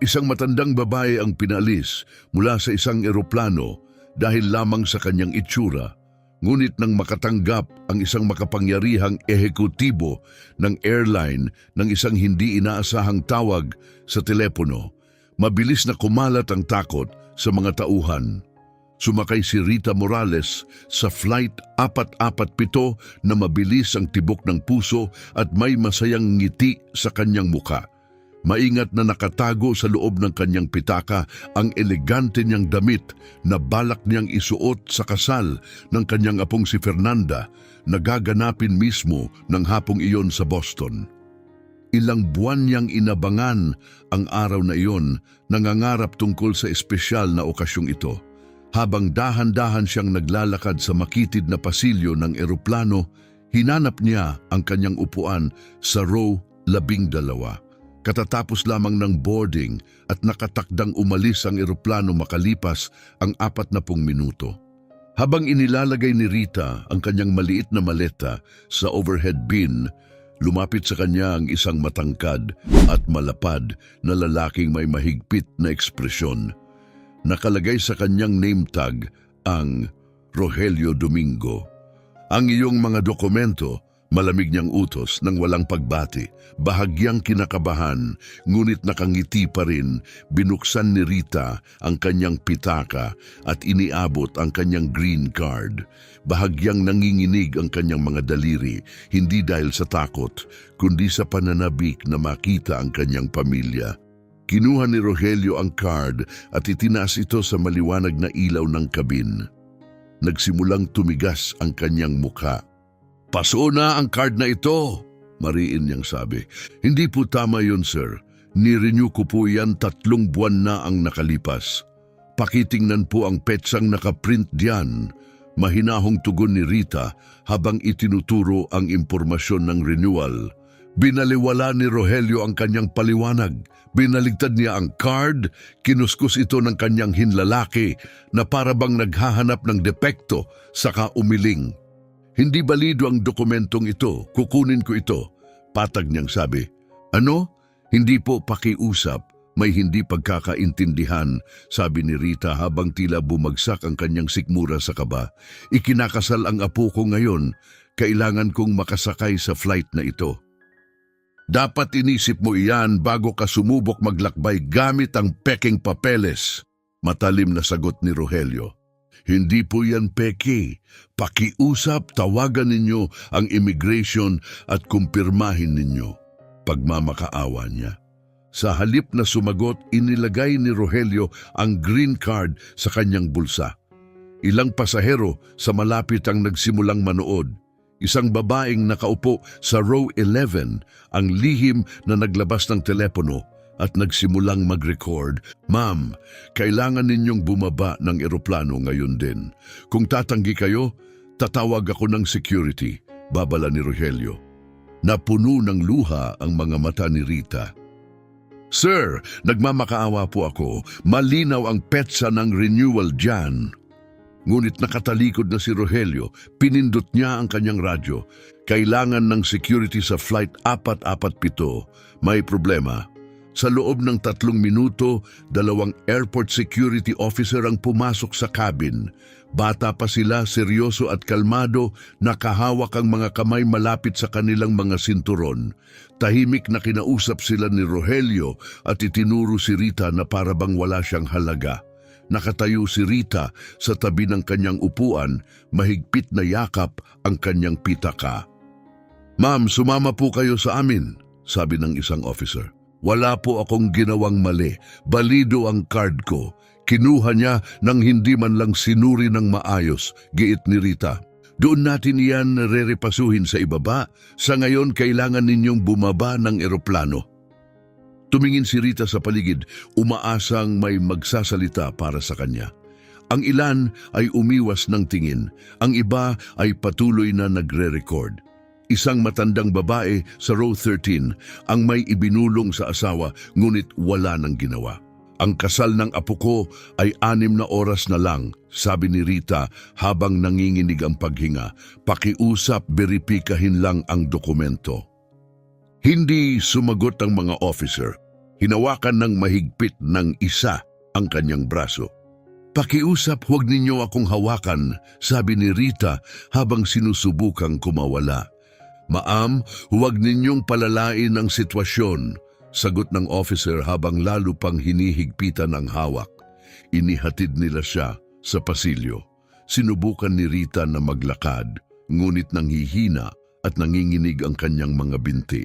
Isang matandang babae ang pinalis mula sa isang eroplano dahil lamang sa kanyang itsura. Ngunit nang makatanggap ang isang makapangyarihang ehekutibo ng airline ng isang hindi inaasahang tawag sa telepono, mabilis na kumalat ang takot sa mga tauhan. Sumakay si Rita Morales sa Flight 447 na mabilis ang tibok ng puso at may masayang ngiti sa kanyang muka. Maingat na nakatago sa loob ng kanyang pitaka ang elegante niyang damit na balak niyang isuot sa kasal ng kanyang apong si Fernanda na gaganapin mismo ng hapong iyon sa Boston. Ilang buwan niyang inabangan ang araw na iyon, nangangarap tungkol sa espesyal na okasyong ito. Habang dahan-dahan siyang naglalakad sa makitid na pasilyo ng eroplano, hinanap niya ang kanyang upuan sa row 12. Katatapos lamang ng boarding at nakatakdang umalis ang eroplano makalipas ang 40 minuto. Habang inilalagay ni Rita ang kanyang maliit na maleta sa overhead bin, lumapit sa kanya ang isang matangkad at malapad na lalaking may mahigpit na ekspresyon. Nakalagay sa kanyang name tag ang Rogelio Domingo. Ang iyong mga dokumento, malamig niyang utos nang walang pagbati. Bahagyang kinakabahan, ngunit nakangiti pa rin, binuksan ni Rita ang kanyang pitaka at iniabot ang kanyang green card. Bahagyang nanginginig ang kanyang mga daliri, hindi dahil sa takot, kundi sa pananabik na makita ang kanyang pamilya. Kinuha ni Rogelio ang card at itinaas ito sa maliwanag na ilaw ng kabin. Nagsimulang tumigas ang kanyang mukha. "Paso na ang card na ito," mariin niyang sabi. "Hindi po tama yun, sir. Ni-renew ko po yan 3 buwan na ang nakalipas. Pakitingnan po ang petsang nakaprint diyan." Mahinahong tugon ni Rita habang itinuturo ang impormasyon ng renewal. Binaliwala ni Rogelio ang kanyang paliwanag. Binaligtad niya ang card, kinuskus ito ng kanyang hinlalaki na parabang naghahanap ng depekto, saka umiling. "Hindi balido ang dokumentong ito, kukunin ko ito," patag niyang sabi. "Ano? Hindi po pakiusap, may hindi pagkakaintindihan," sabi ni Rita habang tila bumagsak ang kanyang sikmura sa kaba. "Ikinakasal ang apo ko ngayon, kailangan kong makasakay sa flight na ito." "Dapat inisip mo iyan bago ka sumubok maglakbay gamit ang peking papeles," matalim na sagot ni Rogelio. "Hindi po yan peke. Pakiusap, tawagan ninyo ang immigration at kumpirmahin ninyo." Pagmamakaawa niya. Sa halip na sumagot, inilagay ni Rogelio ang green card sa kanyang bulsa. Ilang pasahero sa malapit ang nagsimulang manood. Isang babaeng nakaupo sa row 11 ang lihim na naglabas ng telepono at nagsimulang mag-record. "Ma'am, kailangan ninyong bumaba ng eroplano ngayon din. Kung tatanggi kayo, tatawag ako ng security," babala ni Rogelio. Napuno ng luha ang mga mata ni Rita. "Sir, nagmamakaawa po ako. Malinaw ang petsa ng renewal dyan." Ngunit nakatalikod na si Rogelio, pinindot niya ang kanyang radyo. "Kailangan ng security sa Flight 447. May problema." Sa loob ng 3 minuto, 2 airport security officer ang pumasok sa cabin. Bata pa sila, seryoso at kalmado, nakahawak ang mga kamay malapit sa kanilang mga sinturon. Tahimik na kinausap sila ni Rogelio at itinuro si Rita na parabang wala siyang halaga. Nakatayo si Rita sa tabi ng kanyang upuan, mahigpit na yakap ang kanyang pitaka. "Ma'am, sumama po kayo sa amin," sabi ng isang officer. "Wala po akong ginawang mali. Balido ang card ko. Kinuha niya nang hindi man lang sinuri ng maayos," giit ni Rita. "Doon natin iyan rerepasuhin sa ibaba. Sa ngayon, kailangan ninyong bumaba ng eroplano." Tumingin si Rita sa paligid, umaasang may magsasalita para sa kanya. Ang ilan ay umiwas ng tingin, ang iba ay patuloy na nagre-record. Isang matandang babae sa row 13 ang may ibinulong sa asawa, ngunit wala nang ginawa. "Ang kasal ng apo ko ay 6 na oras na lang," sabi ni Rita habang nanginginig ang paghinga. "Pakiusap, beripikahin lang ang dokumento." Hindi sumagot ang mga officer. Hinawakan ng mahigpit ng isa ang kanyang braso. "Pakiusap, huwag ninyo akong hawakan," sabi ni Rita habang sinusubukang kumawala. "Ma'am, huwag ninyong palalain ang sitwasyon," sagot ng officer habang lalo pang hinihigpitan ang hawak. Inihatid nila siya sa pasilyo. Sinubukan ni Rita na maglakad, ngunit nanghihina at nanginginig ang kanyang mga binti.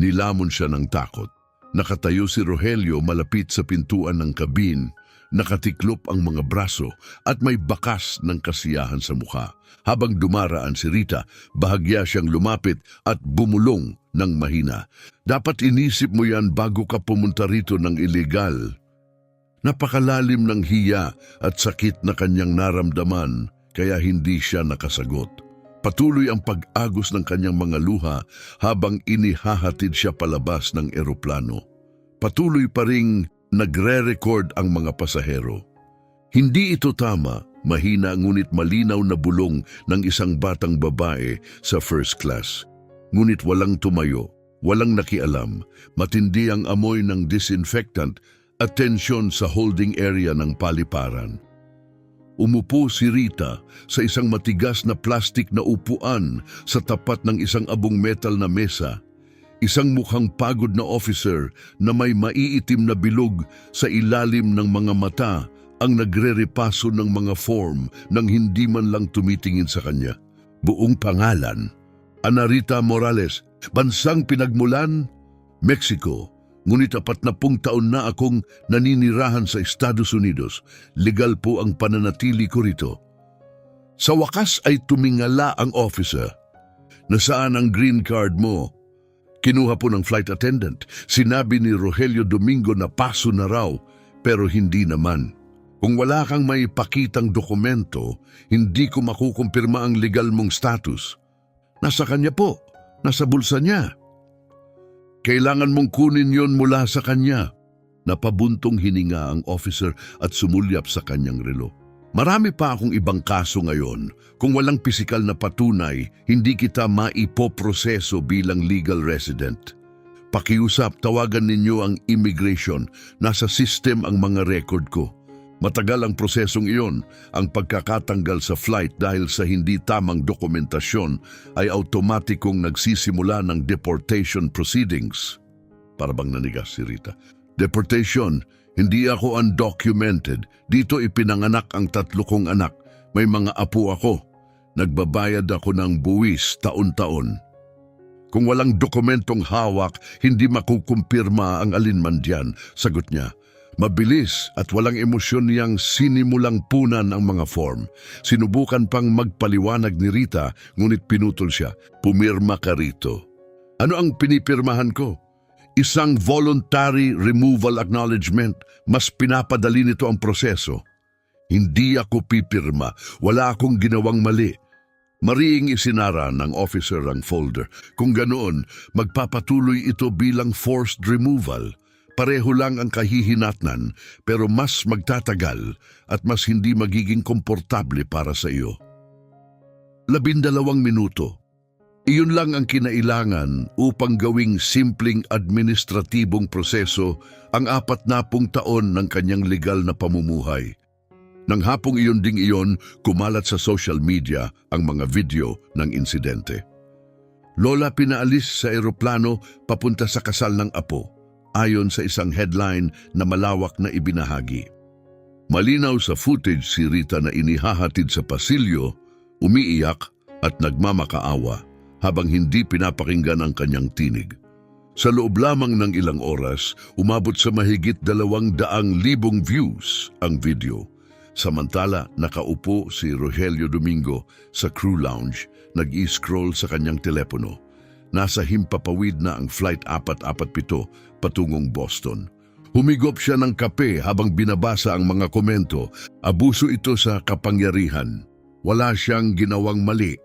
Nilamon siya ng takot. Nakatayo si Rogelio malapit sa pintuan ng kabin, nakatiklop ang mga braso at may bakas ng kasiyahan sa mukha. Habang dumaraan si Rita, bahagya siyang lumapit at bumulong ng mahina. "Dapat inisip mo yan bago ka pumunta rito ng ilegal." Napakalalim ng hiya at sakit na kanyang naramdaman, kaya hindi siya nakasagot. Patuloy ang pag-agos ng kanyang mga luha habang inihahatid siya palabas ng eroplano. Patuloy pa ring nagre-record ang mga pasahero. Hindi ito tama, mahina ngunit malinaw na bulong ng isang batang babae sa first class. Ngunit walang tumayo, walang nakialam, matindi ang amoy ng disinfectant at tensyon sa holding area ng paliparan. Umupo si Rita sa isang matigas na plastik na upuan sa tapat ng isang abong metal na mesa. Isang mukhang pagod na officer na may maiitim na bilog sa ilalim ng mga mata ang nagre-repaso ng mga form nang hindi man lang tumitingin sa kanya. Buong pangalan: Ana Rita Morales, bansang pinagmulan, Mexico. Ngunit 40 taon na akong naninirahan sa Estados Unidos. Legal po ang pananatili ko rito. Sa wakas ay tumingala ang officer. "Nasaan ang green card mo?" Kinuha po ng flight attendant. Sinabi ni Rogelio Domingo na paso na raw, pero hindi naman. "Kung wala kang may pakitang dokumento, hindi ko makukumpirma ang legal mong status." "Nasa kanya po, nasa bulsa niya." "Kailangan mong kunin yon mula sa kanya." Napabuntong hininga ang officer at sumulyap sa kanyang relo. "Marami pa akong ibang kaso ngayon. Kung walang pisikal na patunay, hindi kita maipoproseso bilang legal resident. Pakiusap, tawagan ninyo ang immigration. Nasa system ang mga record ko. Matagal ang prosesong iyon. Ang pagkakatanggal sa flight dahil sa hindi tamang dokumentasyon ay automatikong nagsisimula ng deportation proceedings." Para bang nanigas si Rita. "Deportation? Hindi ako undocumented. Dito ipinanganak ang 3 kong anak. May mga apo ako. Nagbabayad ako ng buwis taon-taon. Kung walang dokumentong hawak, hindi makukumpirma ang alinman diyan," sagot niya. Mabilis at walang emosyon niyang sinimulang punan ang mga form. Sinubukan pang magpaliwanag ni Rita, ngunit pinutol siya. "Pumirma ka rito." "Ano ang pinipirmahan ko?" "Isang voluntary removal acknowledgement. Mas pinapadali nito ang proseso." "Hindi ako pipirma. Wala akong ginawang mali." Mariing isinara ng officer ang folder. Kung ganoon, magpapatuloy ito bilang forced removal. Pareho lang ang kahihinatnan, pero mas magtatagal at mas hindi magiging komportable para sa iyo. 12 minuto. Iyon lang ang kinailangan upang gawing simpleng administratibong proseso ang 40 taon ng kanyang legal na pamumuhay. Nang hapong iyon ding iyon, kumalat sa social media ang mga video ng insidente. "Lola pinaalis sa eroplano papunta sa kasal ng apo," ayon sa isang headline na malawak na ibinahagi. Malinaw sa footage si Rita na inihahatid sa pasilyo, umiiyak at nagmamakaawa habang hindi pinapakinggan ang kanyang tinig. Sa loob lamang ng ilang oras, umabot sa mahigit 200,000 views ang video. Samantala, nakaupo si Rogelio Domingo sa crew lounge, nag-i-scroll sa kanyang telepono. Nasa himpapawid na ang flight 447 patungong Boston. Humigop siya ng kape habang binabasa ang mga komento. Abuso ito sa kapangyarihan. Wala siyang ginawang mali.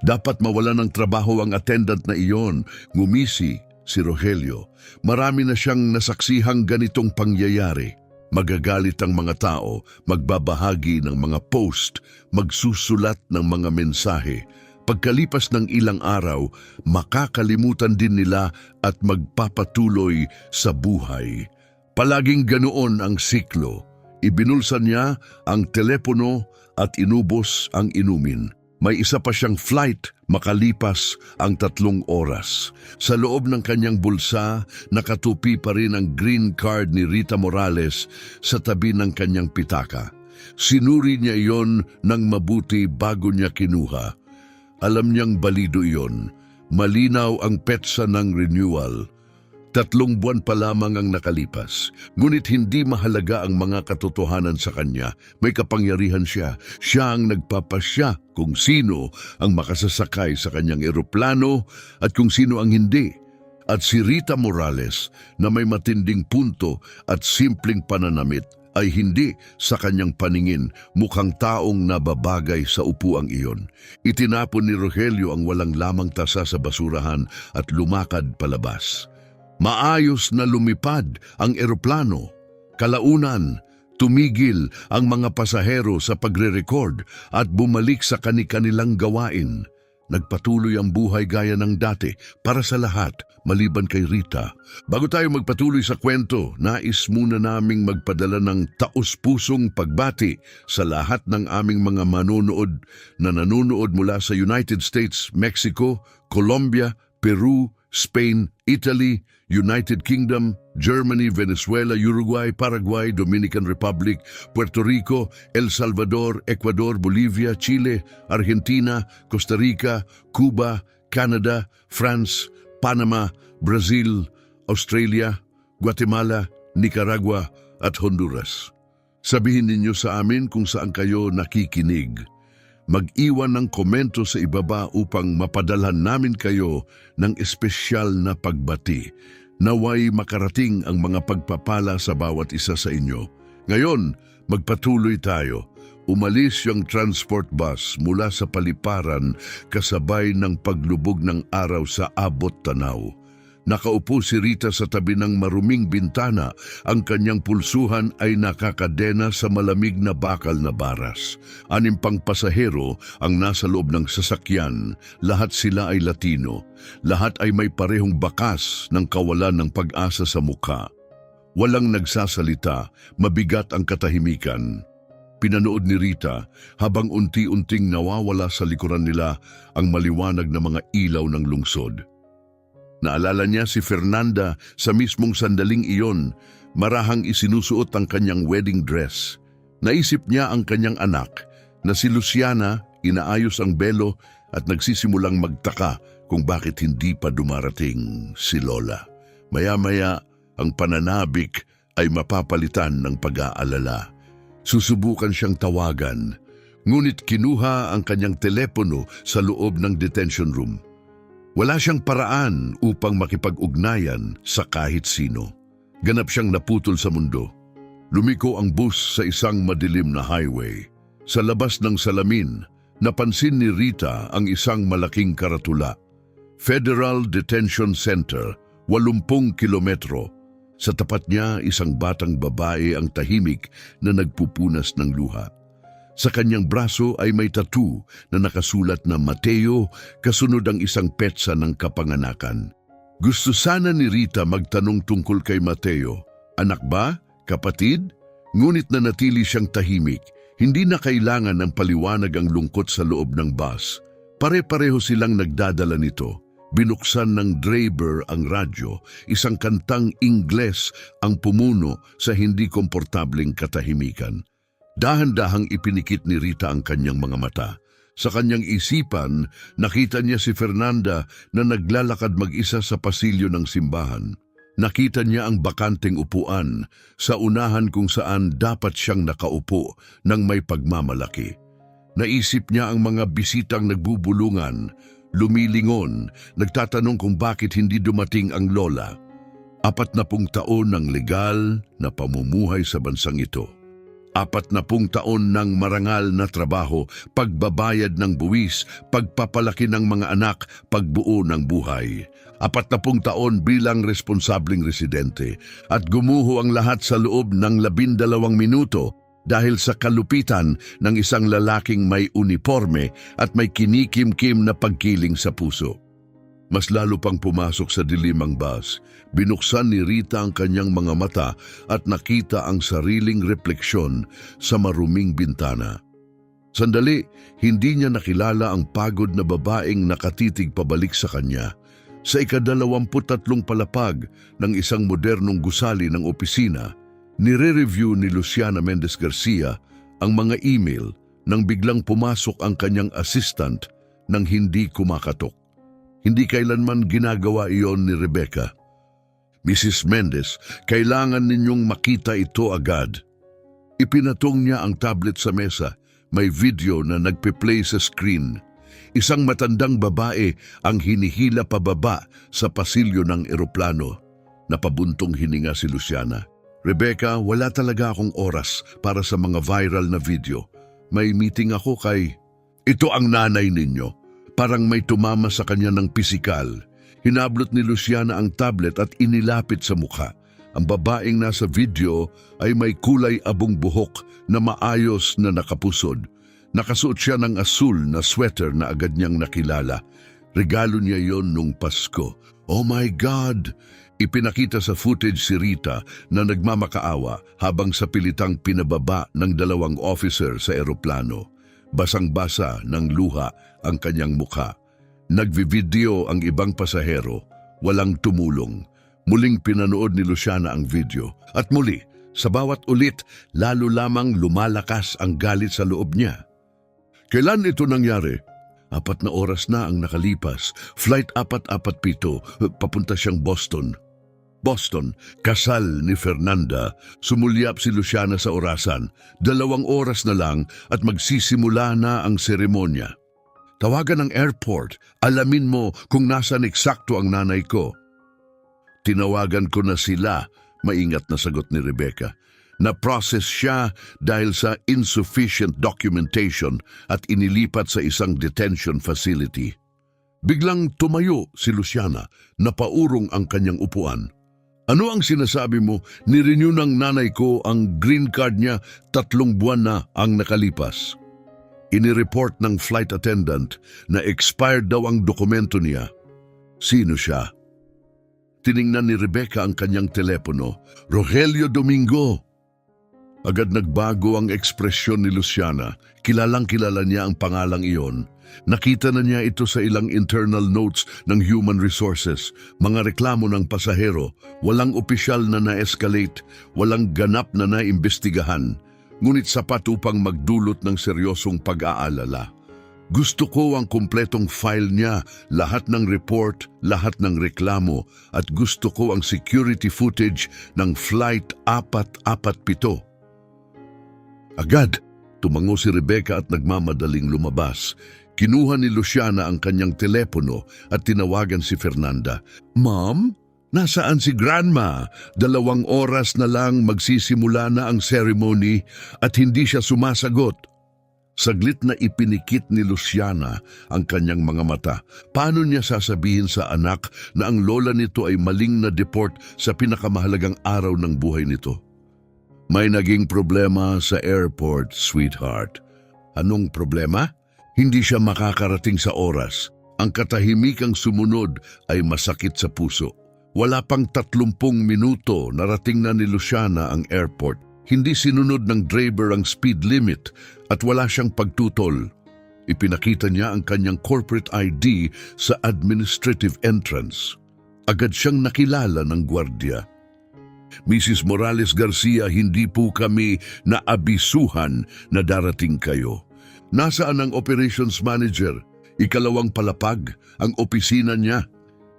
Dapat mawalan ng trabaho ang attendant na iyon. Ngumisi si Rogelio. Marami na siyang nasaksihang ganitong pangyayari. Magagalit ang mga tao, magbabahagi ng mga post, magsusulat ng mga mensahe. Pagkalipas ng ilang araw, makakalimutan din nila at magpapatuloy sa buhay. Palaging ganoon ang siklo. Ibinulsan niya ang telepono at inubos ang inumin. May isa pa siyang flight makalipas ang 3 oras. Sa loob ng kanyang bulsa, nakatupi pa rin ang green card ni Rita Morales sa tabi ng kanyang pitaka. Sinuri niya iyon ng mabuti bago niya kinuha. Alam niyang balido iyon. Malinaw ang petsa ng renewal. 3 buwan pa lamang ang nakalipas. Ngunit hindi mahalaga ang mga katotohanan sa kanya. May kapangyarihan siya. Siya ang nagpapasya kung sino ang makasasakay sa kanyang eroplano at kung sino ang hindi. At si Rita Morales na may matinding punto at simpleng pananamit ay hindi sa kanyang paningin mukhang taong nababagay sa upuang iyon. Itinapon ni Rogelio ang walang lamang tasa sa basurahan at lumakad palabas. Maayos na lumipad ang eroplano. Kalaunan, tumigil ang mga pasahero sa pagre-record at bumalik sa kani-kanilang gawain. Nagpatuloy ang buhay gaya ng dati para sa lahat, maliban kay Rita. Bago tayo magpatuloy sa kwento, nais muna naming magpadala ng taos-pusong pagbati sa lahat ng aming mga manonood na nanonood mula sa United States, Mexico, Colombia, Peru, Spain, Italy, United Kingdom, Germany, Venezuela, Uruguay, Paraguay, Dominican Republic, Puerto Rico, El Salvador, Ecuador, Bolivia, Chile, Argentina, Costa Rica, Cuba, Canada, France, Panama, Brazil, Australia, Guatemala, Nicaragua at Honduras. Sabihin ninyo sa amin kung saan kayo nakikinig. Mag-iwan ng komento sa ibaba upang mapadalhan namin kayo ng espesyal na pagbati. Naway makarating ang mga pagpapala sa bawat isa sa inyo. Ngayon, magpatuloy tayo. Umalis yung transport bus mula sa paliparan kasabay ng paglubog ng araw sa abot tanaw. Nakaupo si Rita sa tabi ng maruming bintana. Ang kanyang pulsuhan ay nakakadena sa malamig na bakal na baras. 6 pang pasahero ang nasa loob ng sasakyan. Lahat sila ay Latino. Lahat ay may parehong bakas ng kawalan ng pag-asa sa mukha. Walang nagsasalita, mabigat ang katahimikan. Pinanood ni Rita habang unti-unting nawawala sa likuran nila ang maliwanag na mga ilaw ng lungsod. Naalala niya si Fernanda sa mismong sandaling iyon, marahang isinusuot ang kanyang wedding dress. Naisip niya ang kanyang anak na si Luciana, inaayos ang belo at nagsisimulang magtaka kung bakit hindi pa dumarating si Lola. Maya-maya, ang pananabik ay mapapalitan ng pag-aalala. Susubukan siyang tawagan, ngunit kinuha ang kanyang telepono sa loob ng detention room. Wala siyang paraan upang makipag-ugnayan sa kahit sino. Ganap siyang naputol sa mundo. Lumiko ang bus sa isang madilim na highway. Sa labas ng salamin, napansin ni Rita ang isang malaking karatula. Federal Detention Center, 80 kilometro. Sa tapat niya, isang batang babae ang tahimik na nagpupunas ng luha. Sa kanyang braso ay may tattoo na nakasulat na Mateo, kasunod ang isang petsa ng kapanganakan. Gusto sana ni Rita magtanong tungkol kay Mateo. Anak ba? Kapatid? Ngunit nanatili siyang tahimik. Hindi na kailangan ng paliwanag ang lungkot sa loob ng bus. Pare-pareho silang nagdadala nito. Binuksan ng driver ang radyo, isang kantang Ingles ang pumuno sa hindi komportabling katahimikan. Dahan-dahang ipinikit ni Rita ang kanyang mga mata. Sa kanyang isipan, nakita niya si Fernanda na naglalakad mag-isa sa pasilyo ng simbahan. Nakita niya ang bakanteng upuan sa unahan kung saan dapat siyang nakaupo ng may pagmamalaki. Naisip niya ang mga bisitang nagbubulungan, lumilingon, nagtatanong kung bakit hindi dumating ang lola. 40 taon ng legal na pamumuhay sa bansang ito. 40 taon ng marangal na trabaho, pagbabayad ng buwis, pagpapalaki ng mga anak, pagbuo ng buhay. 40 taon bilang responsableng residente at gumuho ang lahat sa loob ng 12 minuto dahil sa kalupitan ng isang lalaking may uniforme at may kinikim-kim na pagkiling sa puso. Mas lalo pang pumasok sa dilim ang bus. Binuksan ni Rita ang kanyang mga mata at nakita ang sariling refleksyon sa maruming bintana. Sandali, hindi niya nakilala ang pagod na babaeng nakatitig pabalik sa kanya. Sa ika-23 palapag ng isang modernong gusali ng opisina, nire-review ni Luciana Mendez Garcia ang mga email nang biglang pumasok ang kanyang assistant nang hindi kumakatok. Hindi kailanman ginagawa iyon ni Rebecca. Mrs. Mendez, kailangan ninyong makita ito agad. Ipinatong niya ang tablet sa mesa. May video na nagpe-play sa screen. Isang matandang babae ang hinihila pababa sa pasilyo ng eroplano. Napabuntong hininga si Luciana. Rebecca, wala talaga akong oras para sa mga viral na video. May meeting ako kay... Ito ang nanay ninyo. Parang may tumama sa kanya ng pisikal. Hinablot ni Luciana ang tablet at inilapit sa mukha. Ang babaeng nasa video ay may kulay abong buhok na maayos na nakapusod. Nakasuot siya ng asul na sweater na agad niyang nakilala. Regalo niya yon nung Pasko. Oh my God! Ipinakita sa footage si Rita na nagmamakaawa habang sa pilitang pinababa ng 2 officer sa eroplano. Basang-basa ng luha ang kanyang mukha. Nagvivideo ang ibang pasahero, walang tumulong. Muling pinanood ni Luciana ang video. At muli, sa bawat ulit, lalo lamang lumalakas ang galit sa loob niya. Kailan ito nangyari? 4 na oras na ang nakalipas. Flight 447, papunta siyang Boston. Boston, kasal ni Fernanda. Sumulyap si Luciana sa orasan. 2 oras na lang at magsisimula na ang seremonya. Tawagan ng airport. Alamin mo kung nasan eksakto ang nanay ko. Tinawagan ko na sila, maingat na sagot ni Rebecca. Na-process siya dahil sa insufficient documentation at inilipat sa isang detention facility. Biglang tumayo si Luciana, napaurong ang kanyang upuan. Ano ang sinasabi mo? Nirenew ng nanay ko ang green card niya, 3 buwan na ang nakalipas. Inireport ng flight attendant na expired daw ang dokumento niya. Sino siya? Tiningnan ni Rebecca ang kanyang telepono. Rogelio Domingo. Agad nagbago ang ekspresyon ni Luciana. Kilalang-kilala niya ang pangalang iyon. Nakita na niya ito sa ilang internal notes ng Human Resources, mga reklamo ng pasahero, walang opisyal na na-escalate, walang ganap na naimbestigahan, ngunit sapat upang magdulot ng seryosong pag-aalala. Gusto ko ang kumpletong file niya, lahat ng report, lahat ng reklamo, at gusto ko ang security footage ng Flight 447. Agad, tumango si Rebecca at nagmamadaling lumabas. Kinuha ni Luciana ang kanyang telepono at tinawagan si Fernanda. Ma'am, nasaan si Grandma? 2 oras na lang magsisimula na ang ceremony at hindi siya sumasagot. Saglit na ipinikit ni Luciana ang kanyang mga mata. Paano niya sasabihin sa anak na ang lola nito ay maling na-deport sa pinakamahalagang araw ng buhay nito? May naging problema sa airport, sweetheart. Anong problema? Hindi siya makakarating sa oras. Ang katahimikang sumunod ay masakit sa puso. Wala pang 30 minuto narating na ni Luciana ang airport. Hindi sinunod ng driver ang speed limit at wala siyang pagtutol. Ipinakita niya ang kanyang corporate ID sa administrative entrance. Agad siyang nakilala ng gwardiya. Mrs. Morales Garcia, hindi po kami naabisuhan na darating kayo. Nasaan ang operations manager? 2 palapag, ang opisina niya.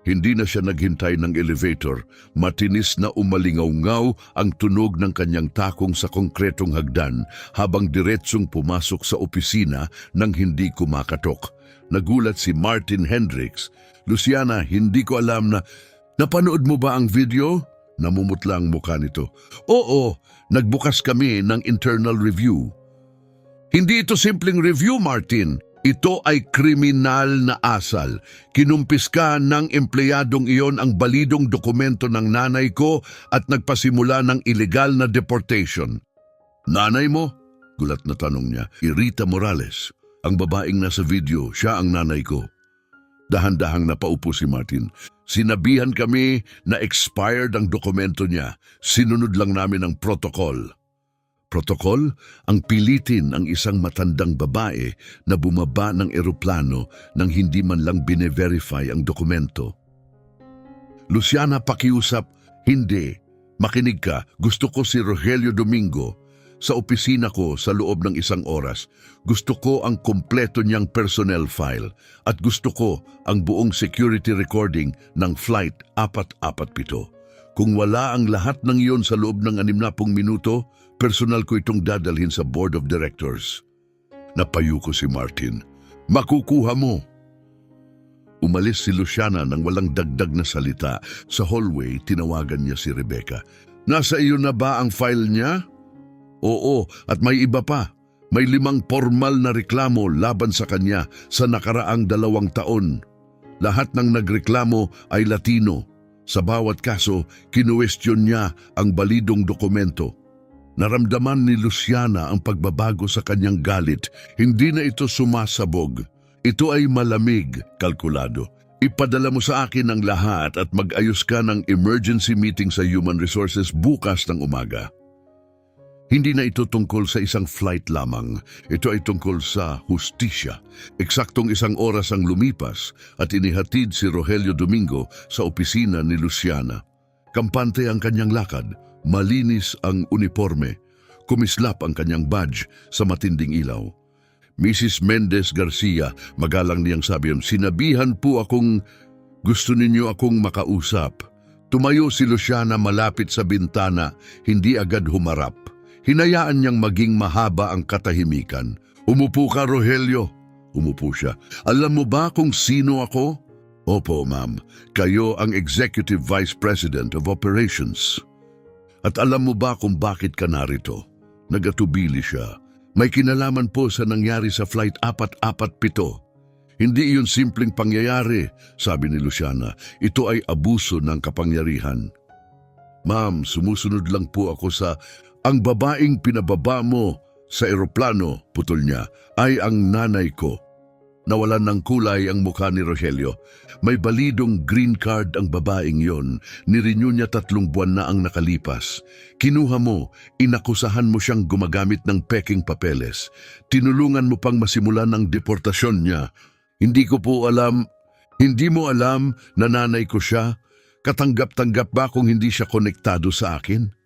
Hindi na siya naghintay ng elevator. Matinis na umalingaw-ngaw ang tunog ng kanyang takong sa konkretong hagdan habang diretsong pumasok sa opisina nang hindi kumakatok. Nagulat si Martin Hendricks. Luciana, hindi ko alam na... Napanood mo ba ang video? Namumutla ang mukha nito. Oo, nagbukas kami ng internal review. Hindi ito simpleng review, Martin. Ito ay kriminal na asal. Kinumpiska ng empleyadong iyon ang balidong dokumento ng nanay ko at nagpasimula ng illegal na deportation. Nanay mo? Gulat na tanong niya. Rita Morales, ang babaeng nasa video, siya ang nanay ko. Dahan-dahang napaupo si Martin. Sinabihan kami na expired ang dokumento niya. Sinunod lang namin ang protocol. Protocol? Ang pilitin ang isang matandang babae na bumaba ng eroplano nang hindi man lang bine-verify ang dokumento. Luciana, pakiusap. Hindi. Makinig ka. Gusto ko si Rogelio Domingo sa opisina ko sa loob ng 1 oras. Gusto ko ang kumpleto niyang personnel file at gusto ko ang buong security recording ng flight 447. Kung wala ang lahat ng iyon sa loob ng 60 minuto, personal ko itong dadalhin sa board of directors. Napayo ko si Martin. Makukuha mo. Umalis si Luciana nang walang dagdag na salita. Sa hallway, tinawagan niya si Rebecca. Nasa iyo na ba ang file niya? Oo, at may iba pa. May 5 formal na reklamo laban sa kanya sa nakaraang 2 taon. Lahat ng nagreklamo ay Latino. Sa bawat kaso, kinuwestiyon niya ang balidong dokumento. Naramdaman ni Luciana ang pagbabago sa kanyang galit. Hindi na ito sumasabog. Ito ay malamig, kalkulado. Ipadala mo sa akin ang lahat at mag-ayos ka ng emergency meeting sa Human Resources bukas ng umaga. Hindi na ito tungkol sa isang flight lamang. Ito ay tungkol sa hustisya. Eksaktong 1 oras ang lumipas at inihatid si Rogelio Domingo sa opisina ni Luciana. Kampante ang kanyang lakad, malinis ang uniforme, kumislap ang kanyang badge sa matinding ilaw. Mrs. Mendez Garcia, magalang niyang sabi, sinabihan po akong gusto ninyo akong makausap. Tumayo si Luciana malapit sa bintana, hindi agad humarap. Hinayaan niyang maging mahaba ang katahimikan. Umupo ka, Rogelio. Umupo siya. Alam mo ba kung sino ako? Opo, ma'am. Kayo ang Executive Vice President of Operations. At alam mo ba kung bakit ka narito? Nagatubili siya. May kinalaman po sa nangyari sa Flight 447. Hindi iyon simpleng pangyayari, sabi ni Luciana. Ito ay abuso ng kapangyarihan. Ma'am, sumusunod lang po ako sa... Ang babaeng pinababa mo sa eroplano, putol niya, ay ang nanay ko. Nawalan ng kulay ang mukha ni Rogelio. May balidong green card ang babaeng yon. Nirenew niya 3 buwan na ang nakalipas. Kinuha mo, inakusahan mo siyang gumagamit ng peking papeles. Tinulungan mo pang masimulan ang deportasyon niya. Hindi ko po alam, hindi mo alam na nanay ko siya? Katanggap-tanggap ba kung hindi siya konektado sa akin?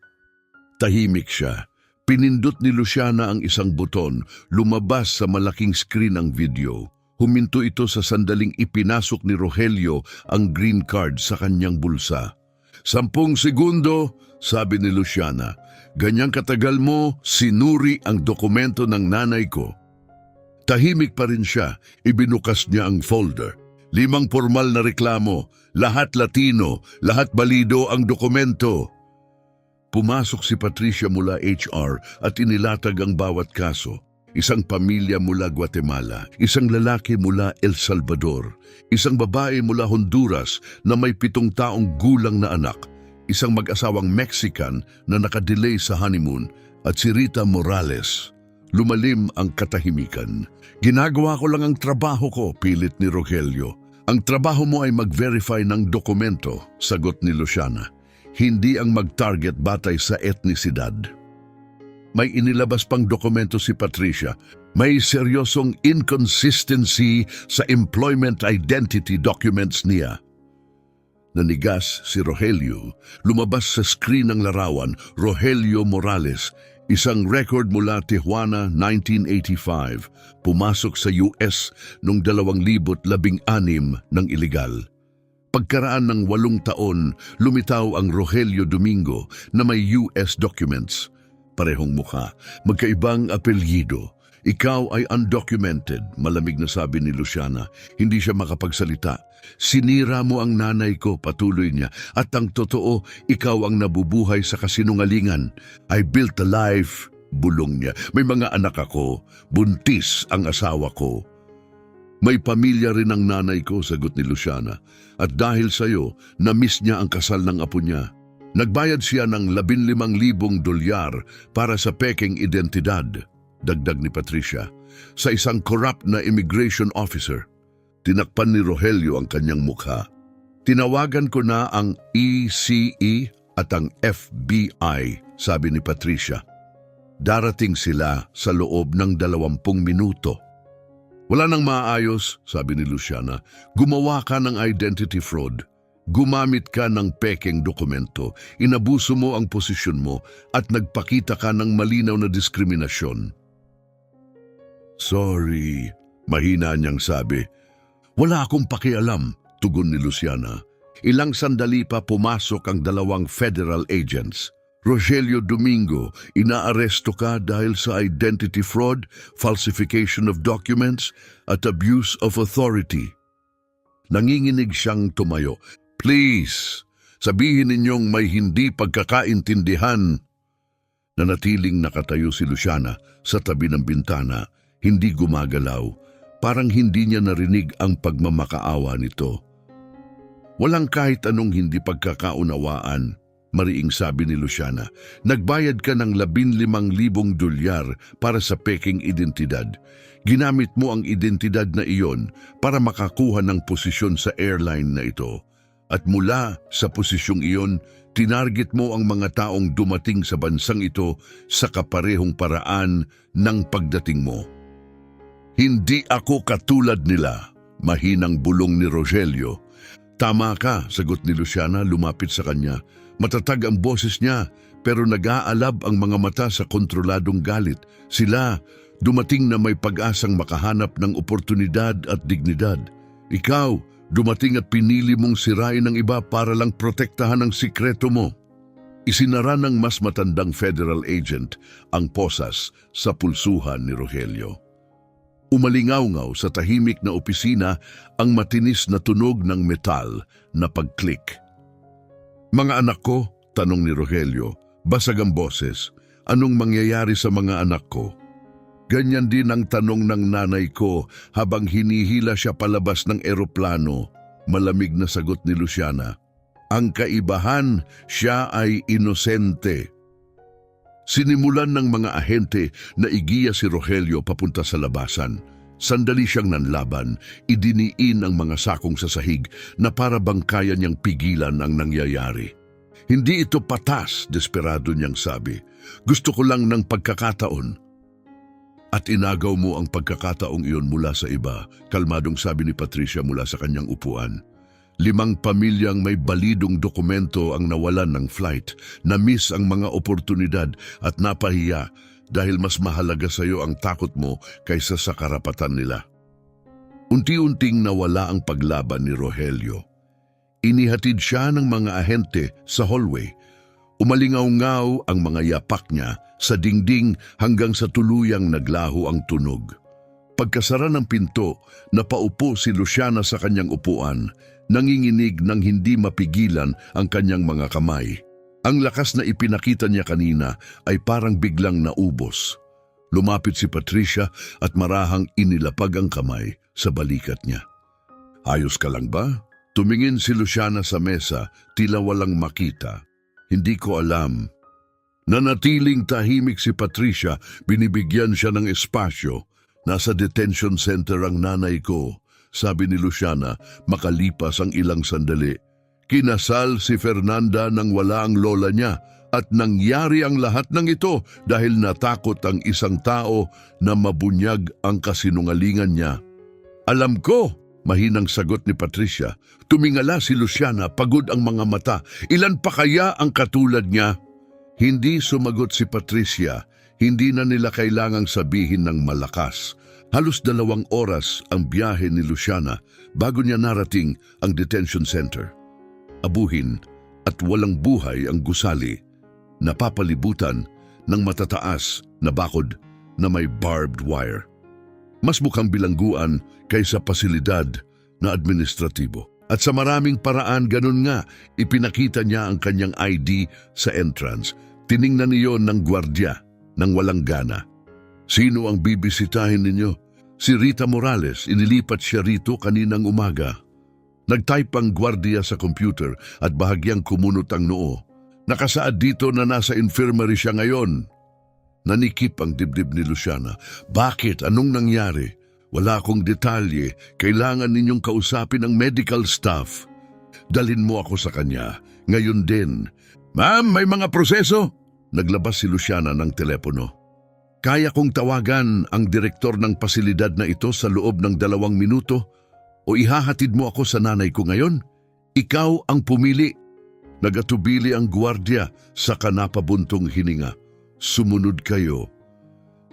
Tahimik siya. Pinindot ni Luciana ang isang buton. Lumabas sa malaking screen ang video. Huminto ito sa sandaling ipinasok ni Rogelio ang green card sa kanyang bulsa. 10 segundo, sabi ni Luciana. Ganyang katagal mo, sinuri ang dokumento ng nanay ko. Tahimik pa rin siya. Ibinukas niya ang folder. 5 formal na reklamo. Lahat Latino, lahat balido ang dokumento. Pumasok si Patricia mula HR at inilatag ang bawat kaso. Isang pamilya mula Guatemala, isang lalaki mula El Salvador, isang babae mula Honduras na may 7 taong gulang na anak, isang mag-asawang Mexican na nakadelay sa honeymoon, at si Rita Morales. Lumalim ang katahimikan. Ginagawa ko lang ang trabaho ko, pilit ni Rogelio. Ang trabaho mo ay mag-verify ng dokumento, sagot ni Luciana. Hindi ang mag-target batay sa etnisidad. May inilabas pang dokumento si Patricia. May seryosong inconsistency sa employment identity documents niya. Nanigas si Rogelio. Lumabas sa screen ng larawan, Rogelio Morales, isang record mula Tijuana 1985. Pumasok sa US noong 2016 ng iligal. Pagkaraan ng 8 taon, lumitaw ang Rogelio Domingo na may US documents. Parehong mukha, magkaibang apelyido. Ikaw ay undocumented, malamig na sabi ni Luciana. Hindi siya makapagsalita. Sinira mo ang nanay ko, patuloy niya. At ang totoo, ikaw ang nabubuhay sa kasinungalingan. I built a life, bulong niya. May mga anak ako, buntis ang asawa ko. May pamilya rin ang nanay ko, sagot ni Luciana. At dahil sa'yo, na-miss niya ang kasal ng apo niya. Nagbayad siya ng $15,000 para sa peking identidad. dagdag ni Patricia, sa isang corrupt na immigration officer. Tinakpan ni Rogelio ang kanyang mukha. Tinawagan ko na ang ECE at ang FBI, sabi ni Patricia. Darating sila sa loob ng 20 minuto. Wala nang maayos, sabi ni Luciana. Gumawa ka ng identity fraud. Gumamit ka ng pekeng dokumento. Inabuso mo ang posisyon mo at nagpakita ka ng malinaw na diskriminasyon. Sorry, mahina niyang sabi. Wala akong pakialam, tugon ni Luciana. Ilang sandali pa pumasok ang 2 federal agents. Rogelio Domingo, inaaresto ka dahil sa identity fraud, falsification of documents, at abuse of authority. Nanginginig siyang tumayo. Please, sabihin ninyong may hindi pagkakaintindihan. Nanatiling nakatayo si Luciana sa tabi ng bintana, hindi gumagalaw, parang hindi niya narinig ang pagmamakaawa nito. Walang kahit anong hindi pagkakaunawaan, mariing sabi ni Luciana. Nagbayad ka ng 15,000 dolyar para sa peking identidad. Ginamit mo ang identidad na iyon para makakuha ng posisyon sa airline na ito. At mula sa posisyong iyon, tinarget mo ang mga taong dumating sa bansang ito sa kaparehong paraan ng pagdating mo. Hindi ako katulad nila, mahinang bulong ni Rogelio. Tama ka, sagot ni Luciana, lumapit sa kanya. Matatag ang boses niya, pero nag-aalab ang mga mata sa kontroladong galit. Sila, dumating na may pag-asang makahanap ng oportunidad at dignidad. Ikaw, dumating at pinili mong sirain ng iba para lang protektahan ang sikreto mo. Isinara ng mas matandang federal agent ang posas sa pulsuhan ni Rogelio. Umalingaw-ngaw sa tahimik na opisina ang matinis na tunog ng metal na pag-click. Mga anak ko, tanong ni Rogelio, basag ang boses. Anong mangyayari sa mga anak ko? Ganyan din ang tanong ng nanay ko habang hinihila siya palabas ng eroplano. Malamig na sagot ni Luciana. Ang kaibahan, siya ay inosente. Sinimulan ng mga ahente na igiya si Rogelio papunta sa labasan. Sandali siyang nanlaban, idiniin ang mga sakong sa sahig na para bang kaya niyang pigilan ang nangyayari. Hindi ito patas, desperado niyang sabi. Gusto ko lang ng pagkakataon. At inagaw mo ang pagkakataong iyon mula sa iba, kalmadong sabi ni Patricia mula sa kanyang upuan. 5 pamilyang may balidong dokumento ang nawalan ng flight, na-miss ang mga oportunidad at napahiya dahil mas mahalaga sa iyo ang takot mo kaysa sa karapatan nila. Unti-unting nawala ang paglaban ni Rogelio. Inihatid siya ng mga ahente sa hallway. Umalingaw-ngaw ang mga yapak niya sa dingding hanggang sa tuluyang naglaho ang tunog. Pagkasara ng pinto, napaupo si Luciana sa kanyang upuan, nanginginig ng hindi mapigilan ang kanyang mga kamay. Ang lakas na ipinakita niya kanina ay parang biglang naubos. Lumapit si Patricia at marahang inilapag ang kamay sa balikat niya. Ayos ka lang ba? Tumingin si Luciana sa mesa, tila walang makita. Hindi ko alam. Nanatiling tahimik si Patricia, binibigyan siya ng espasyo. Nasa detention center ang nanay ko, sabi ni Luciana makalipas ang ilang sandali. Kinasal si Fernanda nang wala ang lola niya at nangyari ang lahat ng ito dahil natakot ang isang tao na mabunyag ang kasinungalingan niya. Alam ko, mahinang sagot ni Patricia. Tumingala si Luciana, pagod ang mga mata. Ilan pa kaya ang katulad niya? Hindi sumagot si Patricia. Hindi na nila kailangang sabihin ng malakas. Halos 2 oras ang biyahe ni Luciana bago niya narating ang detention center. Abuhin at walang buhay ang gusali, napapalibutan ng matataas na bakod na may barbed wire. Mas mukhang bilangguan kaysa pasilidad na administratibo. At sa maraming paraan ganun nga, ipinakita niya ang kanyang ID sa entrance. Tiningnan niyon ng gwardya nang walang gana. Sino ang bibisitahin ninyo? Si Rita Morales, inilipat siya rito kaninang umaga. Nag-type ang gwardiya sa computer at bahagyang kumunot ang noo. Nakasaad dito na nasa infirmary siya ngayon. Nanikip ang dibdib ni Luciana. Bakit? Anong nangyari? Wala akong detalye. Kailangan ninyong kausapin ang medical staff. Dalhin mo ako sa kanya. Ngayon din. Ma'am, may mga proseso. Naglabas si Luciana ng telepono. Kaya kong tawagan ang direktor ng pasilidad na ito sa loob ng 2 minuto o ihahatid mo ako sa nanay ko ngayon? Ikaw ang pumili. Nagatubili ang gwardiya sa kanapabuntong hininga. Sumunod kayo.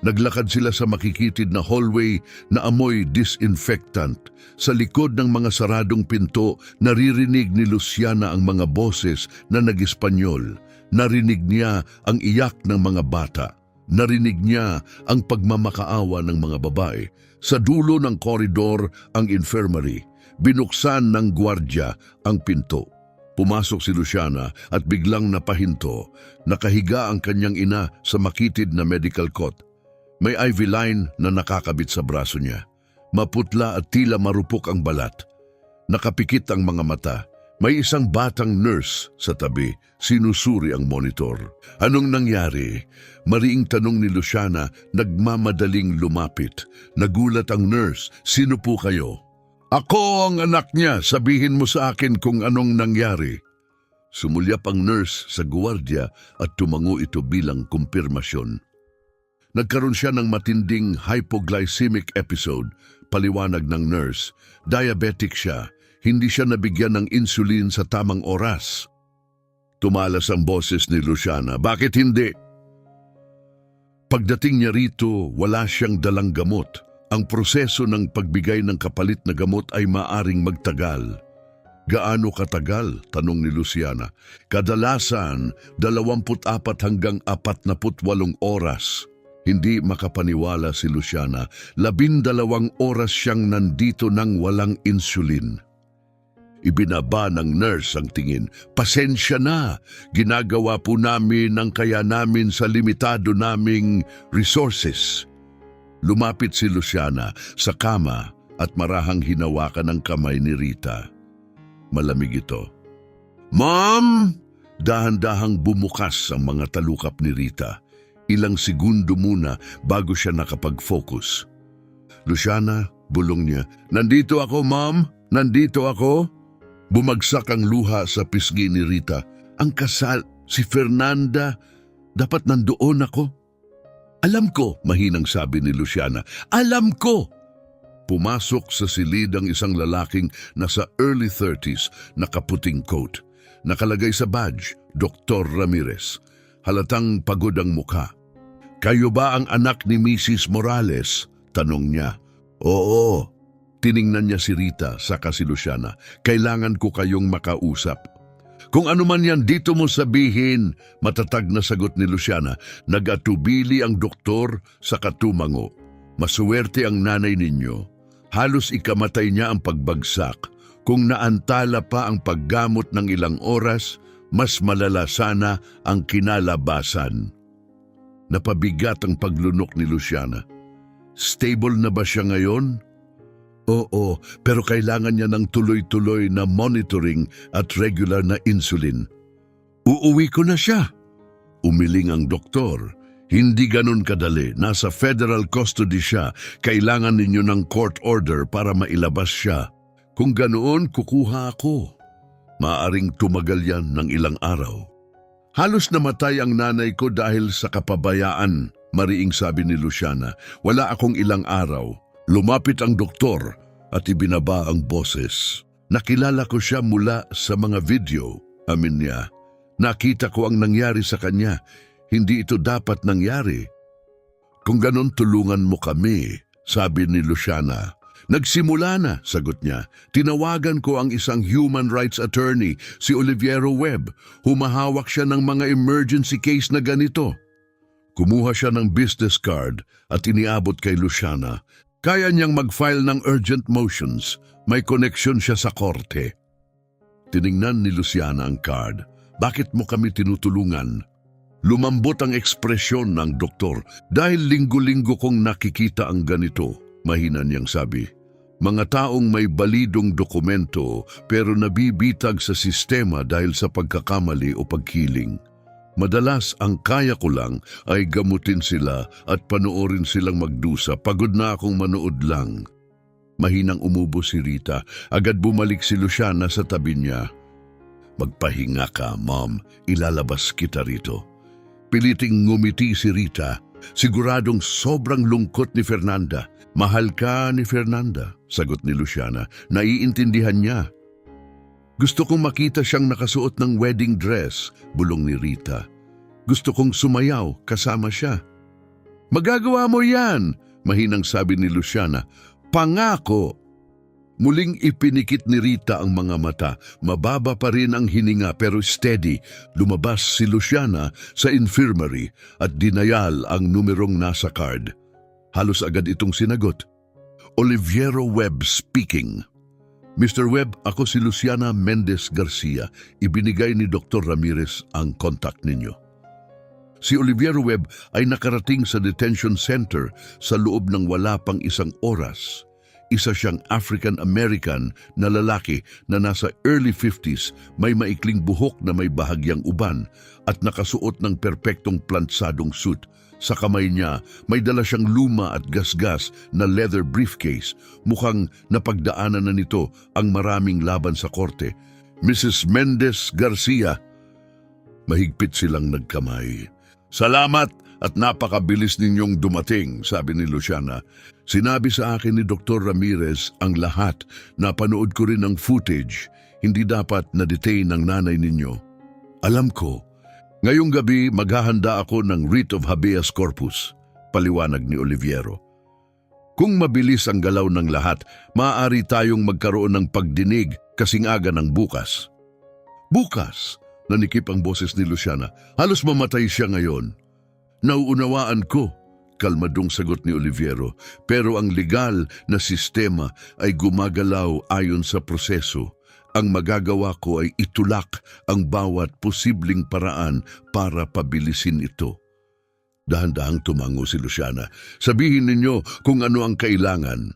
Naglakad sila sa makikitid na hallway na amoy disinfectant. Sa likod ng mga saradong pinto, naririnig ni Luciana ang mga boses na nag-Espanyol. Narinig niya ang iyak ng mga bata. Narinig niya ang pagmamakaawa ng mga babae. Sa dulo ng koridor ang infirmary. Binuksan ng gwardiya ang pinto. Pumasok si Luciana at biglang napahinto. Nakahiga ang kanyang ina sa makitid na medical cot. May IV line na nakakabit sa braso niya. Maputla at tila marupok ang balat. Nakapikit ang mga mata. May isang batang nurse sa tabi. Sinusuri ang monitor. Anong nangyari? Mariing tanong ni Luciana, nagmamadaling lumapit. Nagulat ang nurse. Sino po kayo? Ako ang anak niya, sabihin mo sa akin kung anong nangyari. Sumulyap ang nurse sa gwardiya at tumango ito bilang kumpirmasyon. Nagkaroon siya ng matinding hypoglycemic episode, paliwanag ng nurse. Diabetic siya, hindi siya nabigyan ng insulin sa tamang oras. Tumalas ang boses ni Luciana, bakit hindi? Pagdating niya rito, wala siyang dalang gamot. Ang proseso ng pagbigay ng kapalit na gamot ay maaring magtagal. Gaano katagal? Tanong ni Luciana. Kadalasan, 24 hanggang 48 oras. Hindi makapaniwala si Luciana. 12 oras siyang nandito nang walang insulin. Ibinaba ng nurse ang tingin. Pasensya na. Ginagawa po namin ang kaya namin sa limitado naming resources. Lumapit si Luciana sa kama at marahang hinawakan ang kamay ni Rita. Malamig ito. Ma'am! Dahan-dahang bumukas ang mga talukap ni Rita. Ilang segundo muna bago siya nakapag-focus. Luciana, bulong niya, nandito ako, ma'am. Nandito ako. Bumagsak ang luha sa pisngi ni Rita. Ang kasal, si Fernanda, dapat nandoon ako. Alam ko, mahinang sabi ni Luciana. Alam ko! Pumasok sa silid ang isang lalaking nasa early 30s, nakaputing coat. Nakalagay sa badge, Dr. Ramirez. Halatang pagod ang mukha. Kayo ba ang anak ni Mrs. Morales? Tanong niya. Oo. Tiningnan niya si Rita, saka si Luciana. Kailangan ko kayong makausap. Kung ano man yan dito mo sabihin, matatag na sagot ni Luciana. Nag-atubili ang doktor sa katumango. Masuwerte ang nanay ninyo. Halos ikamatay niya ang pagbagsak. Kung naantala pa ang paggamot ng ilang oras, mas malala sana ang kinalabasan. Napabigat ang paglunok ni Luciana. Stable na ba siya ngayon? Oo, pero kailangan niya ng tuloy-tuloy na monitoring at regular na insulin. Uuwi ko na siya. Umiling ang doktor. Hindi ganun kadali. Nasa federal custody siya. Kailangan ninyo ng court order para mailabas siya. Kung ganoon, kukuha ako. Maaring tumagal yan ng ilang araw. Halos namatay ang nanay ko dahil sa kapabayaan, mariing sabi ni Luciana. Wala akong ilang araw. Lumapit ang doktor at ibinaba ang boses. Nakilala ko siya mula sa mga video, amin niya. Nakita ko ang nangyari sa kanya. Hindi ito dapat nangyari. Kung ganon, tulungan mo kami, sabi ni Luciana. Nagsimula na, sagot niya. Tinawagan ko ang isang human rights attorney, si Oliviero Webb. Humahawak siya ng mga emergency case na ganito. Kumuha siya ng business card at iniabot kay Luciana. Kaya niyang mag-file ng urgent motions. May connection siya sa korte. Tiningnan ni Luciana ang card. Bakit mo kami tinutulungan? Lumambot ang ekspresyon ng doktor. Dahil linggo-linggo kong nakikita ang ganito, mahina niyang sabi. Mga taong may balidong dokumento pero nabibitag sa sistema dahil sa pagkakamali o pagkiling. Madalas ang kaya ko lang ay gamutin sila at panoorin silang magdusa. Pagod na akong manood lang. Mahinang umubo si Rita. Agad bumalik si Luciana sa tabi niya. Magpahinga ka, Mom. Ilalabas kita rito. Piliting ngumiti si Rita. Siguradong sobrang lungkot ni Fernanda. Mahal ka ni Fernanda, sagot ni Luciana. Naiintindihan niya. Gusto kong makita siyang nakasuot ng wedding dress, bulong ni Rita. Gusto kong sumayaw kasama siya. Magagawa mo yan, mahinang sabi ni Luciana. Pangako! Muling ipinikit ni Rita ang mga mata. Mababa pa rin ang hininga pero steady. Lumabas si Luciana sa infirmary at dinayal ang numerong nasa card. Halos agad itong sinagot. Oliviero Webb speaking. Mr. Webb, ako si Luciana Mendez Garcia. Ibinigay ni Dr. Ramirez ang contact ninyo. Si Oliviero Webb ay nakarating sa detention center sa loob ng wala pang isang oras. Isa siyang African-American na lalaki na nasa early 50s, may maikling buhok na may bahagyang uban at nakasuot ng perpektong plantsadong suit. Sa kamay niya, may dala siyang luma at gasgas na leather briefcase. Mukhang napagdaanan na nito ang maraming laban sa korte. Mrs. Mendez Garcia. Mahigpit silang nagkamay. Salamat at napakabilis ninyong dumating, sabi ni Luciana. Sinabi sa akin ni Dr. Ramirez ang lahat. Napanood ko rin ang footage. Hindi dapat na-detain ng nanay ninyo. Alam ko. Ngayong gabi, maghahanda ako ng writ of habeas corpus, paliwanag ni Oliviero. Kung mabilis ang galaw ng lahat, maaari tayong magkaroon ng pagdinig kasing aga ng bukas. Bukas? Nanikip ang boses ni Luciana. Halos mamatay siya ngayon. Nauunawaan ko, kalmadong sagot ni Oliviero, pero ang legal na sistema ay gumagalaw ayon sa proseso. Ang magagawa ko ay itulak ang bawat posibleng paraan para pabilisin ito. Dahan-dahang tumango si Luciana. Sabihin ninyo kung ano ang kailangan.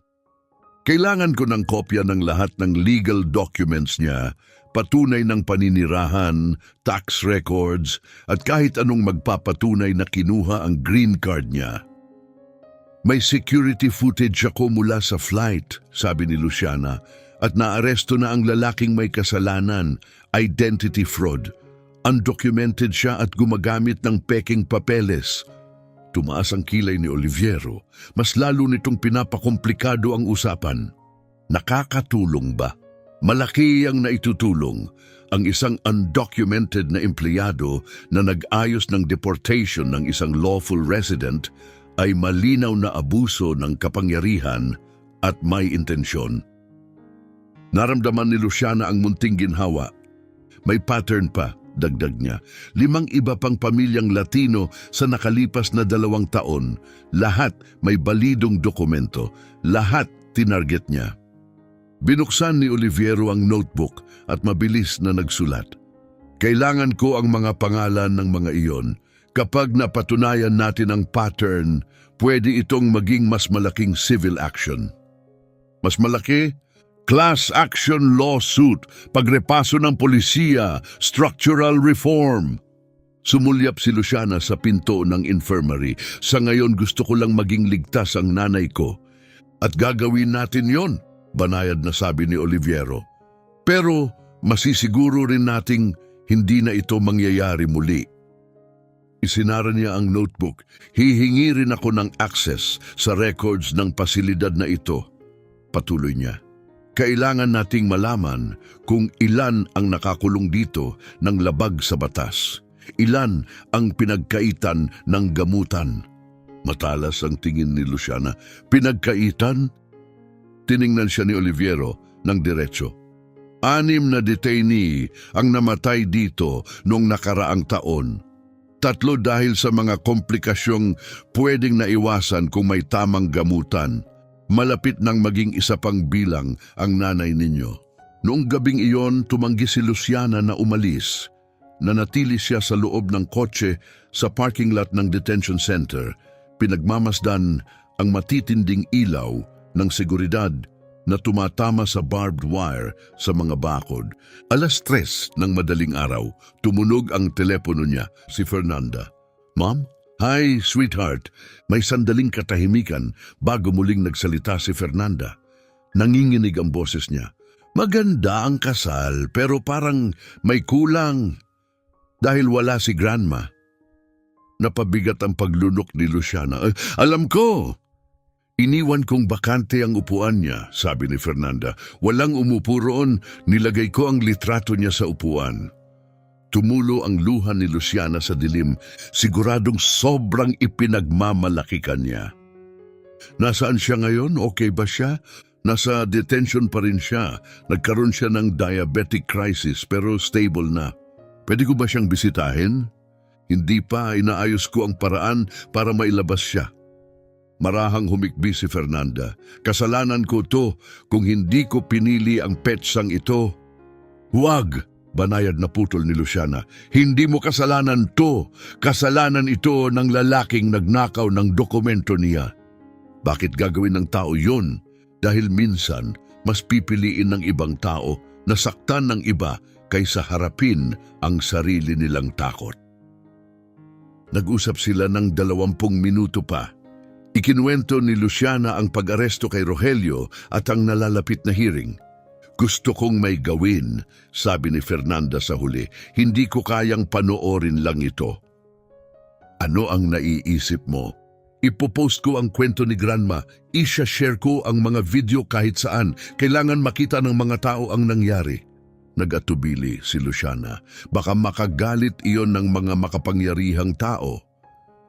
Kailangan ko ng kopya ng lahat ng legal documents niya, patunay ng paninirahan, tax records, at kahit anong magpapatunay na kinuha ang green card niya. May security footage ako mula sa flight, sabi ni Luciana, at naaresto na ang lalaking may kasalanan, identity fraud. Undocumented siya at gumagamit ng peking papeles. Tumaas ang kilay ni Oliviero. Mas lalo nitong pinapakomplikado ang usapan. Nakakatulong ba? Malaki ang naitutulong. Ang isang undocumented na empleyado na nag-ayos ng deportation ng isang lawful resident ay malinaw na abuso ng kapangyarihan at may intensyon. Naramdaman ni Luciana ang munting ginhawa. May pattern pa, dagdag niya. 5 iba pang pamilyang Latino sa nakalipas na 2 taon. Lahat may balidong dokumento. Lahat tinarget niya. Binuksan ni Oliviero ang notebook at mabilis na nagsulat. Kailangan ko ang mga pangalan ng mga iyon. Kapag napatunayan natin ang pattern, pwede itong maging mas malaking civil action. Mas malaki? Class action lawsuit, pagrepaso ng polisiya, structural reform. Sumulyap si Luciana sa pinto ng infirmary. Sa ngayon gusto ko lang maging ligtas ang nanay ko. At gagawin natin yon, banayad na sabi ni Oliviero. Pero masisiguro rin nating hindi na ito mangyayari muli. Isinara niya ang notebook. Hihingi rin ako ng access sa records ng pasilidad na ito. Patuloy niya. Kailangan nating malaman kung ilan ang nakakulong dito ng labag sa batas. Ilan ang pinagkaitan ng gamutan. Matalas ang tingin ni Luciana. Pinagkaitan? Tiningnan siya ni Oliviero ng diretso. 6 na detainee ang namatay dito noong nakaraang taon. 3 dahil sa mga komplikasyong pwedeng naiwasan kung may tamang gamutan. Malapit nang maging isa pang bilang ang nanay ninyo. Noong gabing iyon, tumanggi si Luciana na umalis. Nanatili siya sa loob ng kotse sa parking lot ng detention center. Pinagmamasdan ang matitinding ilaw ng seguridad. na tumatama sa barbed wire sa mga bakod. 3:00 ng madaling araw, tumunog ang telepono niya, si Fernanda. "Mom? Hi, sweetheart." May sandaling katahimikan bago muling nagsalita si Fernanda. Nanginginig ang boses niya. "Maganda ang kasal pero parang may kulang dahil wala si Grandma." Napabigat ang paglunok ni Luciana. Alam ko! Iniwan kong bakante ang upuan niya, sabi ni Fernanda. Walang umupo roon, nilagay ko ang litrato niya sa upuan. Tumulo ang luha ni Luciana sa dilim, siguradong sobrang ipinagmamalaki ka niya. Nasaan siya ngayon? Okay ba siya? Nasa detention pa rin siya. Nagkaroon siya ng diabetic crisis pero stable na. Pwede ko ba siyang bisitahin? Hindi pa, inaayos ko ang paraan para mailabas siya. Marahang humikbi si Fernanda. Kasalanan ko to kung hindi ko pinili ang petsang ito. Huwag! Banayad na putol ni Luciana. Hindi mo kasalanan to. Kasalanan ito ng lalaking nagnakaw ng dokumento niya. Bakit gagawin ng tao yun? Dahil minsan, mas pipiliin ng ibang tao na saktan ng iba kaysa harapin ang sarili nilang takot. Nag-usap sila ng 20 minuto pa. Ikinuwento ni Luciana ang pag-aresto kay Rogelio at ang nalalapit na hearing. Gusto kong may gawin, sabi ni Fernanda sa huli. Hindi ko kayang panoorin lang ito. Ano ang naiisip mo? Ipopost ko ang kwento ni Grandma. Isha-share ko ang mga video kahit saan. Kailangan makita ng mga tao ang nangyari. Nag-atubili si Luciana. Baka makagalit iyon ng mga makapangyarihang tao.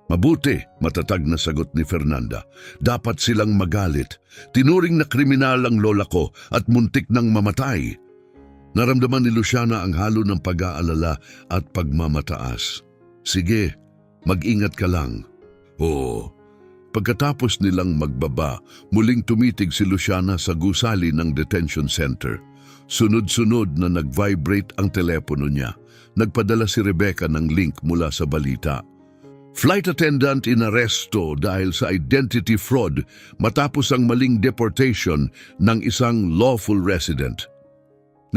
Mabuti, matatag na sagot ni Fernanda. Dapat silang magalit. Tinuring na kriminal ang lola ko at muntik nang mamatay. Naramdaman ni Luciana ang halo ng pag-aalala at pagmamataas. Sige, mag-ingat ka lang. Oo. Pagkatapos nilang magbaba, muling tumitig si Luciana sa gusali ng detention center. Sunod-sunod na nag-vibrate ang telepono niya. Nagpadala si Rebecca ng link mula sa balita. Flight attendant inaresto dahil sa identity fraud matapos ang maling deportation ng isang lawful resident.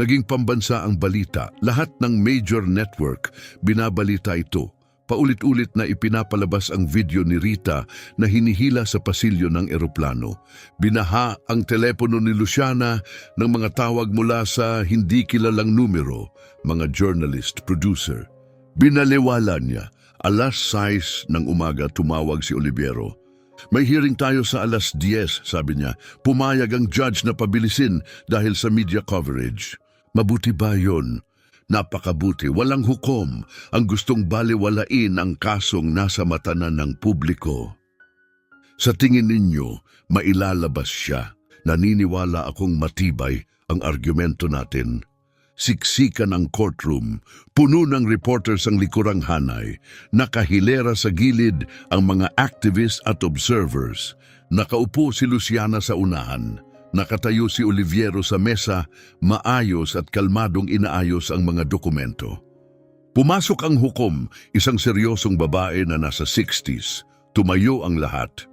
Naging pambansa ang balita. Lahat ng major network binabalita ito. Paulit-ulit na ipinapalabas ang video ni Rita na hinihila sa pasilyo ng eroplano. Binaha ang telepono ni Luciana ng mga tawag mula sa hindi kilalang numero, mga journalist, producer. Binaliwala niya. 6:00 ng umaga tumawag si Oliviero. May hearing tayo sa 10:00, sabi niya. Pumayag ang judge na pabilisin dahil sa media coverage. Mabuti ba yun? Napakabuti, walang hukom ang gustong baliwalain ang kasong nasa mata na ng publiko. Sa tingin ninyo, mailalabas siya. Naniniwala akong matibay ang argumento natin. Siksikan ang courtroom, puno ng reporters ang likurang hanay, nakahilera sa gilid ang mga activists at observers. Nakaupo si Luciana sa unahan. Nakatayo si Oliviero sa mesa, maayos at kalmadong inaayos ang mga dokumento. Pumasok ang hukom, isang seryosong babae na nasa 60s. Tumayo ang lahat.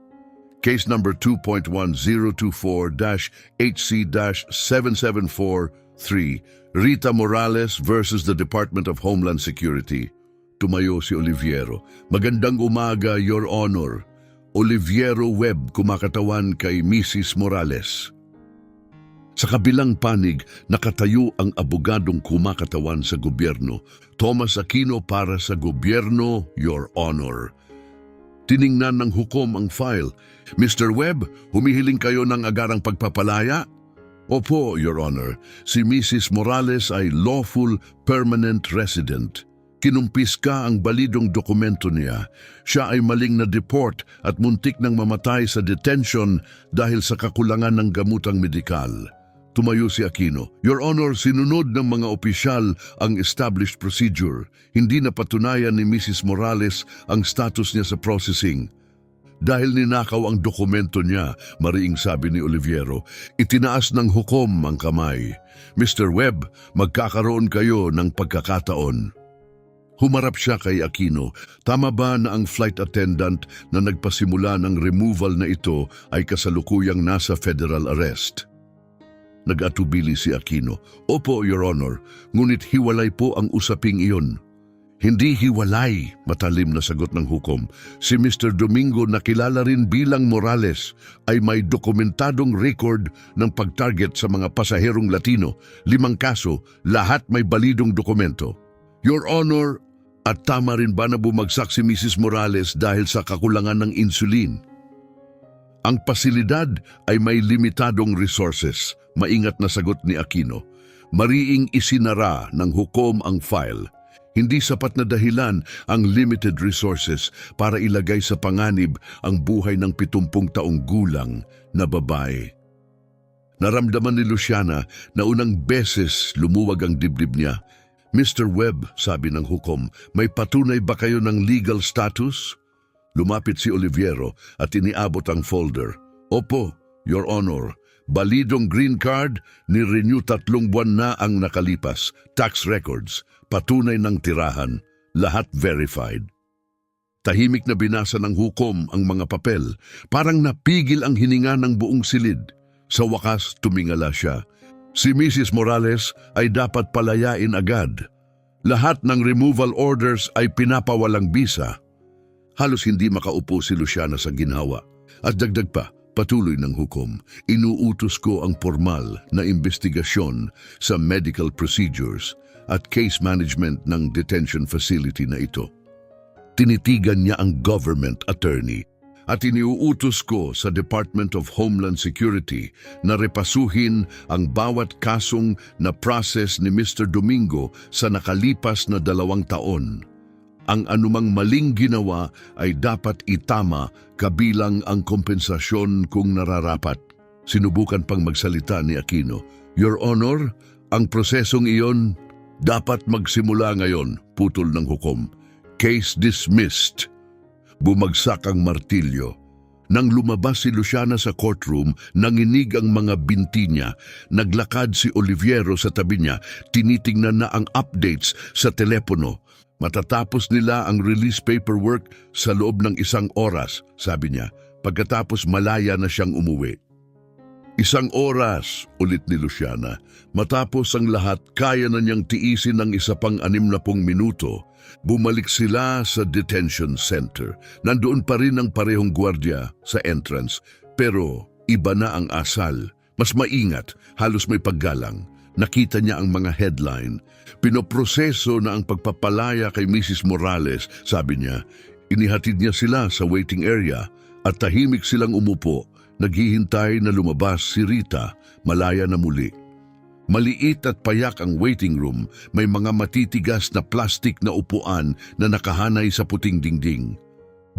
Case number 2.1024-HC-7743, Rita Morales versus the Department of Homeland Security. Tumayo si Oliviero. Magandang umaga, Your Honor. Oliviero Webb, kumakatawan kay Mrs. Morales. Sa kabilang panig, nakatayo ang abogadong kumakatawan sa gobyerno, Thomas Aquino para sa gobyerno, Your Honor. Tiningnan ng hukom ang file. Mr. Webb, humihiling kayo ng agarang pagpapalaya? Opo, Your Honor. Si Mrs. Morales ay lawful permanent resident. Kinumpiska ang balidong dokumento niya. Siya ay maling na-deport at muntik nang mamatay sa detention dahil sa kakulangan ng gamutang medikal. Tumayo si Aquino. Your Honor, sinunod ng mga opisyal ang established procedure. Hindi napatunayan ni Mrs. Morales ang status niya sa processing. Dahil ninakaw ang dokumento niya, mariing sabi ni Oliviero, itinaas ng hukom ang kamay. Mr. Webb, magkakaroon kayo ng pagkakataon. Humarap siya kay Aquino. Tama ba na ang flight attendant na nagpasimula ng removal na ito ay kasalukuyang nasa federal arrest? Nag-atubili si Aquino. Opo, Your Honor, ngunit hiwalay po ang usaping iyon. Hindi hiwalay, matalim na sagot ng hukom. Si Mr. Domingo na kilala rin bilang Morales ay may dokumentadong record ng pag-target sa mga pasaherong Latino. 5 kaso, lahat may balidong dokumento. Your Honor, at tama rin ba na bumagsak si Mrs. Morales dahil sa kakulangan ng insulin? Ang pasilidad ay may limitadong resources, maingat na sagot ni Aquino. Mariing isinara ng hukom ang file. Hindi sapat na dahilan ang limited resources para ilagay sa panganib ang buhay ng 70 taong gulang na babae. Naramdaman ni Luciana na unang beses lumuwag ang dibdib niya. Mr. Webb, sabi ng hukom, may patunay ba kayo ng legal status? Lumapit si Oliviero at iniabot ang folder. Opo, Your Honor. Balidong green card, ni-renew 3 buwan na ang nakalipas. Tax records, patunay ng tirahan, lahat verified. Tahimik na binasa ng hukom ang mga papel. Parang napigil ang hininga ng buong silid. Sa wakas, tumingala siya. Si Mrs. Morales ay dapat palayain agad. Lahat ng removal orders ay pinapawalang bisa. Halos hindi makaupo si Luciana sa ginhawa. At dagdag pa, patuloy ng hukom, inuutos ko ang formal na investigasyon sa medical procedures at case management ng detention facility na ito. Tinitigan niya ang government attorney at iniuutos ko sa Department of Homeland Security na repasuhin ang bawat kasong na process ni Mr. Domingo sa nakalipas na 2 taon. Ang anumang maling ginawa ay dapat itama kabilang ang kompensasyon kung nararapat. Sinubukan pang magsalita ni Aquino. Your Honor, ang prosesong iyon dapat magsimula ngayon, putol ng hukom. Case dismissed. Bumagsak ang martilyo. Nang lumabas si Luciana sa courtroom, nanginig ang mga binti niya. Naglakad si Oliviero sa tabi niya, tinitingnan na ang updates sa telepono. Matatapos nila ang release paperwork sa loob ng 1 oras, sabi niya, pagkatapos malaya na siyang umuwi. 1 oras, ulit ni Luciana. Matapos ang lahat, kaya na niyang tiisin ng 60 minuto. Bumalik sila sa detention center. Nandoon pa rin ang parehong gwardiya sa entrance, pero iba na ang asal. Mas maingat, halos may paggalang. Nakita niya ang mga headline. Pinoproseso na ang pagpapalaya kay Mrs. Morales, sabi niya. Inihatid niya sila sa waiting area at tahimik silang umupo. Naghihintay na lumabas si Rita, malaya na muli. Maliit at payak ang waiting room, may mga matitigas na plastik na upuan na nakahanay sa puting dingding.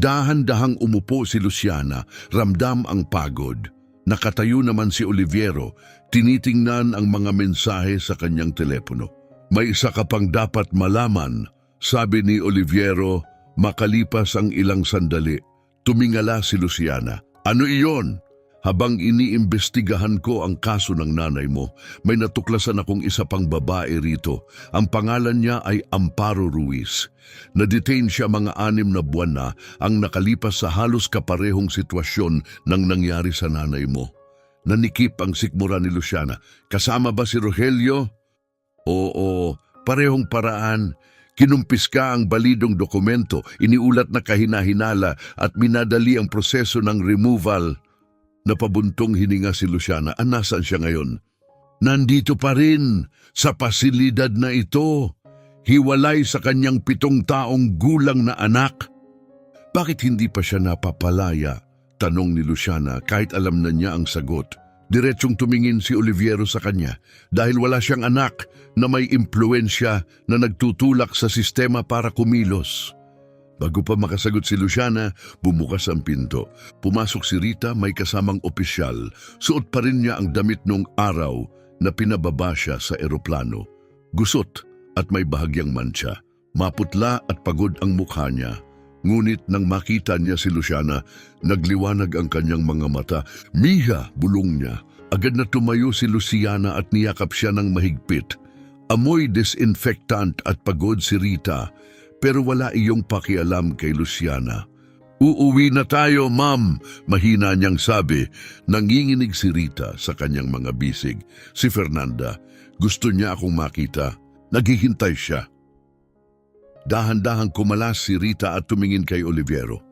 Dahan-dahang umupo si Luciana, ramdam ang pagod. Nakatayo naman si Oliviero, tinitingnan ang mga mensahe sa kanyang telepono. May isa ka pang dapat malaman, sabi ni Oliviero, makalipas ang ilang sandali. Tumingala si Luciana. Ano iyon? Habang iniimbestigahan ko ang kaso ng nanay mo, may natuklasan akong isa pang babae rito. Ang pangalan niya ay Amparo Ruiz. Na-detain siya mga 6 na buwan na ang nakalipas sa halos kaparehong sitwasyon ng nangyari sa nanay mo. Nanikip ang sikmura ni Luciana. Kasama ba si Rogelio? Oo, parehong paraan. Kinumpis ka ang balidong dokumento, iniulat na kahina-hinala at minadali ang proseso ng removal. Napabuntong hininga si Luciana. Nasaan siya ngayon? Nandito pa rin, sa pasilidad na ito. Hiwalay sa kanyang 7 taong gulang na anak. Bakit hindi pa siya napapalaya? Tanong ni Luciana kahit alam na niya ang sagot. Diretsong tumingin si Oliviero sa kanya dahil wala siyang anak na may impluensya na nagtutulak sa sistema para kumilos. Bago pa makasagot si Luciana, bumukas ang pinto. Pumasok si Rita, may kasamang opisyal. Suot pa rin niya ang damit nung araw na pinababa siya sa eroplano. Gusot at may bahagyang mantsa. Maputla at pagod ang mukha niya. Ngunit nang makita niya si Luciana, nagliwanag ang kanyang mga mata. Miha, bulong niya. Agad na tumayo si Luciana at niyakap siya ng mahigpit. Amoy disinfectant at pagod si Rita. Pero wala iyong pakialam kay Luciana. Uuwi na tayo, ma'am, mahina niyang sabi. Nanginginig si Rita sa kanyang mga bisig. Si Fernanda, gusto niya akong makita. Naghihintay siya. Dahan-dahang kumalas si Rita at tumingin kay Oliviero.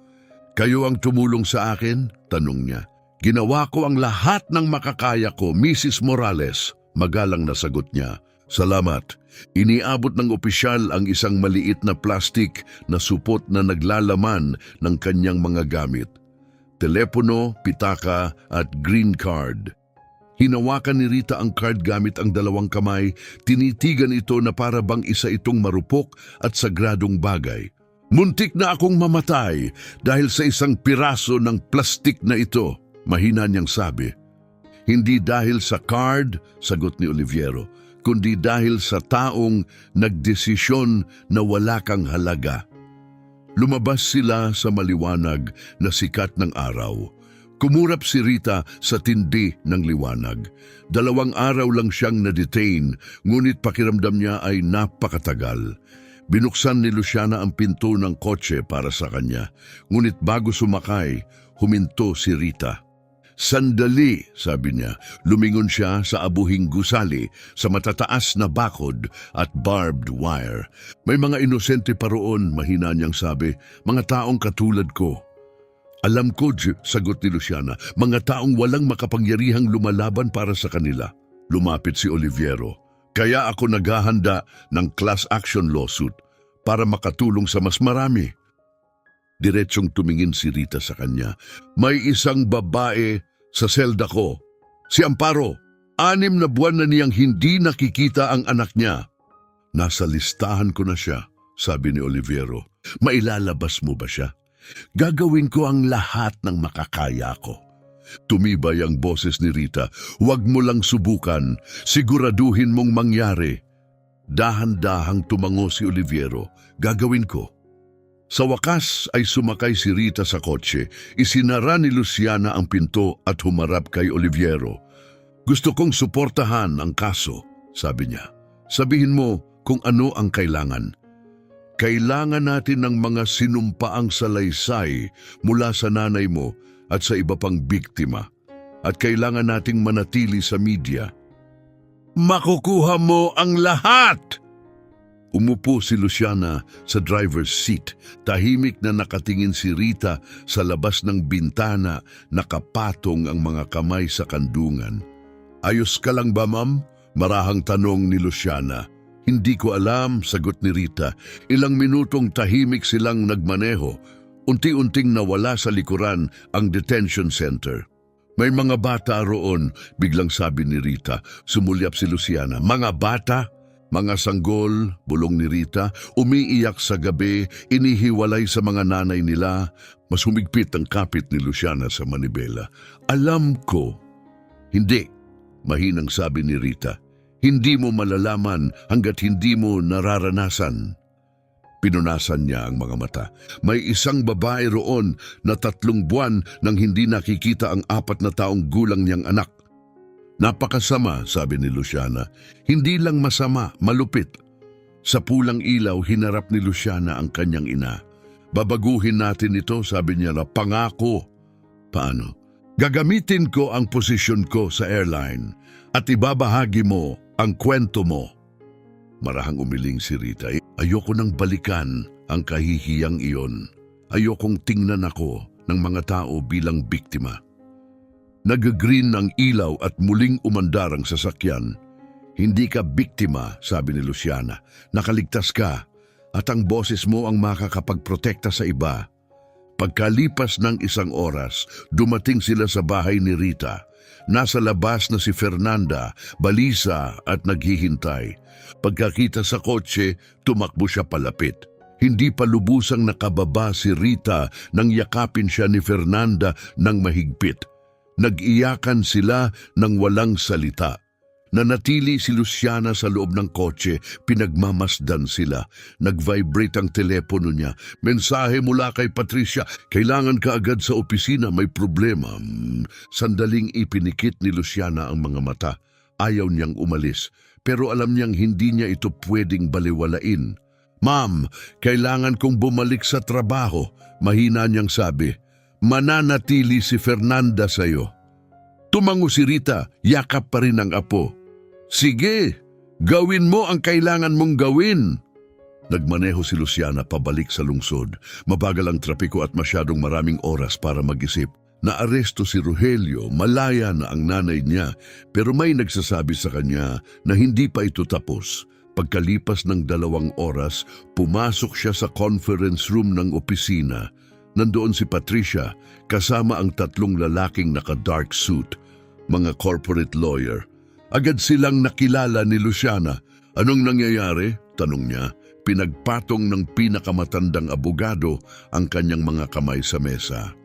Kayo ang tumulong sa akin? Tanong niya. Ginawa ko ang lahat ng makakaya ko, Mrs. Morales. Magalang na sagot niya. Salamat. Iniabot ng opisyal ang isang maliit na plastik na supot na naglalaman ng kanyang mga gamit. Telepono, pitaka at green card. Hinawakan ni Rita ang card gamit ang dalawang kamay, tinitigan ito na para bang isa itong marupok at sagradong bagay. Muntik na akong mamatay dahil sa isang piraso ng plastik na ito, mahina niyang sabi. Hindi dahil sa card, sagot ni Oliviero, kundi dahil sa taong nagdesisyon na wala kang halaga. Lumabas sila sa maliwanag na sikat ng araw. Kumurap si Rita sa tindi ng liwanag. 2 araw lang siyang na-detain, ngunit pakiramdam niya ay napakatagal. Binuksan ni Luciana ang pinto ng kotse para sa kanya, ngunit bago sumakay, huminto si Rita. Sandali, sabi niya. Lumingon siya sa abuhing gusali, sa matataas na bakod at barbed wire. May mga inosente pa roon, mahina niyang sabi, mga taong katulad ko. Alam ko, sagot ni Luciana, mga taong walang makapangyarihang lumalaban para sa kanila. Lumapit si Oliviero. Kaya ako naghahanda ng class action lawsuit para makatulong sa mas marami. Diretsong tumingin si Rita sa kanya. May isang babae sa selda ko. Si Amparo, 6 na buwan na niyang hindi nakikita ang anak niya. Nasa listahan ko na siya, sabi ni Oliviero. Mailalabas mo ba siya? Gagawin ko ang lahat ng makakaya ko. Tumibay ang boses ni Rita. Huwag mo lang subukan. Siguraduhin mong mangyari. Dahan-dahang tumango si Oliviero. Gagawin ko. Sa wakas ay sumakay si Rita sa kotse. Isinara ni Luciana ang pinto at humarap kay Oliviero. Gusto kong suportahan ang kaso, sabi niya. Sabihin mo kung ano ang kailangan. Kailangan natin ng mga sinumpaang salaysay mula sa nanay mo at sa iba pang biktima. At kailangan nating manatili sa media. Makukuha mo ang lahat! Umupo si Luciana sa driver's seat. Tahimik na nakatingin si Rita sa labas ng bintana, nakapatong ang mga kamay sa kandungan. Ayos ka lang ba, ma'am? Marahang tanong ni Luciana. Hindi ko alam, sagot ni Rita. Ilang minutong tahimik silang nagmaneho. Unti-unting nawala sa likuran ang detention center. May mga bata roon, biglang sabi ni Rita. Sumulyap si Luciana. Mga bata? Mga sanggol, bulong ni Rita, umiiyak sa gabi, inihiwalay sa mga nanay nila. Mas humigpit ang kapit ni Luciana sa manibela. Alam ko. Hindi, mahinang sabi ni Rita. Hindi mo malalaman hanggat hindi mo nararanasan. Pinunasan niya ang mga mata. May isang babae roon na 3 buwan nang hindi nakikita ang 4 na taong gulang niyang anak. Napakasama, sabi ni Luciana. Hindi lang masama, malupit. Sa pulang ilaw, hinarap ni Luciana ang kanyang ina. Babaguhin natin ito, sabi niya na pangako. Paano? Gagamitin ko ang posisyon ko sa airline at ibabahagi mo ang kwento mo. Marahang umiling si Rita. Ayoko nang balikan ang kahihiyang iyon. Ayokong tingnan ako ng mga tao bilang biktima. Nag-green ang ilaw at muling umandar ang sasakyan. Hindi ka biktima, sabi ni Luciana. Nakaligtas ka at ang boses mo ang makakapagprotekta sa iba. Pagkalipas ng 1 oras, dumating sila sa bahay ni Rita. Nasa labas na si Fernanda, balisa at naghihintay. Pagkakita sa kotse, tumakbo siya palapit. Hindi pa lubusang nakababa si Rita nang yakapin siya ni Fernanda ng mahigpit. Nag-iyakan sila ng walang salita. Nanatili si Luciana sa loob ng kotse, pinagmamasdan sila. Nag-vibrate ang telepono niya. Mensahe mula kay Patricia, kailangan ka agad sa opisina, may problema. Sandaling ipinikit ni Luciana ang mga mata. Ayaw niyang umalis, pero alam niyang hindi niya ito pwedeng baliwalain. Ma'am, kailangan kong bumalik sa trabaho. Mahina niyang sabi. Mananatili si Fernanda sa'yo. Tumango si Rita, yakap pa rin ang apo. Sige, gawin mo ang kailangan mong gawin. Nagmaneho si Luciana pabalik sa lungsod. Mabagal ang trapiko at masyadong maraming oras para mag-isip. Naaresto si Rogelio, malaya na ang nanay niya, pero may nagsasabi sa kanya na hindi pa ito tapos. Pagkalipas ng 2 oras, pumasok siya sa conference room ng opisina. Nandoon si Patricia, kasama ang 3 lalaking naka-dark suit, mga corporate lawyer. Agad silang nakilala ni Luciana. Anong nangyayari? Tanong niya. Pinagpatong ng pinakamatandang abogado ang kanyang mga kamay sa mesa.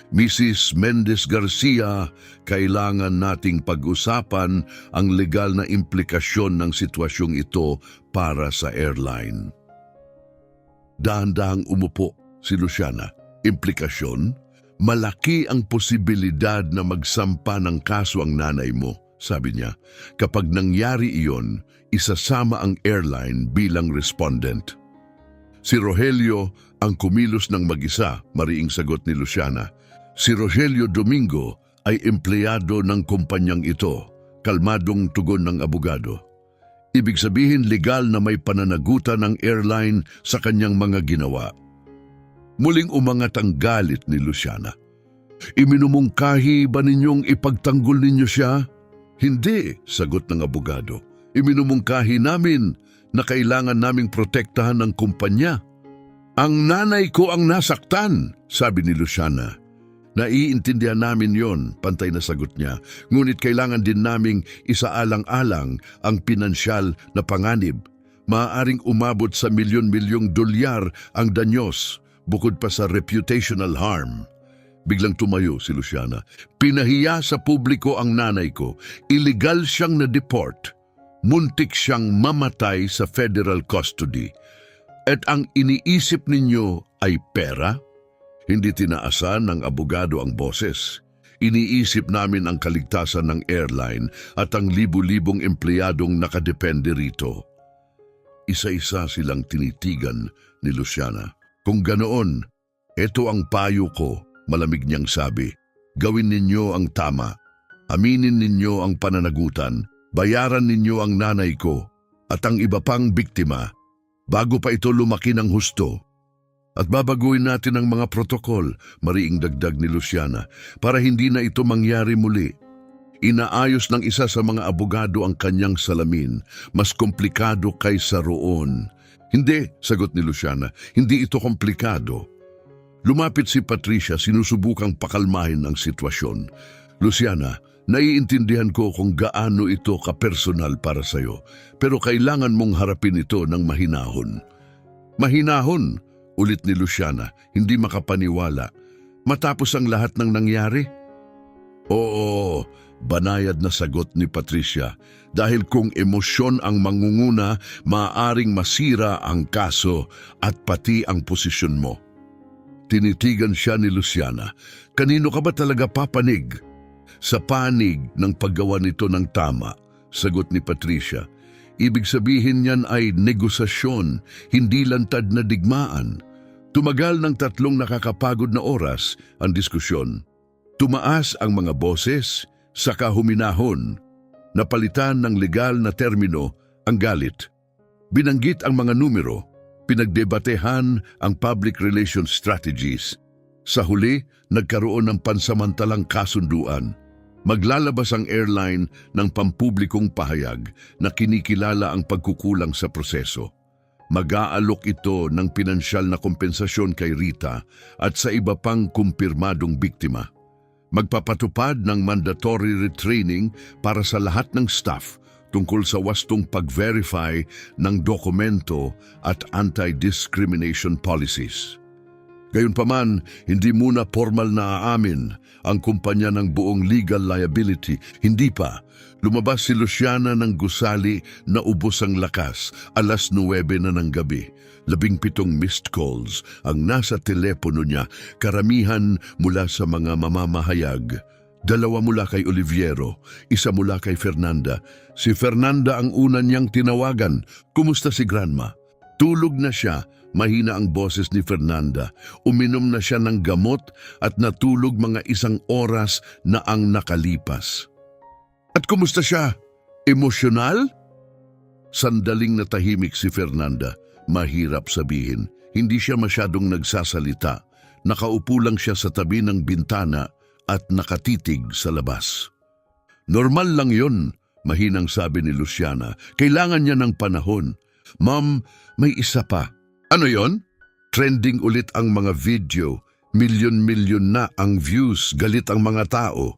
Mrs. Mendez Garcia, kailangan nating pag-usapan ang legal na implikasyon ng sitwasyong ito para sa airline. Dahan-dahang umupo si Luciana. Implikasyon? Malaki ang posibilidad na magsampa ng kaso ang nanay mo, sabi niya. Kapag nangyari iyon, isasama ang airline bilang respondent. Si Rogelio ang kumilos ng mag-isa, mariing sagot ni Luciana. Si Rogelio Domingo ay empleyado ng kumpanyang ito, kalmadong tugon ng abogado. Ibig sabihin legal na may pananagutan ng airline sa kanyang mga ginawa. Muling umangat ang galit ni Luciana. Iminumungkahi ba ninyong ipagtanggol ninyo siya? Hindi, sagot ng abogado. Iminumungkahi namin na kailangan naming protektahan ng kumpanya. Ang nanay ko ang nasaktan, sabi ni Luciana. Naiintindihan namin yon, pantay na sagot niya. Ngunit kailangan din naming isaalang-alang ang pinansyal na panganib. Maaaring umabot sa milyon-milyong dolyar ang danyos, bukod pa sa reputational harm. Biglang tumayo si Luciana. Pinahiya sa publiko ang nanay ko. Illegal siyang na-deport. Muntik siyang mamatay sa federal custody. At ang iniisip ninyo ay pera? Hindi tinaasan ng abogado ang boses. Iniisip namin ang kaligtasan ng airline at ang libu-libong empleyadong nakadepende rito. Isa-isa silang tinitigan ni Luciana. Kung ganoon, ito ang payo ko, malamig niyang sabi. Gawin ninyo ang tama. Aminin ninyo ang pananagutan. Bayaran ninyo ang nanay ko at ang iba pang biktima bago pa ito lumaki ng husto. At babaguhin natin ang mga protokol, mariing dagdag ni Luciana, para hindi na ito mangyari muli. Inaayos ng isa sa mga abogado ang kanyang salamin, mas komplikado kaysa roon. Hindi, sagot ni Luciana, hindi ito komplikado. Lumapit si Patricia, sinusubukang pakalmahin ang sitwasyon. Luciana, naiintindihan ko kung gaano ito kapersonal para sa'yo, pero kailangan mong harapin ito ng mahinahon. Mahinahon, ulit ni Luciana, hindi makapaniwala. Matapos ang lahat ng nangyari? Oo, banayad na sagot ni Patricia, dahil kung emosyon ang mangunguna, maaaring masira ang kaso at pati ang posisyon mo. Tinitigan siya ni Luciana. Kanino ka ba talaga papanig? Sa panig ng paggawa nito ng tama, sagot ni Patricia. Ibig sabihin niyan ay negosasyon, hindi lantad na digmaan. Tumagal ng 3 nakakapagod na oras ang diskusyon. Tumaas ang mga boses, saka huminahon. Napalitan ng legal na termino ang galit. Binanggit ang mga numero, pinagdebatehan ang public relations strategies. Sa huli, nagkaroon ng pansamantalang kasunduan. Maglalabas ang airline ng pampublikong pahayag na kinikilala ang pagkukulang sa proseso. Mag-aalok ito ng pinansyal na kompensasyon kay Rita at sa iba pang kumpirmadong biktima. Magpapatupad ng mandatory retraining para sa lahat ng staff tungkol sa wastong pag-verify ng dokumento at anti-discrimination policies. Gayunpaman, hindi muna formal na aamin ang kumpanya ng buong legal liability. Hindi pa. Lumabas si Luciana ng gusali na ubos ang lakas, 9:09 na ng gabi. 17 missed calls ang nasa telepono niya, karamihan mula sa mga mamamahayag. 2 mula kay Oliviero, 1 mula kay Fernanda. Si Fernanda ang una niyang tinawagan. Kumusta si Grandma? Tulog na siya, mahina ang boses ni Fernanda. Uminom na siya ng gamot at natulog mga 1 oras na ang nakalipas. At kumusta siya? Emosyonal? Sandaling natahimik si Fernanda. Mahirap sabihin. Hindi siya masyadong nagsasalita. Nakaupo lang siya sa tabi ng bintana at nakatitig sa labas. Normal lang yon, mahinang sabi ni Luciana. Kailangan niya ng panahon. Ma'am, may isa pa. Ano yon? Trending ulit ang mga video. Milyon-milyon na ang views, galit ang mga tao.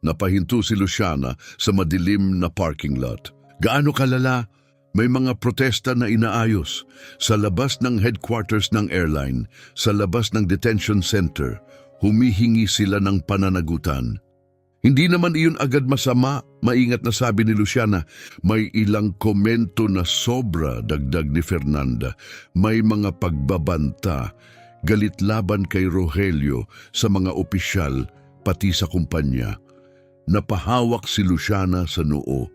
Napahinto si Luciana sa madilim na parking lot. Gaano kalala? May mga protesta na inaayos sa labas ng headquarters ng airline, sa labas ng detention center. Humihingi sila ng pananagutan. Hindi naman iyon agad masama, maingat na sabi ni Luciana. May ilang komento na sobra, dagdag ni Fernanda. May mga pagbabanta, galit laban kay Rogelio sa mga opisyal, pati sa kumpanya. Napahawak si Luciana sa noo.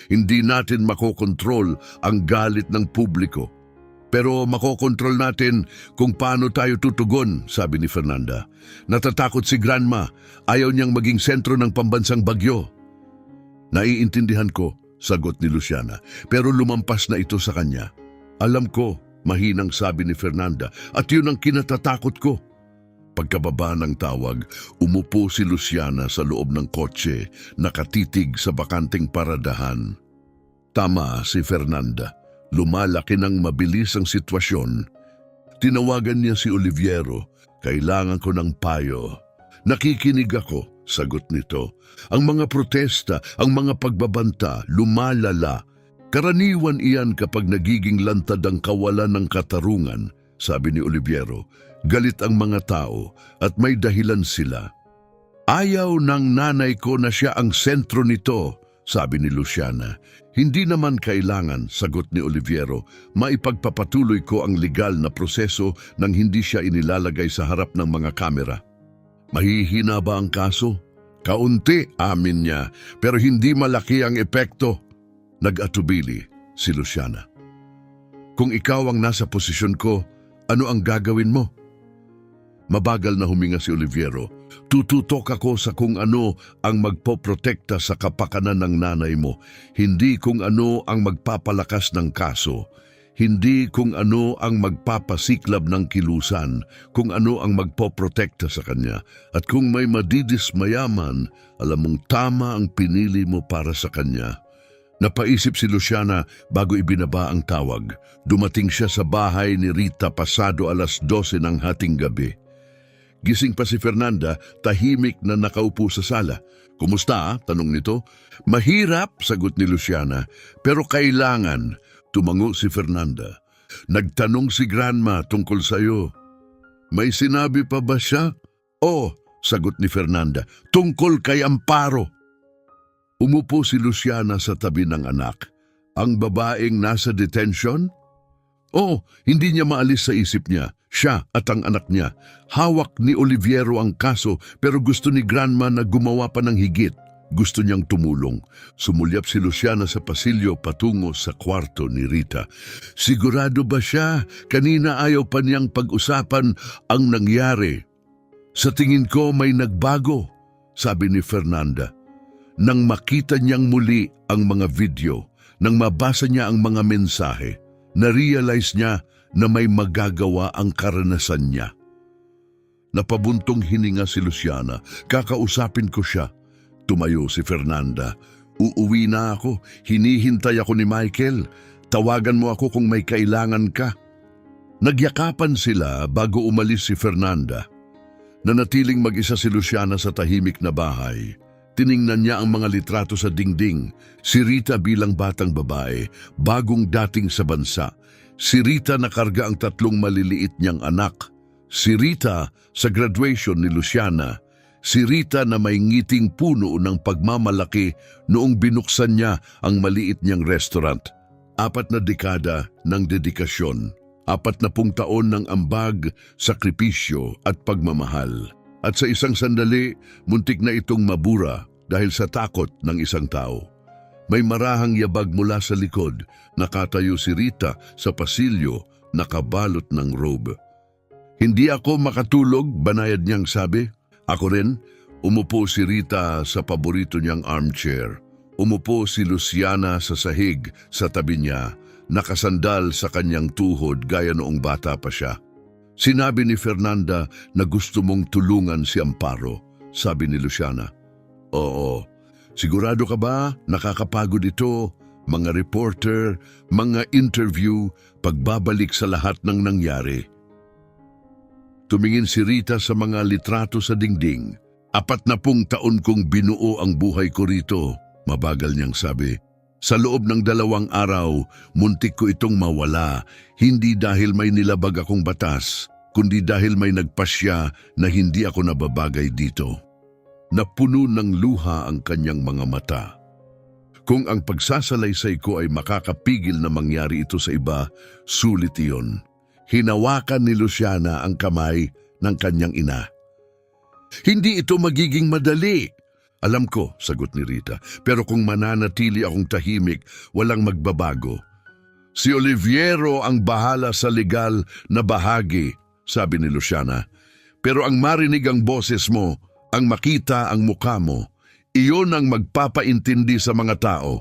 Hindi natin makokontrol ang galit ng publiko. Pero makokontrol natin kung paano tayo tutugon, sabi ni Fernanda. Natatakot si Grandma, ayaw niyang maging sentro ng pambansang bagyo. Naiintindihan ko, sagot ni Luciana, pero lumampas na ito sa kanya. Alam ko, mahinang sabi ni Fernanda, at yun ang kinatatakot ko. Pagkababa ng tawag, umupo si Luciana sa loob ng kotse, nakatitig sa bakanting paradahan. Tama si Fernanda. Lumalaki ng mabilis ang sitwasyon. Tinawagan niya si Oliviero. Kailangan ko ng payo. Nakikinig ako, sagot nito. Ang mga protesta, ang mga pagbabanta, lumalala. Karaniwan iyan kapag nagiging lantad ang kawalan ng katarungan, sabi ni Oliviero. Galit ang mga tao at may dahilan sila. Ayaw ng nanay ko na siya ang sentro nito, sabi ni Luciana. Hindi naman kailangan, sagot ni Oliviero, maipagpapatuloy ko ang legal na proseso nang hindi siya inilalagay sa harap ng mga kamera. Mahihina ba ang kaso? Kaunti, amin niya, pero hindi malaki ang epekto. Nag-atubili si Luciana. Kung ikaw ang nasa posisyon ko, ano ang gagawin mo? Mabagal na huminga si Oliviero. Tututok ako sa kung ano ang magpoprotekta sa kapakanan ng nanay mo. Hindi kung ano ang magpapalakas ng kaso. Hindi kung ano ang magpapasiklab ng kilusan. Kung ano ang magpoprotekta sa kanya. At kung may madidismayaman, alam mong tama ang pinili mo para sa kanya. Napaisip si Luciana bago ibinaba ang tawag. Dumating siya sa bahay ni Rita pasado 12:00 ng hating gabi. Gising pa si Fernanda, tahimik na nakaupo sa sala. Kumusta? Tanong nito. Mahirap, sagot ni Luciana, pero kailangan. Tumango si Fernanda. Nagtanong si Grandma tungkol sa'yo. May sinabi pa ba siya? Oh, sagot ni Fernanda, tungkol kay Amparo. Umupo si Luciana sa tabi ng anak. Ang babaeng nasa detention? Oh, hindi niya maalis sa isip niya. Siya at ang anak niya. Hawak ni Oliviero ang kaso pero gusto ni Grandma na gumawa pa ng higit. Gusto niyang tumulong. Sumulyap si Luciana sa pasilyo patungo sa kwarto ni Rita. Sigurado ba siya? Kanina ayaw pa niyang pag-usapan ang nangyari. Sa tingin ko may nagbago, sabi ni Fernanda. Nang makita niyang muli ang mga video, nang mabasa niya ang mga mensahe, na-realize niya na may magagawa ang karanasan niya. Napabuntong hininga si Luciana. Kakausapin ko siya. Tumayo si Fernanda. Uuwi na ako. Hinihintay ako ni Michael. Tawagan mo ako kung may kailangan ka. Nagyakapan sila bago umalis si Fernanda. Nanatiling mag-isa si Luciana sa tahimik na bahay. Tiningnan niya ang mga litrato sa dingding. Si Rita bilang batang babae, bagong dating sa bansa. Si Rita na karga ang 3 maliliit niyang anak. Si Rita sa graduation ni Luciana. Si Rita na may ngiting puno ng pagmamalaki noong binuksan niya ang maliit niyang restaurant. 4 na dekada ng dedikasyon. 40 taon ng ambag, sakripisyo at pagmamahal. At sa isang sandali, muntik na itong mabura dahil sa takot ng isang tao. May marahang yabag mula sa likod. Nakatayo si Rita sa pasilyo, nakabalot ng robe. Hindi ako makatulog, banayad niyang sabi. Ako rin. Umupo si Rita sa paborito niyang armchair. Umupo si Luciana sa sahig sa tabi niya, nakasandal sa kanyang tuhod gaya noong bata pa siya. Sinabi ni Fernanda na gusto mong tulungan si Amparo. Sabi ni Luciana. Oo. Sigurado ka ba nakakapagod ito? Mga reporter, mga interview, pagbabalik sa lahat ng nangyari. Tumingin si Rita sa mga litrato sa dingding. 40 taon kong binuo ang buhay ko rito, mabagal niyang sabi. Sa loob ng 2 araw, muntik ko itong mawala, hindi dahil may nilabag akong batas, kundi dahil may nagpasya na hindi ako nababagay dito. Napuno ng luha ang kanyang mga mata. Kung ang pagsasalaysay ko ay makakapigil na mangyari ito sa iba, sulit iyon. Hinawakan ni Luciana ang kamay ng kanyang ina. Hindi ito magiging madali. Alam ko, sagot ni Rita, pero kung mananatili akong tahimik, walang magbabago. Si Oliviero ang bahala sa legal na bahagi, sabi ni Luciana. Pero ang marinig ang boses mo, ang makita ang mukha mo, iyon ang magpapaintindi sa mga tao.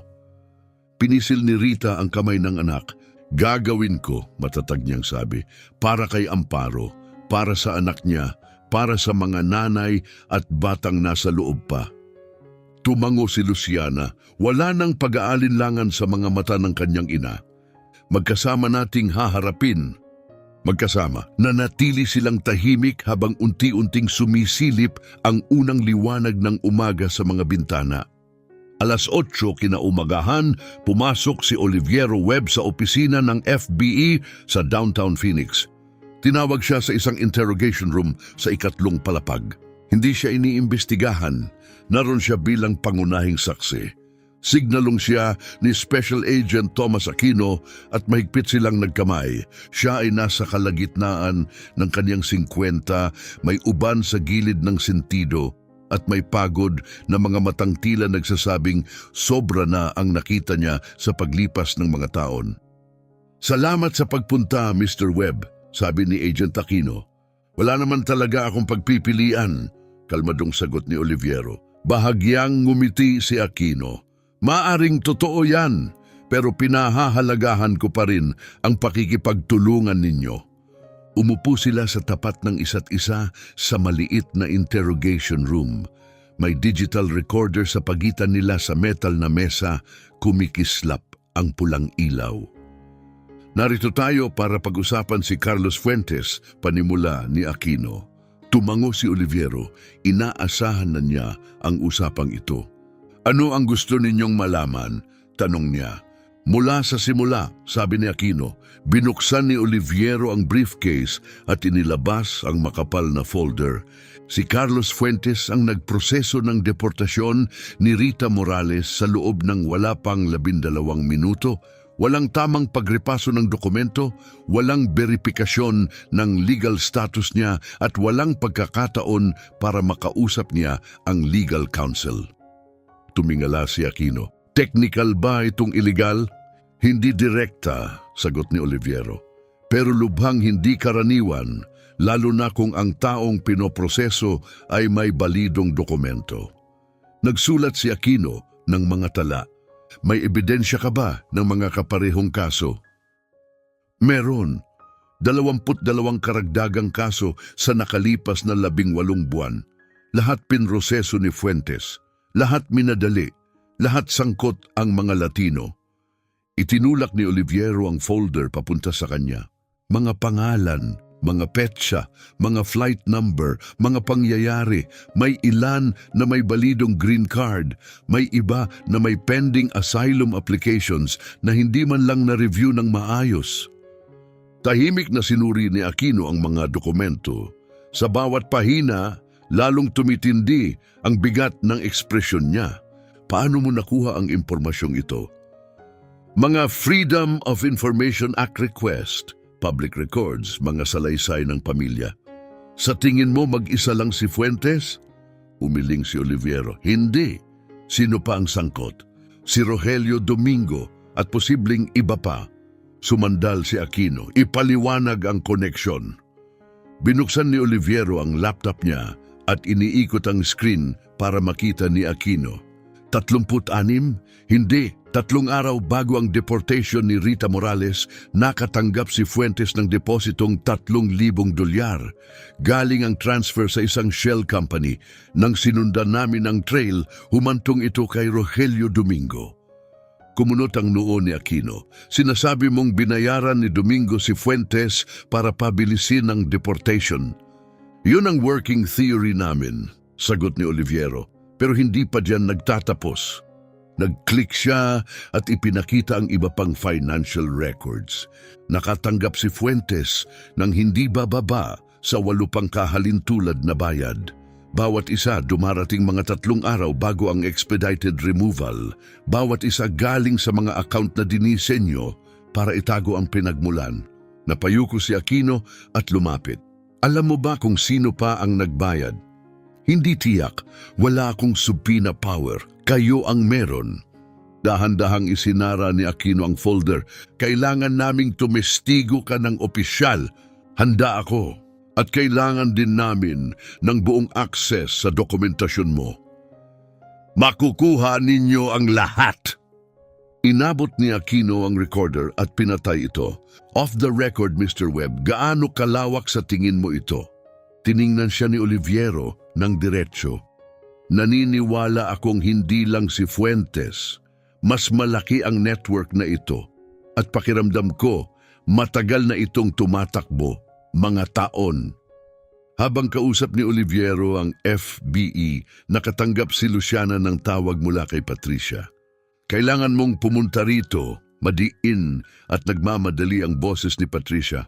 Pinisil ni Rita ang kamay ng anak. Gagawin ko, matatag niyang sabi, para kay Amparo, para sa anak niya, para sa mga nanay at batang nasa loob pa. Tumango si Luciana, wala nang pag-aalinlangan sa mga mata ng kanyang ina. Magkasama nating haharapin. Magkasama, nanatili silang tahimik habang unti-unting sumisilip ang unang liwanag ng umaga sa mga bintana. 8:00 kinaumagahan, pumasok si Oliviero Webb sa opisina ng FBE sa downtown Phoenix. Tinawag siya sa isang interrogation room sa 2nd palapag. Hindi siya iniimbestigahan. Naroon siya bilang pangunahing saksi. Signalong siya ni Special Agent Thomas Aquino at mahigpit silang nagkamay. Siya ay nasa kalagitnaan ng kanyang 50, may uban sa gilid ng sentido at may pagod na mga matang tila nagsasabing sobra na ang nakita niya sa paglipas ng mga taon. Salamat sa pagpunta, Mr. Webb, sabi ni Agent Aquino. Wala naman talaga akong pagpipilian, kalmadong sagot ni Oliviero. Bahagyang ngumiti si Aquino. Maaring totoo yan, pero pinahahalagahan ko pa rin ang pakikipagtulungan ninyo. Umupo sila sa tapat ng isa't isa sa maliit na interrogation room. May digital recorder sa pagitan nila sa metal na mesa, kumikislap ang pulang ilaw. Narito tayo para pag-usapan si Carlos Fuentes, panimula ni Aquino. Tumango si Oliviero, inaasahan na niya ang usapang ito. Ano ang gusto ninyong malaman? Tanong niya. Mula sa simula, sabi ni Aquino, binuksan ni Oliviero ang briefcase at inilabas ang makapal na folder. Si Carlos Fuentes ang nagproseso ng deportasyon ni Rita Morales sa loob ng wala pang 12 minuto. Walang tamang pagrepaso ng dokumento, walang verifikasyon ng legal status niya at walang pagkakataon para makausap niya ang legal counsel. Tumingala si Aquino. Technical ba itong illegal? Hindi direkta, sagot ni Oliviero. Pero lubhang hindi karaniwan, lalo na kung ang taong pinoproseso ay may balidong dokumento. Nagsulat si Aquino ng mga tala. May ebidensya ka ba ng mga kaparehong kaso? Meron. 22 karagdagang kaso sa nakalipas na 18 buwan. Lahat pinroseso ni Fuentes. Lahat minadali, lahat sangkot ang mga Latino. Itinulak ni Oliviero ang folder papunta sa kanya. Mga pangalan, mga petsa, mga flight number, mga pangyayari, may ilan na may balidong green card, may iba na may pending asylum applications na hindi man lang na-review ng maayos. Tahimik na sinuri ni Aquino ang mga dokumento. Sa bawat pahina, lalong tumitindi ang bigat ng ekspresyon niya. Paano mo nakuha ang impormasyong ito? Mga Freedom of Information Act request, public records, mga salaysay ng pamilya. Sa tingin mo mag-isa lang si Fuentes? Umiling si Oliviero. Hindi. Sino pa ang sangkot? si Rogelio Domingo at posibleng iba pa. Sumandal si Aquino, ipaliwanag ang koneksyon. Binuksan ni Oliviero ang laptop niya at iniikot ang screen para makita ni Aquino. 36? Hindi. 3 araw bago ang deportation ni Rita Morales, nakatanggap si Fuentes ng depositong $3,000. Galing ang transfer sa isang shell company. Nang sinundan namin ang trail, humantong ito kay Rogelio Domingo. Kumunot ang noo ni Aquino. Sinasabi mong binayaran ni Domingo si Fuentes para pabilisin ang deportation. Yun ang working theory namin, sagot ni Oliviero. Pero hindi pa diyan nagtatapos. Nag-click siya at ipinakita ang iba pang financial records. Nakatanggap si Fuentes ng hindi bababa sa 8 pang kahalintulad na bayad. Bawat isa dumarating mga 3 araw bago ang expedited removal. Bawat isa galing sa mga account na dinisenyo para itago ang pinagmulan. Napayuko si Aquino at lumapit. Alam mo ba kung sino pa ang nagbayad? Hindi tiyak, wala akong subpoena power. Kayo ang meron. Dahan-dahang isinara ni Aquino ang folder. Kailangan naming tumestigo ka ng opisyal. Handa ako. At kailangan din namin ng buong access sa dokumentasyon mo. Makukuha ninyo ang lahat. Inabot ni Aquino ang recorder at pinatay ito. Off the record, Mr. Webb, gaano kalawak sa tingin mo ito? Tiningnan siya ni Oliviero ng diretsyo. Naniniwala akong hindi lang si Fuentes. Mas malaki ang network na ito. At pakiramdam ko, matagal na itong tumatakbo, mga taon. Habang kausap ni Oliviero ang FBE, nakatanggap si Luciana ng tawag mula kay Patricia. Kailangan mong pumunta rito, madiin at nagmamadali ang boses ni Patricia.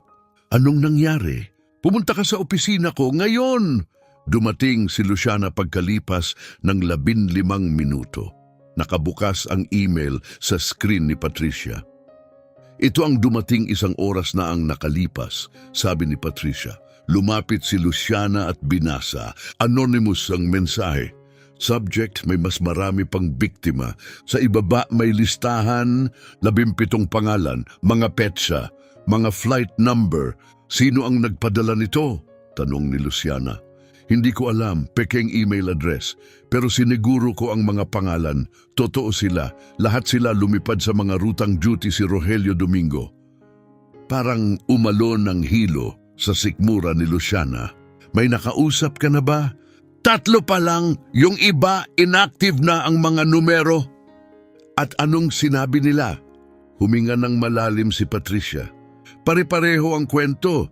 Anong nangyari? Pumunta ka sa opisina ko ngayon! Dumating si Luciana pagkalipas ng 15 minuto. Nakabukas ang email sa screen ni Patricia. Ito ang dumating 1 oras na ang nakalipas, sabi ni Patricia. Lumapit si Luciana at binasa. Anonymous ang mensahe. Subject, may mas marami pang biktima. Sa ibaba may listahan, 17 pangalan, mga petsa, mga flight number. Sino ang nagpadala nito? Tanong ni Luciana. Hindi ko alam, pekeng email address. Pero siniguro ko ang mga pangalan. Totoo sila. Lahat sila lumipad sa mga rutang duty si Rogelio Domingo. Parang umalo ng hilo sa sikmura ni Luciana. May nakausap ka na ba? 3 pa lang, yung iba inactive na ang mga numero. At anong sinabi nila? Huminga ng malalim si Patricia. Pare-pareho ang kwento.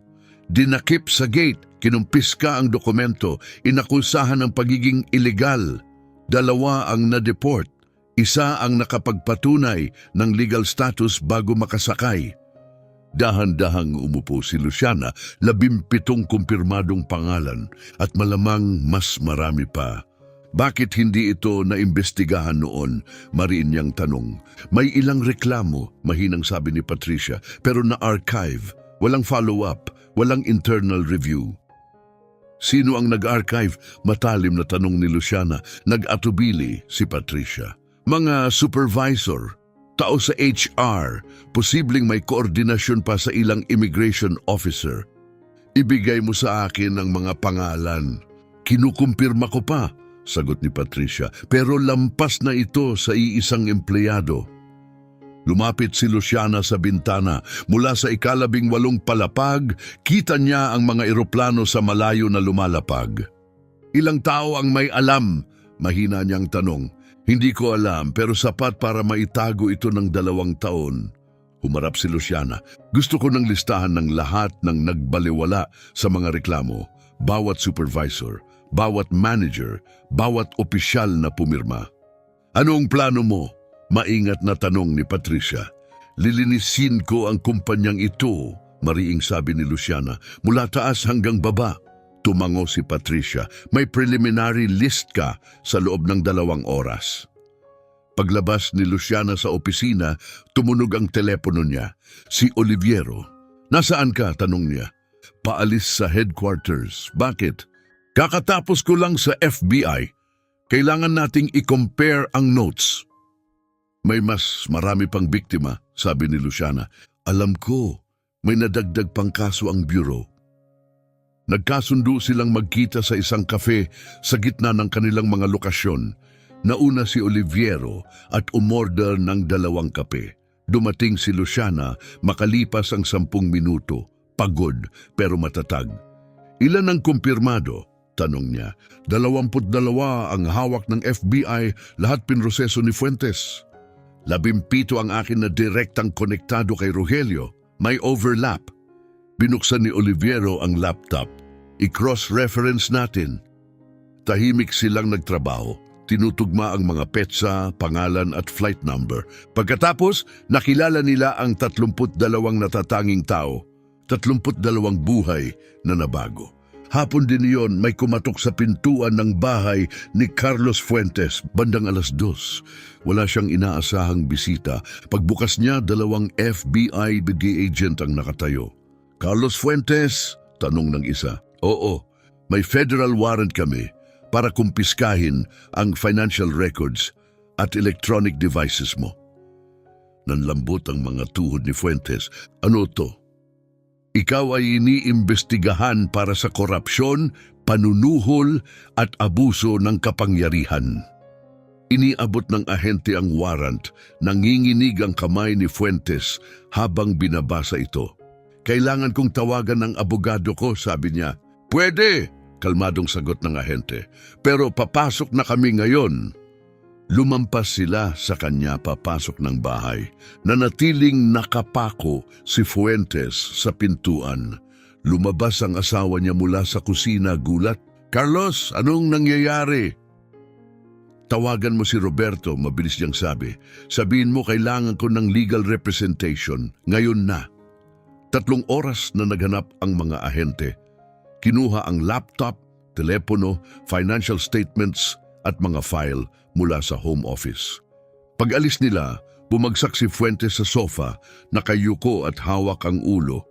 Dinakip sa gate, kinumpiska ang dokumento, inakusahan ng pagiging illegal. 2 ang na-deport, 1 ang nakapagpatunay ng legal status bago makasakay. Dahan-dahang umupo si Luciana, 17 kumpirmadong pangalan at malamang mas marami pa. Bakit hindi ito naimbestigahan noon? Mariin niyang tanong. May ilang reklamo, mahinang sabi ni Patricia, pero na-archive. Walang follow-up, walang internal review. Sino ang nag-archive? Matalim na tanong ni Luciana. Nag-atubili si Patricia. Mga supervisor, tao sa HR, posibleng may koordinasyon pa sa ilang immigration officer. Ibigay mo sa akin ang mga pangalan. Kinukumpirma ko pa, sagot ni Patricia, pero lampas na ito sa iisang empleyado. Lumapit si Luciana sa bintana. Mula sa 18 palapag, kita niya ang mga eroplano sa malayo na lumalapag. Ilang tao ang may alam? Mahina niyang tanong. Hindi ko alam, pero sapat para maitago ito ng 2 taon. Humarap si Luciana. Gusto ko ng listahan ng lahat ng nagbaliwala sa mga reklamo. Bawat supervisor, bawat manager, bawat opisyal na pumirma. Anong plano mo? Maingat na tanong ni Patricia. Lilinisin ko ang kumpanyang ito, mariing sabi ni Luciana, mula taas hanggang baba. Tumango si Patricia. May preliminary list ka sa loob ng 2 oras. Paglabas ni Luciana sa opisina, tumunog ang telepono niya. Si Oliviero. Nasaan ka? Tanong niya. Paalis sa headquarters. Bakit? Kakatapos ko lang sa FBI. Kailangan nating i-compare ang notes. May mas marami pang biktima, sabi ni Luciana. Alam ko, may nadagdag pang kaso ang bureau. Nagkasundo silang magkita sa isang kafe sa gitna ng kanilang mga lokasyon. Nauna si Oliviero at umorder ng 2 kape. Dumating si Luciana makalipas ang 10 minuto. Pagod pero matatag. Ilan ang kumpirmado? Tanong niya. 22 ang hawak ng FBI, lahat pinroseso ni Fuentes. 17 ang akin na direktang konektado kay Rogelio. May overlap. Binuksan ni Oliviero ang laptop. I-cross-reference natin. Tahimik silang nagtrabaho. Tinutugma ang mga petsa, pangalan at flight number. Pagkatapos, nakilala nila ang 32 natatanging tao. 32 buhay na nabago. Hapon din iyon, may kumatok sa pintuan ng bahay ni Carlos Fuentes, bandang 2:00. Wala siyang inaasahang bisita. Pagbukas niya, 2 FBI agent ang nakatayo. Carlos Fuentes? Tanong ng isa. Oo, may federal warrant kami para kumpiskahin ang financial records at electronic devices mo. Nanlambot ang mga tuhod ni Fuentes. Ano to? Ikaw ay iniimbestigahan para sa korupsyon, panunuhol at abuso ng kapangyarihan. Iniabot ng ahente ang warrant, nanginginig ang kamay ni Fuentes habang binabasa ito. Kailangan kong tawagan ng abogado ko, sabi niya. Pwede, kalmadong sagot ng ahente. Pero papasok na kami ngayon. Lumampas sila sa kanya papasok ng bahay. Nanatiling nakapako si Fuentes sa pintuan. Lumabas ang asawa niya mula sa kusina gulat. Carlos, anong nangyayari? Tawagan mo si Roberto, mabilis niyang sabi. Sabihin mo kailangan ko ng legal representation. Ngayon na. 3 oras na naghanap ang mga ahente. Kinuha ang laptop, telepono, financial statements at mga file mula sa home office. Pag-alis nila, bumagsak si Fuentes sa sofa, nakayuko at hawak ang ulo.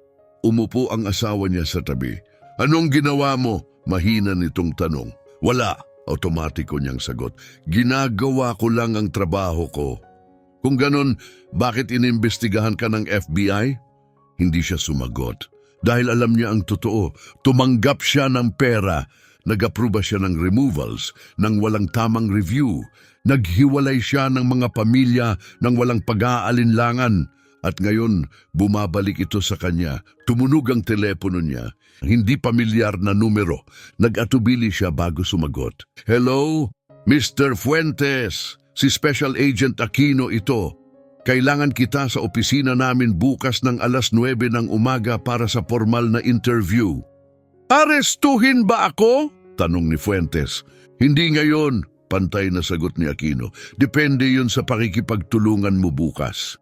Umupo ang asawa niya sa tabi. Anong ginawa mo? Mahina nitong tanong. Wala, automatiko niyang sagot. Ginagawa ko lang ang trabaho ko. Kung ganon, bakit inimbestigahan ka ng FBI? Hindi siya sumagot. Dahil alam niya ang totoo, tumanggap siya ng pera. Nag-aproba siya ng removals nang walang tamang review. Naghiwalay siya ng mga pamilya nang walang pag-aalinlangan. At ngayon, bumabalik ito sa kanya. Tumunog ang telepono niya. Hindi pamilyar na numero. Nag-atubili siya bago sumagot. Hello? Mr. Fuentes, si Special Agent Aquino ito. Kailangan kita sa opisina namin bukas ng 9:00 ng umaga para sa formal na interview. Arestuhin ba ako? Tanong ni Fuentes. Hindi ngayon, pantay na sagot ni Aquino. Depende yun sa pakikipagtulungan mo bukas.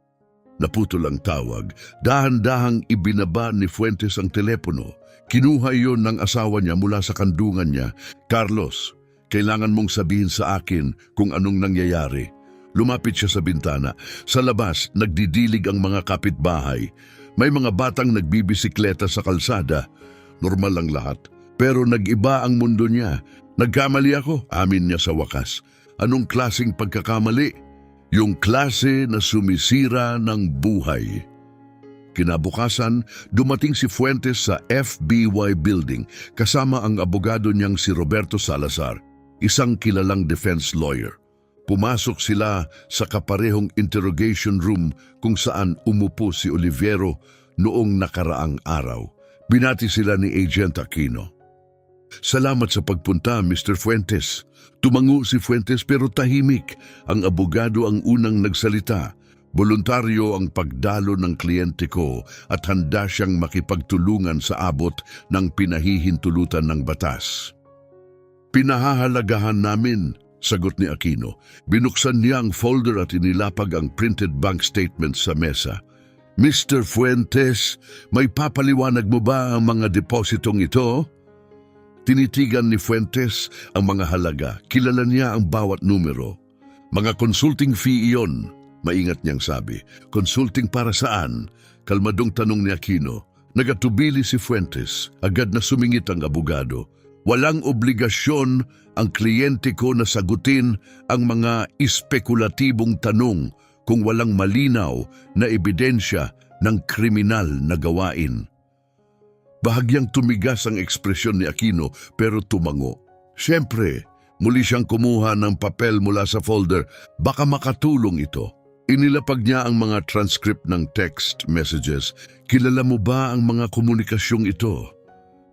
Naputol ang tawag. Dahan-dahang ibinaba ni Fuentes ang telepono. Kinuha yon ng asawa niya mula sa kandungan niya. Carlos, kailangan mong sabihin sa akin kung anong nangyayari. Lumapit siya sa bintana. Sa labas, nagdidilig ang mga kapitbahay. May mga batang nagbibisikleta sa kalsada. Normal lang lahat. Pero nag-iba ang mundo niya. Nagkamali ako, amin niya sa wakas. Anong klaseng pagkakamali? Yung klase na sumisira ng buhay. Kinabukasan, dumating si Fuentes sa FBI building kasama ang abogado niyang si Roberto Salazar, isang kilalang defense lawyer. Pumasok sila sa kaparehong interrogation room kung saan umupo si Oliviero noong nakaraang araw. Binati sila ni Agent Aquino. Salamat sa pagpunta, Mr. Fuentes. Tumango si Fuentes pero tahimik. Ang abogado ang unang nagsalita. Voluntaryo ang pagdalo ng kliyente ko at handa siyang makipagtulungan sa abot ng pinahihintulutan ng batas. Pinahahalagahan namin, sagot ni Aquino. Binuksan niya ang folder at inilapag ang printed bank statement sa mesa. Mr. Fuentes, may papaliwanag mo ba ang mga depositong ito? Tinitigan ni Fuentes ang mga halaga. Kilala niya ang bawat numero. Mga consulting fee iyon, maingat niyang sabi. Consulting para saan? Kalmadong tanong ni Aquino. Nagatubili si Fuentes. Agad na sumingit ang abogado. Walang obligasyon ang kliyente ko na sagutin ang mga espekulatibong tanong kung walang malinaw na ebidensya ng kriminal na gawain. Bahagyang tumigas ang ekspresyon ni Aquino pero tumango. Siyempre, muli siyang kumuha ng papel mula sa folder. Baka makatulong ito. Inilapag niya ang mga transcript ng text messages. Kilala mo ba ang mga komunikasyong ito?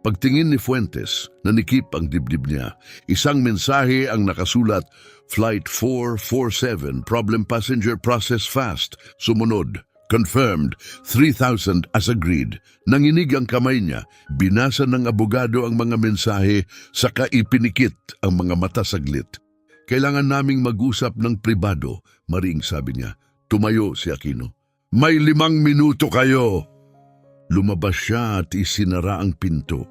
Pagtingin ni Fuentes, nanikip ang dibdib niya. Isang mensahe ang nakasulat, Flight 447, problem passenger process fast. Sumunod, confirmed, 3,000 as agreed. Nanginig ang kamay niya, binasa ng abogado ang mga mensahe, saka ipinikit ang mga mata saglit. Kailangan naming mag-usap ng pribado, mariing sabi niya. Tumayo si Aquino. May 5 minuto kayo. Lumabas siya at isinara ang pinto.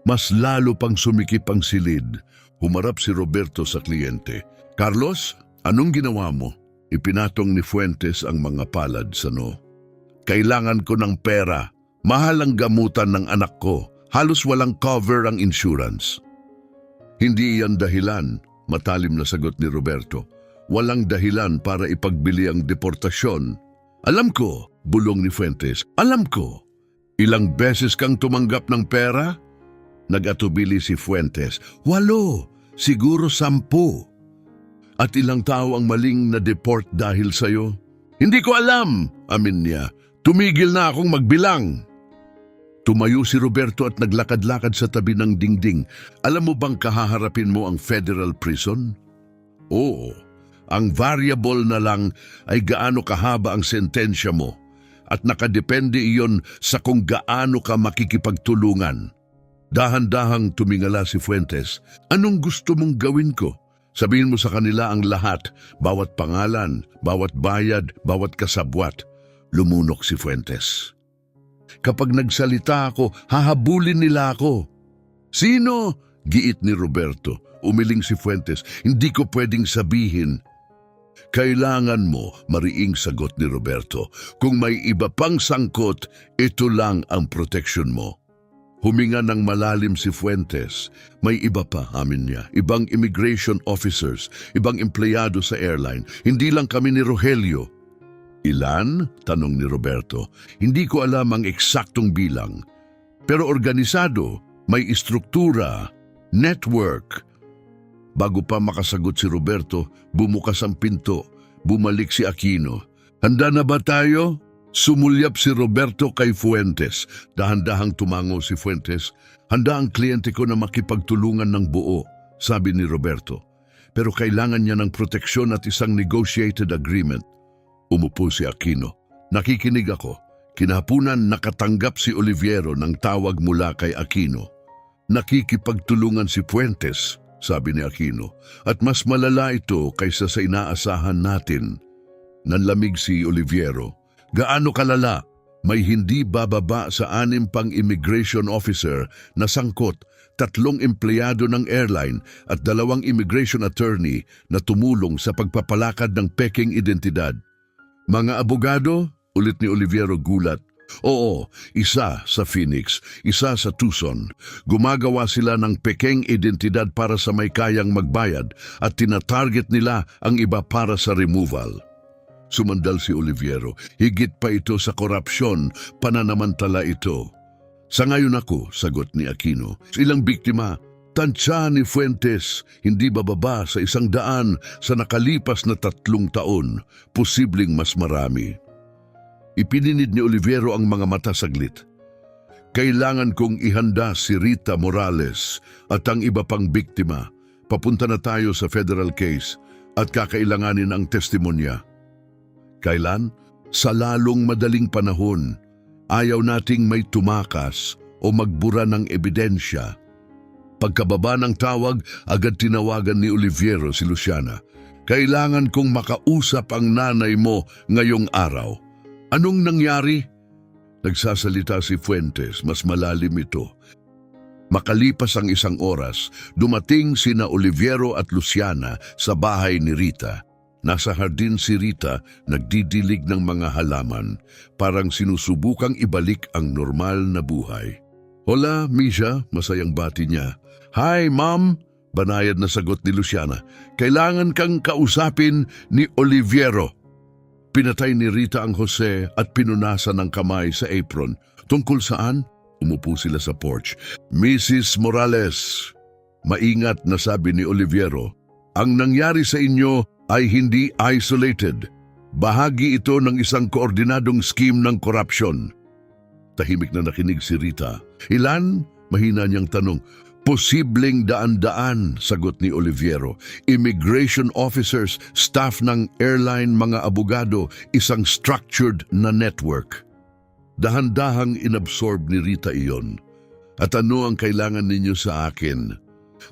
Mas lalo pang sumikip ang silid. Humarap si Roberto sa kliyente. Carlos, anong ginawa mo? Ipinatong ni Fuentes ang mga palad sa no. Kailangan ko ng pera. Mahal ang gamutan ng anak ko. Halos walang cover ang insurance. Hindi iyan dahilan, matalim na sagot ni Roberto. Walang dahilan para ipagbili ang deportasyon. Alam ko, bulong ni Fuentes. Alam ko. Ilang beses kang tumanggap ng pera? Nag-atubili si Fuentes. 8, siguro 10. At ilang tao ang maling na-deport dahil sa'yo? Hindi ko alam, amin niya. Tumigil na akong magbilang. Tumayo si Roberto at naglakad-lakad sa tabi ng dingding. Alam mo bang kahaharapin mo ang federal prison? Oo. Ang variable na lang ay gaano kahaba ang sentensya mo. At nakadepende iyon sa kung gaano ka makikipagtulungan. Dahan-dahang tumingala si Fuentes. Anong gusto mong gawin ko? Sabihin mo sa kanila ang lahat, bawat pangalan, bawat bayad, bawat kasabwat. Lumunok si Fuentes. Kapag nagsalita ako, hahabulin nila ako. Sino? Giit ni Roberto. Umiling si Fuentes. Hindi ko pwedeng sabihin. Kailangan mo, mariing sagot ni Roberto. Kung may iba pang sangkot, ito lang ang protection mo. Huminga ng malalim si Fuentes. May iba pa, amin niya. Ibang immigration officers, ibang empleyado sa airline. Hindi lang kami ni Rogelio. Ilan? Tanong ni Roberto. Hindi ko alam ang eksaktong bilang. Pero organisado, may istruktura, network. Bago pa makasagot si Roberto, bumukas ang pinto. Bumalik si Aquino. Handa na ba tayo? Sumulyap si Roberto kay Fuentes. Dahan-dahang tumango si Fuentes. Handa ang kliyente ko na makipagtulungan ng buo, sabi ni Roberto. Pero kailangan niya ng proteksyon at isang negotiated agreement. Umupo si Aquino. Nakikinig ako. Kinahapunan nakatanggap si Oliviero ng tawag mula kay Aquino. Nakikipagtulungan si Fuentes, sabi ni Aquino. At mas malala ito kaysa sa inaasahan natin. Nanlamig si Oliviero. Gaano kalala? May hindi bababa sa 6 pang immigration officer na sangkot, 3 empleyado ng airline at 2 immigration attorney na tumulong sa pagpapalakad ng peking identidad. Mga abogado? Ulit ni Oliviero gulat. Oo, isa sa Phoenix, isa sa Tucson. Gumagawa sila ng peking identidad para sa may kayang magbayad at tinatarget nila ang iba para sa removal. Sumandal si Oliviero. Higit pa ito sa korupsyon, pananamantala ito. Sa ngayon ako, sagot ni Aquino. Ilang biktima, tansya ni Fuentes, hindi bababa sa 100 sa nakalipas na 3 taon, posibleng mas marami. Ipininid ni Oliviero ang mga mata saglit. Kailangan kong ihanda si Rita Morales at ang iba pang biktima. Papunta na tayo sa federal case at kakailanganin ang testimonya. Kailan? Sa lalong madaling panahon. Ayaw nating may tumakas o magbura ng ebidensya. Pagkababa ng tawag, agad tinawagan ni Oliviero si Luciana. Kailangan kong makausap ang nanay mo ngayong araw. Anong nangyari? Nagsasalita si Fuentes, mas malalim ito. Makalipas ang 1 oras, dumating sina Oliviero at Luciana sa bahay ni Rita. Nasa hardin si Rita, nagdidilig ng mga halaman, parang sinusubukang ibalik ang normal na buhay. Hola, Misha, masayang bati niya. Hi, Ma'am, banayad na sagot ni Luciana. Kailangan kang kausapin ni Oliviero. Pinatay ni Rita ang Jose at pinunasan ng kamay sa apron. Tungkol saan? Umupo sila sa porch. Mrs. Morales, maingat na sabi ni Oliviero, ang nangyari sa inyo ay hindi isolated. Bahagi ito ng isang koordinadong scheme ng korupsyon. Tahimik na nakinig si Rita. Ilan? Mahina niyang tanong. Posibleng daan-daan, sagot ni Oliviero. Immigration officers, staff ng airline, mga abogado, isang structured na network. Dahan-dahang inabsorb ni Rita iyon. At ano ang kailangan ninyo sa akin?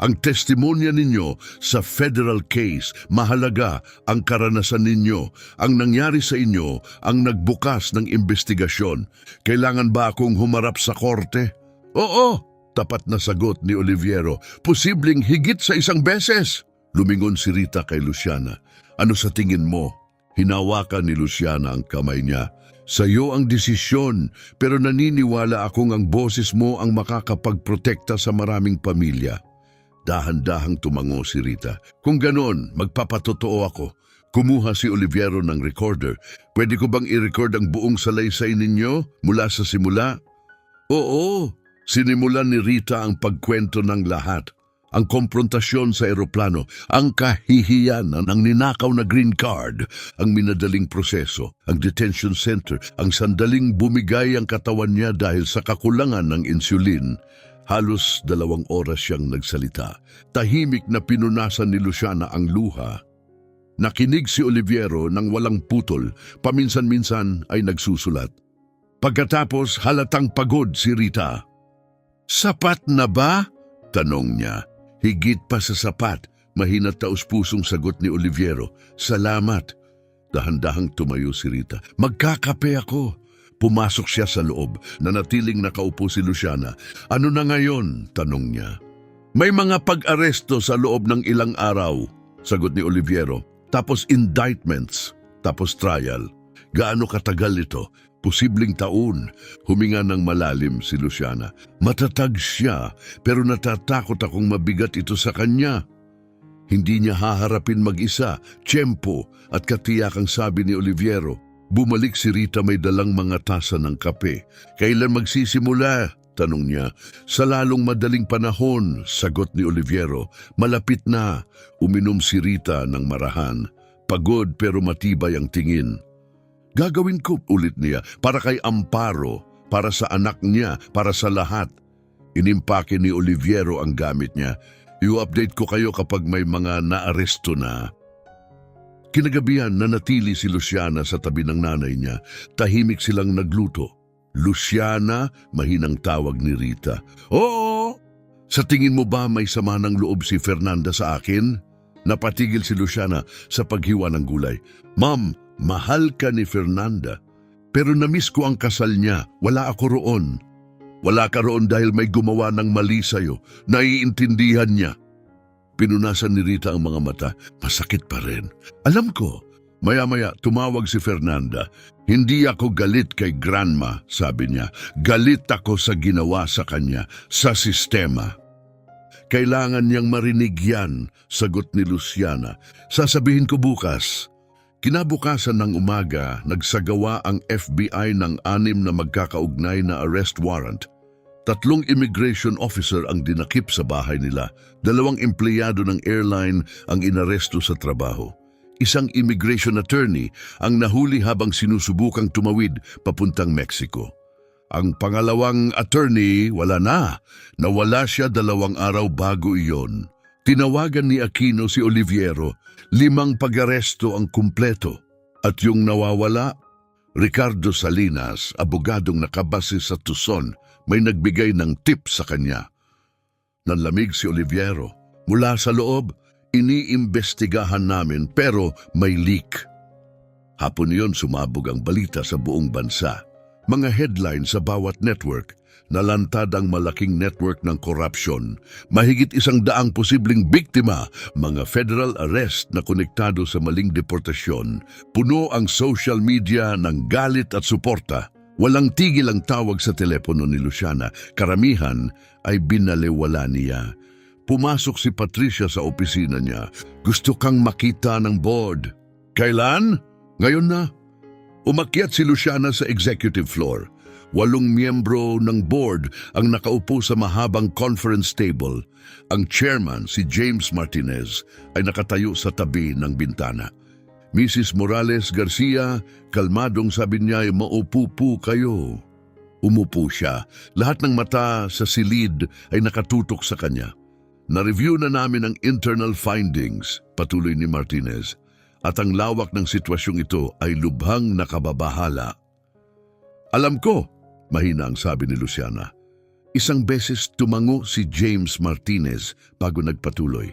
Ang testimonya ninyo sa federal case, mahalaga ang karanasan ninyo. Ang nangyari sa inyo ang nagbukas ng investigasyon. Kailangan ba akong humarap sa korte? Oo, tapat na sagot ni Oliviero. Posibleng higit sa isang beses. Lumingon si Rita kay Luciana. Ano sa tingin mo? Hinawakan ni Luciana ang kamay niya. Sa iyo ang desisyon, pero naniniwala akong ang boses mo ang makakapagprotekta sa maraming pamilya. Dahan-dahang tumango si Rita. Kung ganon, magpapatotoo ako. Kumuha si Oliviero ng recorder. Pwede ko bang i-record ang buong salaysay ninyo mula sa simula? Oo, sinimulan ni Rita ang pagkwento ng lahat. Ang komprontasyon sa eroplano, ang kahihiyanan ng ninakaw na green card, ang minadaling proseso, ang detention center, ang sandaling bumigay ang katawan niya dahil sa kakulangan ng insulin. Halos 2 oras siyang nagsalita. Tahimik na pinunasan ni Luciana ang luha. Nakinig si Oliviero ng walang putol, paminsan-minsan ay nagsusulat. Pagkatapos halatang pagod si Rita. Sapat na ba? Tanong niya. Higit pa sa sapat, mahina taus-pusong sagot ni Oliviero. Salamat. Dahan-dahang tumayo si Rita. Magkakape ako. Pumasok siya sa loob, nanatiling nakaupo si Luciana. Ano na ngayon? Tanong niya. May mga pag-aresto sa loob ng ilang araw, sagot ni Oliviero. Tapos indictments, tapos trial. Gaano katagal ito? Posibleng taon. Huminga ng malalim si Luciana. Matatag siya, pero natatakot akong mabigat ito sa kanya. Hindi niya haharapin mag-isa, tiyempo at katiyakang sabi ni Oliviero. Bumalik si Rita may dalang mga tasa ng kape. Kailan magsisimula? Tanong niya. Sa lalong madaling panahon, sagot ni Oliviero. Malapit na. Uminom si Rita ng marahan. Pagod pero matibay ang tingin. Gagawin ko, ulit niya, para kay Amparo, para sa anak niya, para sa lahat. Inimpake ni Oliviero ang gamit niya. I-update ko kayo kapag may mga naaresto na. Kinagabihan nanatili si Luciana sa tabi ng nanay niya. Tahimik silang nagluto. Luciana, mahinang tawag ni Rita. Oo! Sa tingin mo ba may sama ng loob si Fernanda sa akin? Napatigil si Luciana sa paghiwa ng gulay. Ma'am, mahal ka ni Fernanda, pero namiss ko ang kasal niya. Wala ako roon. Wala ka roon dahil may gumawa ng mali sa'yo. Naiintindihan niya. Pinunasan ni Rita ang mga mata. Masakit pa rin. Alam ko. Maya-maya tumawag si Fernanda. Hindi ako galit kay Grandma, sabi niya. Galit ako sa ginawa sa kanya, sa sistema. Kailangan niyang marinig yan, sagot ni Luciana. Sasabihin ko bukas. Kinabukasan ng umaga, nagsagawa ang FBI ng 6 na magkakaugnay na arrest warrant. 3 immigration officer ang dinakip sa bahay nila. 2 empleyado ng airline ang inaresto sa trabaho. Isang immigration attorney ang nahuli habang sinusubukang tumawid papuntang Mexico. Ang pangalawang attorney wala na. Nawala siya 2 araw bago iyon. Tinawagan ni Aquino si Oliviero. 5 pag-aresto ang kumpleto. At yung nawawala, Ricardo Salinas, abogadong nakabase sa Tucson, may nagbigay ng tip sa kanya. Nanlamig si Oliviero. Mula sa loob, iniimbestigahan namin pero may leak. Hapon niyon sumabog ang balita sa buong bansa. Mga headline sa bawat network, nalantad ang malaking network ng korupsyon. Mahigit 100 posibleng biktima, mga federal arrest na konektado sa maling deportasyon. Puno ang social media ng galit at suporta. Walang tigil ang tawag sa telepono ni Luciana. Karamihan ay binaliwala niya. Pumasok si Patricia sa opisina niya. Gusto kang makita ng board. Kailan? Ngayon na. Umakyat si Luciana sa executive floor. 8 miyembro ng board ang nakaupo sa mahabang conference table. Ang chairman, si James Martinez, ay nakatayo sa tabi ng bintana. Mrs. Morales Garcia, kalmadong sabi niya ay maupo po kayo. Umupo siya. Lahat ng mata sa silid ay nakatutok sa kanya. Na-review na namin ang internal findings, patuloy ni Martinez, at ang lawak ng sitwasyong ito ay lubhang nakababahala. Alam ko, mahina ang sabi ni Luciana. Isang beses tumango si James Martinez bago nagpatuloy.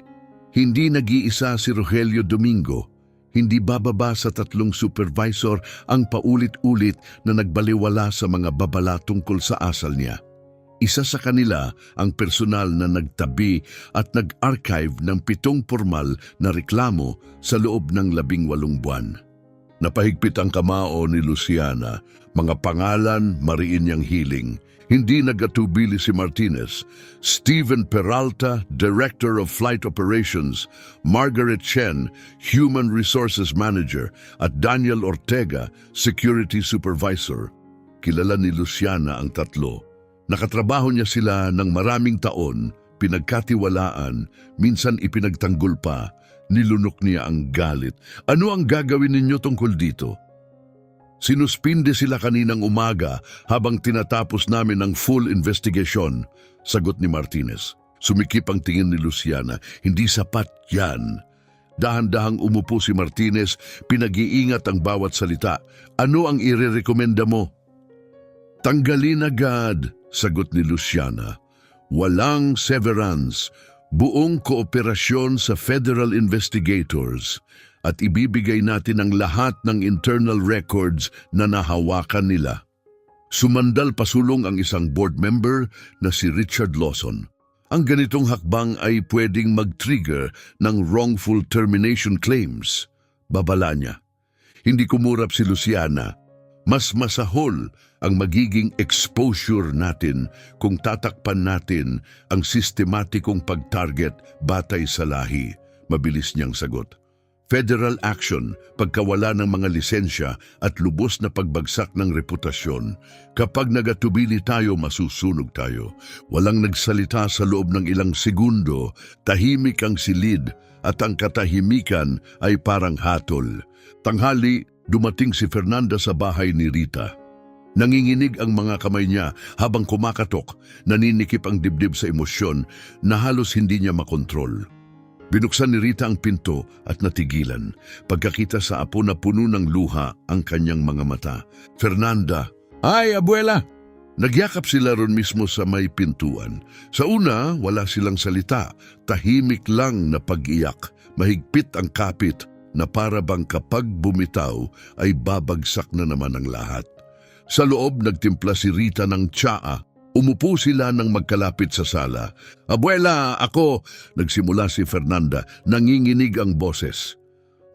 Hindi nag-iisa si Rogelio Domingo. Hindi bababa sa 3 supervisor ang paulit-ulit na nagbaliwala sa mga babala tungkol sa asal niya. Isa sa kanila ang personal na nagtabi at nag-archive ng 7 formal na reklamo sa loob ng 18 buwan. Napahigpit ang kamao ni Luciana, mga pangalan mariin niyang hiling. Hindi nagatubili si Martinez, Steven Peralta, Director of Flight Operations, Margaret Chen, Human Resources Manager, at Daniel Ortega, Security Supervisor. Kilala ni Luciana ang tatlo. Nakatrabaho niya sila ng maraming taon, pinagkatiwalaan, minsan ipinagtanggol pa, nilunok niya ang galit. Ano ang gagawin ninyo tungkol dito? Sinuspinde sila kaninang umaga habang tinatapos namin ang full investigation, sagot ni Martinez. Sumikip ang tingin ni Luciana, hindi sapat yan. Dahan-dahang umupo si Martinez, pinag-iingat ang bawat salita. Ano ang irerekomenda mo? Tanggalin agad, sagot ni Luciana. Walang severance, buong kooperasyon sa federal investigators at ibibigay natin ang lahat ng internal records na nahawakan nila. Sumandal pasulong ang isang board member na si Richard Lawson. Ang ganitong hakbang ay pwedeng mag-trigger ng wrongful termination claims. Babala niya. Hindi kumurap si Luciana. Mas masahol ang magiging exposure natin kung tatakpan natin ang sistematikong pag-target batay sa lahi. Mabilis niyang sagot. Federal action, pagkawala ng mga lisensya at lubos na pagbagsak ng reputasyon. Kapag nagatubili tayo, masusunog tayo. Walang nagsalita sa loob ng ilang segundo, tahimik ang silid at ang katahimikan ay parang hatol. Tanghali, dumating si Fernanda sa bahay ni Rita. Nanginginig ang mga kamay niya habang kumakatok, naninikip ang dibdib sa emosyon na halos hindi niya makontrol. Binuksan ni Rita ang pinto at natigilan. Pagkakita sa apo na puno ng luha ang kanyang mga mata. Fernanda, "Ay, abuela!" Nagyakap sila ron mismo sa may pintuan. Sa una, wala silang salita. Tahimik lang na pag-iyak. Mahigpit ang kapit na para bang kapag bumitaw ay babagsak na naman ang lahat. Sa loob, nagtimpla si Rita ng tsaa. Umupo sila nang magkalapit sa sala. "Abuela, ako!" Nagsimula si Fernanda, nanginginig ang boses.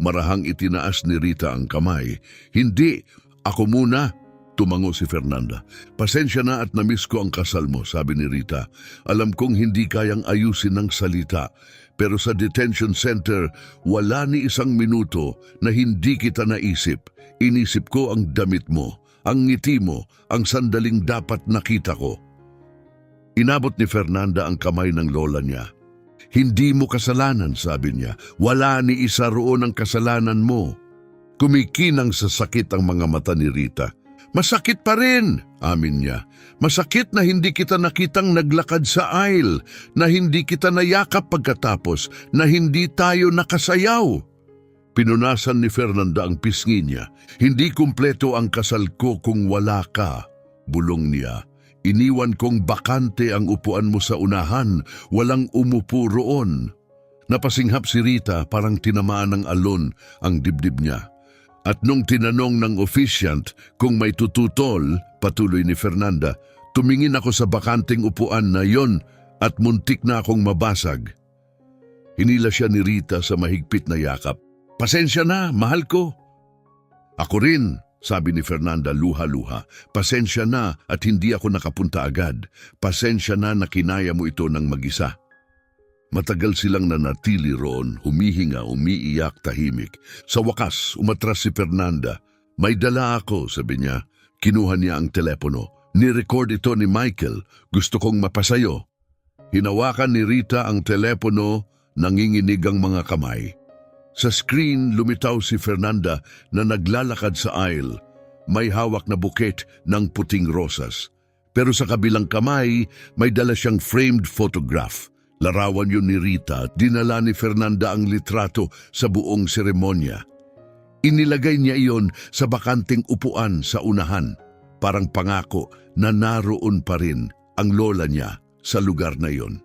Marahang itinaas ni Rita ang kamay. "Hindi, ako muna!" Tumango si Fernanda. "Pasensya na at namiss ko ang kasal mo," sabi ni Rita. "Alam kong hindi kayang ayusin ng salita, pero sa detention center, wala ni isang minuto na hindi kita naisip. Inisip ko ang damit mo, ang ngiti mo, ang sandaling dapat nakita ko." Inabot ni Fernanda ang kamay ng lola niya. "Hindi mo kasalanan," sabi niya. "Wala ni isa roon ang kasalanan mo." Kumikinang sa sakit ang mga mata ni Rita. "Masakit pa rin," amin niya. "Masakit na hindi kita nakitang naglakad sa aisle, na hindi kita nayakap pagkatapos, na hindi tayo nakasayaw." Pinunasan ni Fernanda ang pisngi niya. "Hindi kumpleto ang kasal ko kung wala ka," bulong niya. "Iniwan kong bakante ang upuan mo sa unahan, walang umupo roon." Napasinghap si Rita, parang tinamaan ng alon ang dibdib niya. At nung tinanong ng officiant kung may tututol, patuloy ni Fernanda, "Tumingin ako sa bakanting upuan na yon at muntik na akong mabasag." Hinila siya ni Rita sa mahigpit na yakap. "Pasensya na, mahal ko." "Ako rin," sabi ni Fernanda luha-luha. "Pasensya na at hindi ako nakapunta agad. Pasensya na kinaya mo ito ng mag-isa." Matagal silang nanatili roon, humihinga, umiiyak, tahimik. Sa wakas, umatras si Fernanda. May dala ako, sabi niya. Kinuha niya ang telepono. Ni-record ito ni Michael. Gusto kong mapasayo. Hinawakan ni Rita ang telepono, nanginginig ang mga kamay. Sa screen, lumitaw si Fernanda na naglalakad sa aisle. May hawak na buket ng puting rosas. Pero sa kabilang kamay, may dala siyang framed photograph. Larawan yun ni Rita. Dinala ni Fernanda ang litrato sa buong seremonya. Inilagay niya iyon sa bakanting upuan sa unahan. Parang pangako na naroon pa rin ang lola niya sa lugar na iyon.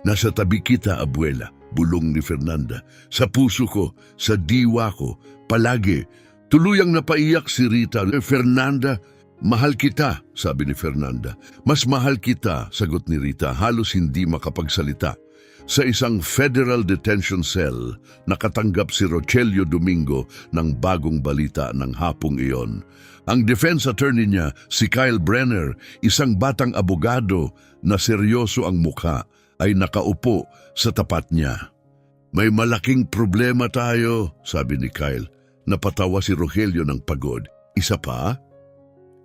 Nasa tabi kita, abuela, bulong ni Fernanda. Sa puso ko, sa diwa ko, palagi. Tuluyang napaiyak si Rita. Fernanda, mahal kita, sabi ni Fernanda. Mas mahal kita, sagot ni Rita, halos hindi makapagsalita. Sa isang federal detention cell, nakatanggap si Rogelio Domingo ng bagong balita ng hapong iyon. Ang defense attorney niya, si Kyle Brenner, isang batang abogado na seryoso ang mukha, ay nakaupo sa tapat niya. May malaking problema tayo, sabi ni Kyle. Napatawa si Rogelio ng pagod. Isa pa?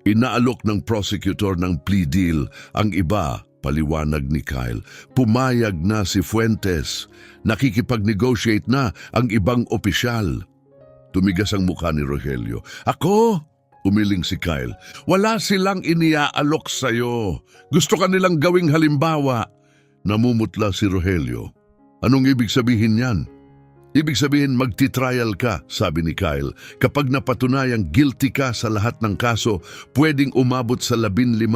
Inaalok ng prosecutor ng plea deal. Ang iba, paliwanag ni Kyle. Pumayag na si Fuentes. Nakikipag-negotiate na ang ibang opisyal. Tumigas ang mukha ni Rogelio. Ako? Umiling si Kyle. Wala silang iniaalok sa'yo. Gusto ka nilang gawing halimbawa. Namumutla si Rogelio. Anong ibig sabihin yan? Ibig sabihin magti-trial ka, sabi ni Kyle. Kapag napatunayang guilty ka sa lahat ng kaso, pwedeng umabot sa 15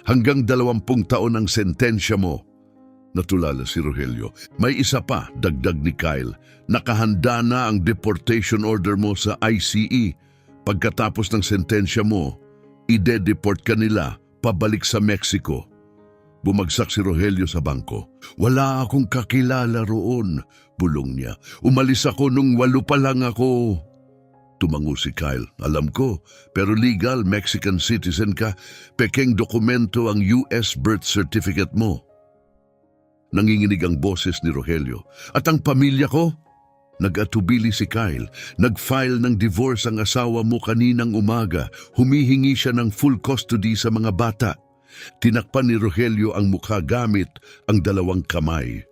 hanggang 20 taon ang sentensya mo. Natulala si Rogelio. May isa pa, dagdag ni Kyle. Nakahanda na ang deportation order mo sa ICE. Pagkatapos ng sentensya mo, ide-deport ka nila pabalik sa Mexico. Bumagsak si Rogelio sa bangko. Wala akong kakilala roon, bulong niya. Umalis ako nung 8 pa lang ako. Tumango si Kyle. Alam ko, pero legal Mexican citizen ka. Pekeng dokumento ang US birth certificate mo. Nanginginig ang boses ni Rogelio. At ang pamilya ko? Nag-atubili si Kyle. Nag-file ng divorce ang asawa mo kaninang umaga. Humihingi siya ng full custody sa mga bata. Tinakpan ni Rogelio ang mukha gamit ang 2 kamay.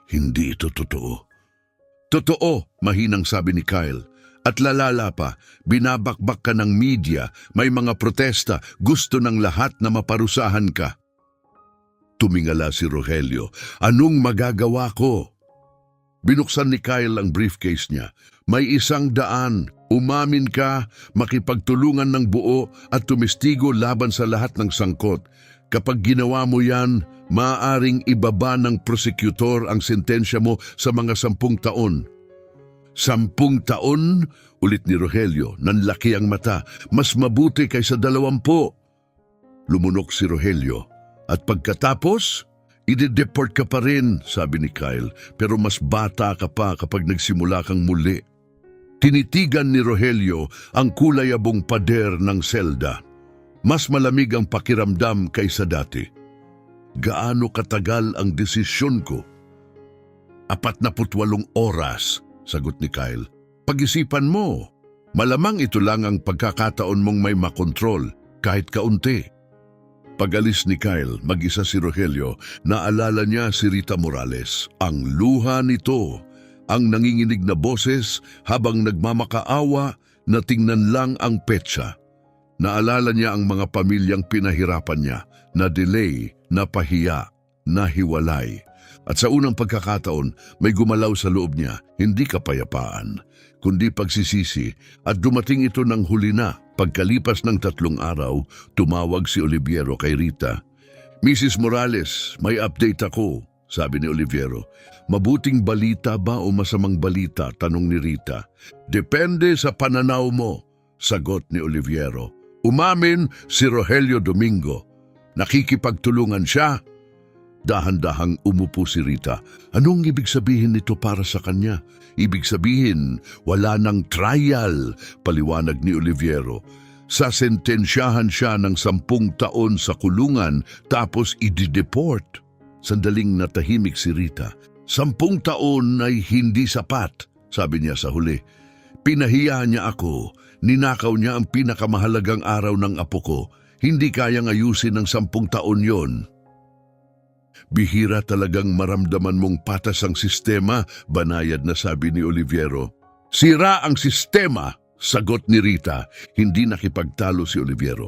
Hindi ito totoo. Totoo, mahinang sabi ni Kyle. At lalala pa, binabakbak ka ng media, may mga protesta, gusto ng lahat na maparusahan ka. Tumingala si Rogelio. Anong magagawa ko? Binuksan ni Kyle ang briefcase niya. May 100. Umamin ka, makipagtulungan ng buo at tumistigo laban sa lahat ng sangkot. Kapag ginawa mo yan, maaaring ibaba ng prosecutor ang sentensya mo sa mga 10 taon. 10 taon? Ulit ni Rogelio, nanlaki ang mata. Mas mabuti kaysa 20. Lumunok si Rogelio. At pagkatapos, ide-deport ka pa rin, sabi ni Kyle. Pero mas bata ka pa kapag nagsimula kang muli. Tinitigan ni Rogelio ang kulayabong pader ng selda. Mas malamig ang pakiramdam kaysa dati. Gaano katagal ang desisyon ko? 48 oras, sagot ni Kyle. Pag-isipan mo, malamang ito lang ang pagkakataon mong may makontrol, kahit kaunti. Pag-alis ni Kyle, mag-isa si Rogelio, naalala niya si Rita Morales. Ang luha nito, ang nanginginig na boses habang nagmamakaawa na tingnan lang ang petsa. Naalala niya ang mga pamilyang pinahirapan niya, na delay, na pahiya, na hiwalay. At sa unang pagkakataon, may gumalaw sa loob niya, hindi kapayapaan, kundi pagsisisi, at dumating ito ng huli na. Pagkalipas ng 3 araw, tumawag si Oliviero kay Rita. Mrs. Morales, may update ako, sabi ni Oliviero. Mabuting balita ba o masamang balita? Tanong ni Rita. Depende sa pananaw mo, sagot ni Oliviero. Umamin si Rogelio Domingo. Nakikipagtulungan siya. Dahan-dahang umupo si Rita. Anong ibig sabihin nito para sa kanya? Ibig sabihin, wala ng trial, paliwanag ni Oliviero. Sasentensyahan siya ng 10 taon sa kulungan tapos i-deport. Sandaling natahimik si Rita. 10 taon ay hindi sapat, sabi niya sa huli. Pinahiya niya ako, Ninakaw niya ang pinakamahalagang araw ng apo ko. Hindi kayang ayusin ng 10 taon yon. Bihira talagang maramdaman mong patas ang sistema, banayad na sabi ni Oliviero. Sira ang sistema, sagot ni Rita. Hindi nakipagtalo si Oliviero.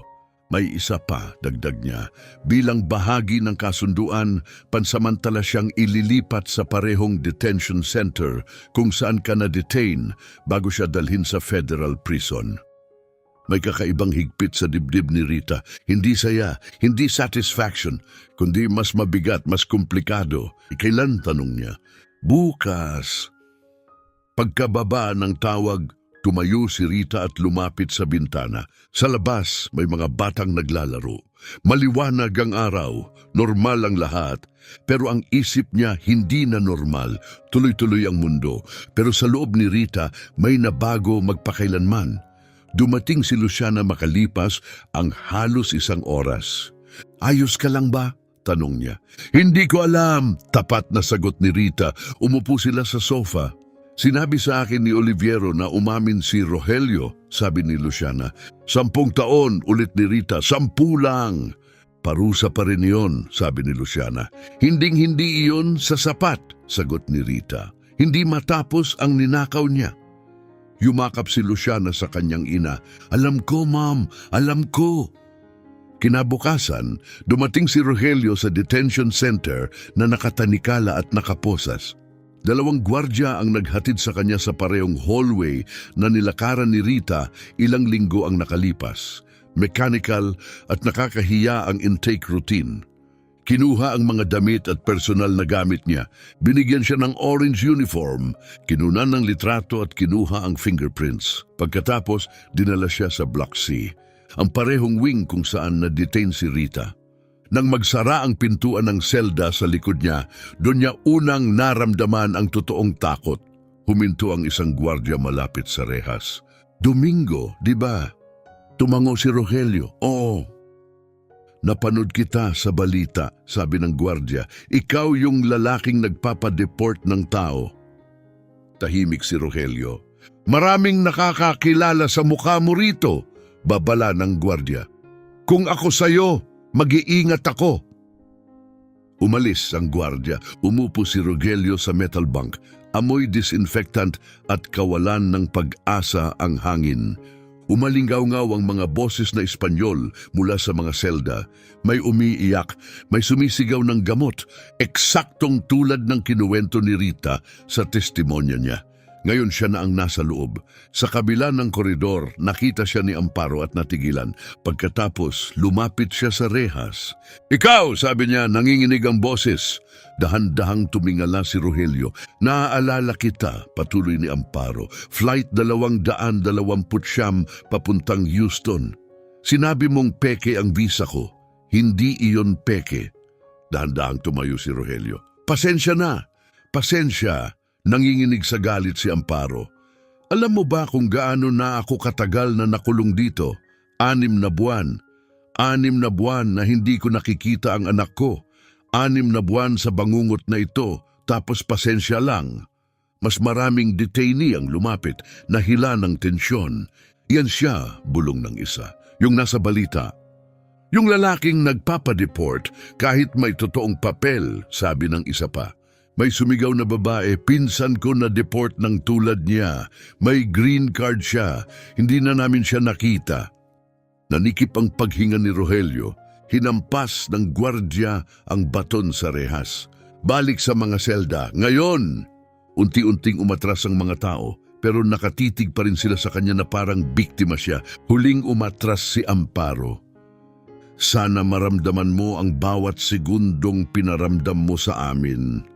May isa pa, dagdag niya. Bilang bahagi ng kasunduan, pansamantala siyang ililipat sa parehong detention center kung saan ka na-detain bago siya dalhin sa federal prison. May kakaibang higpit sa dibdib ni Rita. Hindi saya, hindi satisfaction, kundi mas mabigat, mas komplikado. Kailan, tanong niya? Bukas. Pagkababa ng tawag, tumayo si Rita at lumapit sa bintana. Sa labas, may mga batang naglalaro. Maliwanag ang araw, normal ang lahat. Pero ang isip niya hindi na normal. Tuloy-tuloy ang mundo. Pero sa loob ni Rita, may nabago magpakailanman. Dumating si Luciana makalipas ang halos 1 oras. Ayos ka lang ba? Tanong niya. Hindi ko alam, tapat na sagot ni Rita. Umupo sila sa sofa. Sinabi sa akin ni Oliviero na umamin si Rogelio, sabi ni Luciana. 10 taon, ulit ni Rita, 10 lang. Parusa pa rin iyon, sabi ni Luciana. Hinding-hindi iyon sa sapat, sagot ni Rita. Hindi matapos ang ninakaw niya. Yumakap si Luciana sa kanyang ina. Alam ko, ma'am, alam ko. Kinabukasan, dumating si Rogelio sa detention center na nakatanikala at nakaposas. 2 gwardya ang naghatid sa kanya sa parehong hallway na nilakaran ni Rita ilang linggo ang nakalipas. Mechanical at nakakahiya ang intake routine. Kinuha ang mga damit at personal na gamit niya. Binigyan siya ng orange uniform, kinunan ng litrato at kinuha ang fingerprints. Pagkatapos, dinala siya sa Block C, ang parehong wing kung saan na-detain si Rita. Nang magsara ang pintuan ng selda sa likod niya, doon niya unang naramdaman ang totoong takot. Huminto ang isang gwardya malapit sa rehas. Domingo, di ba? Tumango si Rogelio. Oo. Napanood kita sa balita, sabi ng gwardya. Ikaw yung lalaking nagpapadeport ng tao. Tahimik si Rogelio. Maraming nakakakilala sa mukha mo rito, babala ng gwardya. Kung ako sa'yo, mag-iingat ako. Umalis ang gwardya. Umupo si Rogelio sa metal bunk. Amoy disinfectant at kawalan ng pag-asa ang hangin. Umalingaw-ngaw ang mga boses na Espanyol mula sa mga selda. May umiiyak, may sumisigaw ng gamot, eksaktong tulad ng kinuwento ni Rita sa testimonya niya. Ngayon siya na ang nasa loob. Sa kabila ng koridor, nakita siya ni Amparo at natigilan. Pagkatapos, lumapit siya sa rehas. Ikaw, sabi niya, nanginginig ang boses. Dahan-dahang tumingala si Rogelio. Naaalala kita, patuloy ni Amparo. Flight 229 papuntang Houston. Sinabi mong peke ang visa ko. Hindi iyon peke. Dahan-dahang tumayo si Rogelio. Pasensya na. Pasensya. Nanginginig sa galit si Amparo. Alam mo ba kung gaano na ako katagal na nakulong dito? 6 na buwan. 6 na buwan na hindi ko nakikita ang anak ko. 6 na buwan sa bangungot na ito, tapos pasensya lang. Mas maraming detainee ang lumapit, nahila ng tensyon. Yan siya, bulong ng isa. Yung nasa balita. Yung lalaking nagpapadeport kahit may totoong papel, sabi ng isa pa. May sumigaw na babae, pinsan ko na deport ng tulad niya. May green card siya, hindi na namin siya nakita. Nanikip ang paghinga ni Rogelio. Hinampas ng gwardya ang baton sa rehas. Balik sa mga selda. Ngayon, unti-unting umatras ang mga tao, pero nakatitig pa rin sila sa kanya na parang biktima siya. Huling umatras si Amparo. Sana maramdaman mo ang bawat segundong pinaramdam mo sa amin.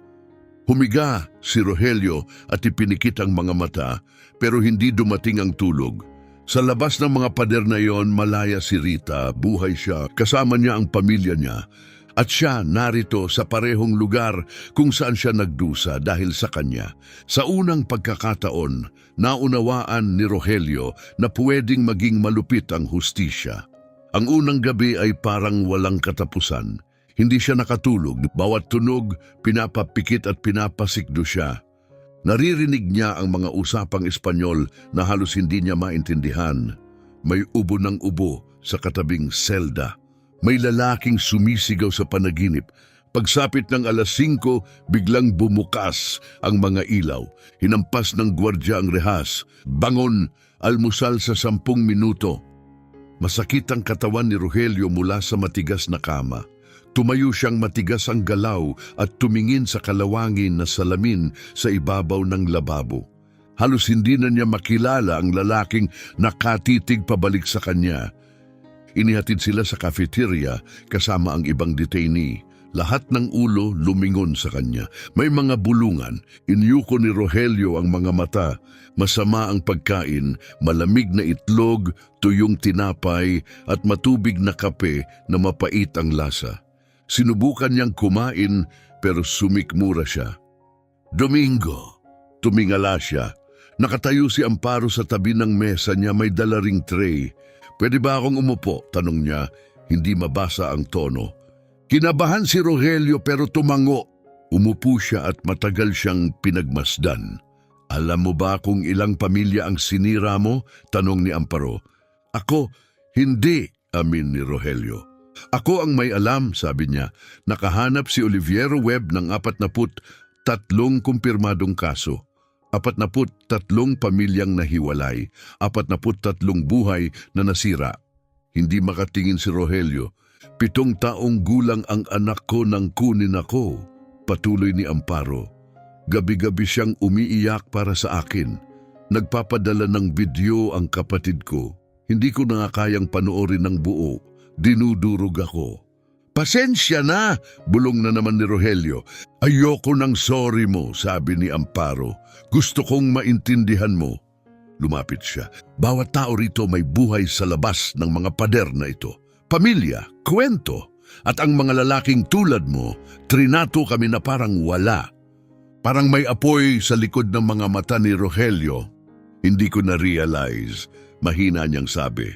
Humiga si Rogelio at ipinikit ang mga mata, pero hindi dumating ang tulog. Sa labas ng mga pader na iyon, malaya si Rita, buhay siya, kasama niya ang pamilya niya. At siya narito sa parehong lugar kung saan siya nagdusa dahil sa kanya. Sa unang pagkakataon, naunawaan ni Rogelio na pwedeng maging malupit ang hustisya. Ang unang gabi ay parang walang katapusan. Hindi siya nakatulog. Bawat tunog, pinapapikit at pinapasikdo siya. Naririnig niya ang mga usapang Espanyol na halos hindi niya maintindihan. May ubo ng ubo sa katabing selda. May lalaking sumisigaw sa panaginip. Pagsapit ng alas 5, biglang bumukas ang mga ilaw. Hinampas ng gwardya ang rehas. Bangon, almusal sa 10 minuto. Masakit ang katawan ni Rogelio mula sa matigas na kama. Tumayo siyang matigas ang galaw at tumingin sa kalawangin na salamin sa ibabaw ng lababo. Halos hindi na niya makilala ang lalaking nakatitig pabalik sa kanya. Inihatid sila sa cafeteria kasama ang ibang detainee. Lahat ng ulo lumingon sa kanya. May mga bulungan. Inyuko ni Rogelio ang mga mata. Masama ang pagkain, malamig na itlog, tuyong tinapay at matubig na kape na mapait ang lasa. Sinubukan niyang kumain pero sumikmura siya. Domingo, tumingala siya. Nakatayo si Amparo sa tabi ng mesa niya, may dala ring tray. Pwede ba akong umupo? Tanong niya, hindi mabasa ang tono. Kinabahan si Rogelio pero tumango. Umupo siya at matagal siyang pinagmasdan. Alam mo ba kung ilang pamilya ang sinira mo? Tanong ni Amparo. Ako, hindi, amin ni Rogelio. Ako ang may alam, sabi niya. Nakahanap si Oliviero Webb ng 43 kumpirmadong kaso. 43 pamilyang nahiwalay, 43 buhay na nasira. Hindi makatingin si Rogelio. 7 taong gulang ang anak ko nang kunin ako, patuloy ni Amparo. Gabi-gabi siyang umiiyak para sa akin. Nagpapadala ng video ang kapatid ko. Hindi ko na nga kayang panoorin ng buo. Dinudurog ako. Pasensya na, bulong na naman ni Rogelio. Ayoko ng sorry mo, sabi ni Amparo. Gusto kong maintindihan mo. Lumapit siya. Bawat tao rito may buhay sa labas ng mga pader na ito. Pamilya, kwento. At ang mga lalaking tulad mo, trinato kami na parang wala. Parang may apoy sa likod ng mga mata ni Rogelio. Hindi ko na-realize, mahina niyang sabi.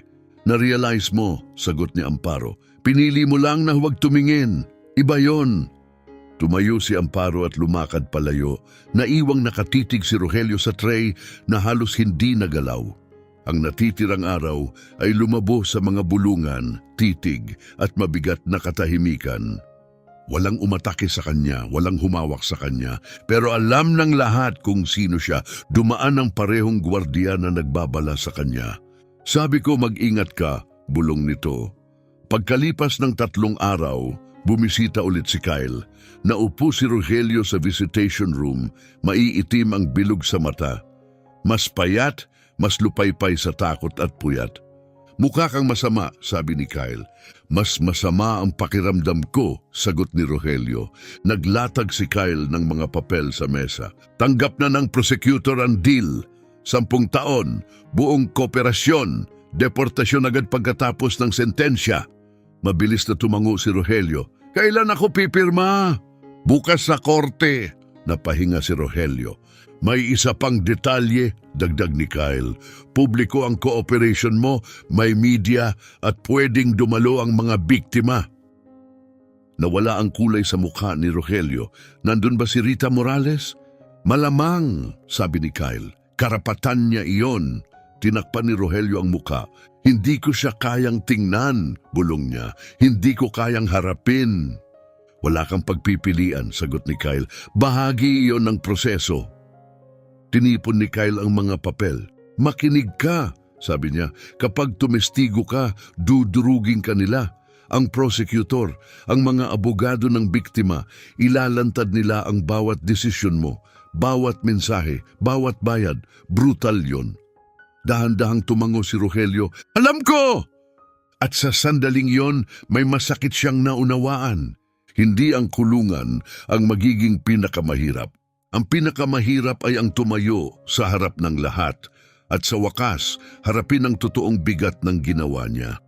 Na-realize mo, sagot ni Amparo. Pinili mo lang na huwag tumingin. Iba yon. Tumayo si Amparo at lumakad palayo. Naiwang nakatitig si Rogelio sa tray na halos hindi nagalaw. Ang natitirang araw ay lumabo sa mga bulungan, titig at mabigat na katahimikan. Walang umatake sa kanya, walang humawak sa kanya, pero alam ng lahat kung sino siya. Dumaan ang parehong gwardiya na nagbabala sa kanya. Sabi ko mag-ingat ka, bulong nito. Pagkalipas ng 3 araw, bumisita ulit si Kyle. Naupo si Rogelio sa visitation room, maiitim ang bilog sa mata. Mas payat, mas lupaypay sa takot at puyat. Mukha kang masama, sabi ni Kyle. Mas masama ang pakiramdam ko, sagot ni Rogelio. Naglatag si Kyle ng mga papel sa mesa. Tanggap na ng prosecutor ang deal. 10 taon, buong kooperasyon, deportasyon agad pagkatapos ng sentensya. Mabilis na tumango si Rogelio. Kailan ako pipirma? Bukas sa korte, napahinga si Rogelio. May isa pang detalye, dagdag ni Kyle. Publiko ang cooperation mo, may media at pwedeng dumalo ang mga biktima. Nawala ang kulay sa mukha ni Rogelio. Nandun ba si Rita Morales? Malamang, sabi ni Kyle. Karapatan niya iyon. Tinakpan ni Rogelio ang muka. Hindi ko siya kayang tingnan, bulong niya. Hindi ko kayang harapin. Wala kang pagpipilian, sagot ni Kyle. Bahagi iyon ng proseso. Tinipon ni Kyle ang mga papel. Makinig ka, sabi niya. Kapag tumestigo ka, dudurugin ka nila. Ang prosecutor, ang mga abogado ng biktima, ilalantad nila ang bawat desisyon mo. Bawat mensahe, bawat bayad, brutal yon. Dahan-dahang tumango si Rogelio. Alam ko! At sa sandaling yon, may masakit siyang naunawaan. Hindi ang kulungan ang magiging pinakamahirap. Ang pinakamahirap ay ang tumayo sa harap ng lahat at sa wakas, harapin ang totoong bigat ng ginawa niya.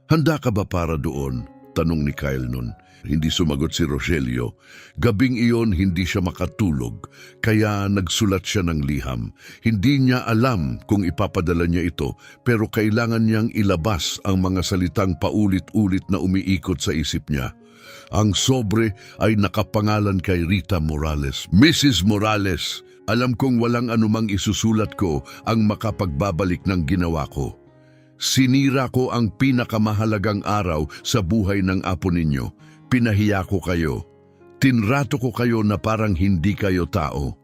Handa ka ba para doon? Tanong ni Kyle nun. Hindi sumagot si Rogelio. Gabing iyon hindi siya makatulog, kaya nagsulat siya ng liham. Hindi niya alam kung ipapadala niya ito, pero kailangan niyang ilabas ang mga salitang paulit-ulit na umiikot sa isip niya. Ang sobre ay nakapangalan kay Rita Morales. Mrs. Morales, Alam kong walang anumang isusulat ko ang makapagbabalik ng ginawa ko. Sinira ko ang pinakamahalagang araw sa buhay ng apo ninyo. Pinahiya ko kayo. Tinrato ko kayo na parang hindi kayo tao.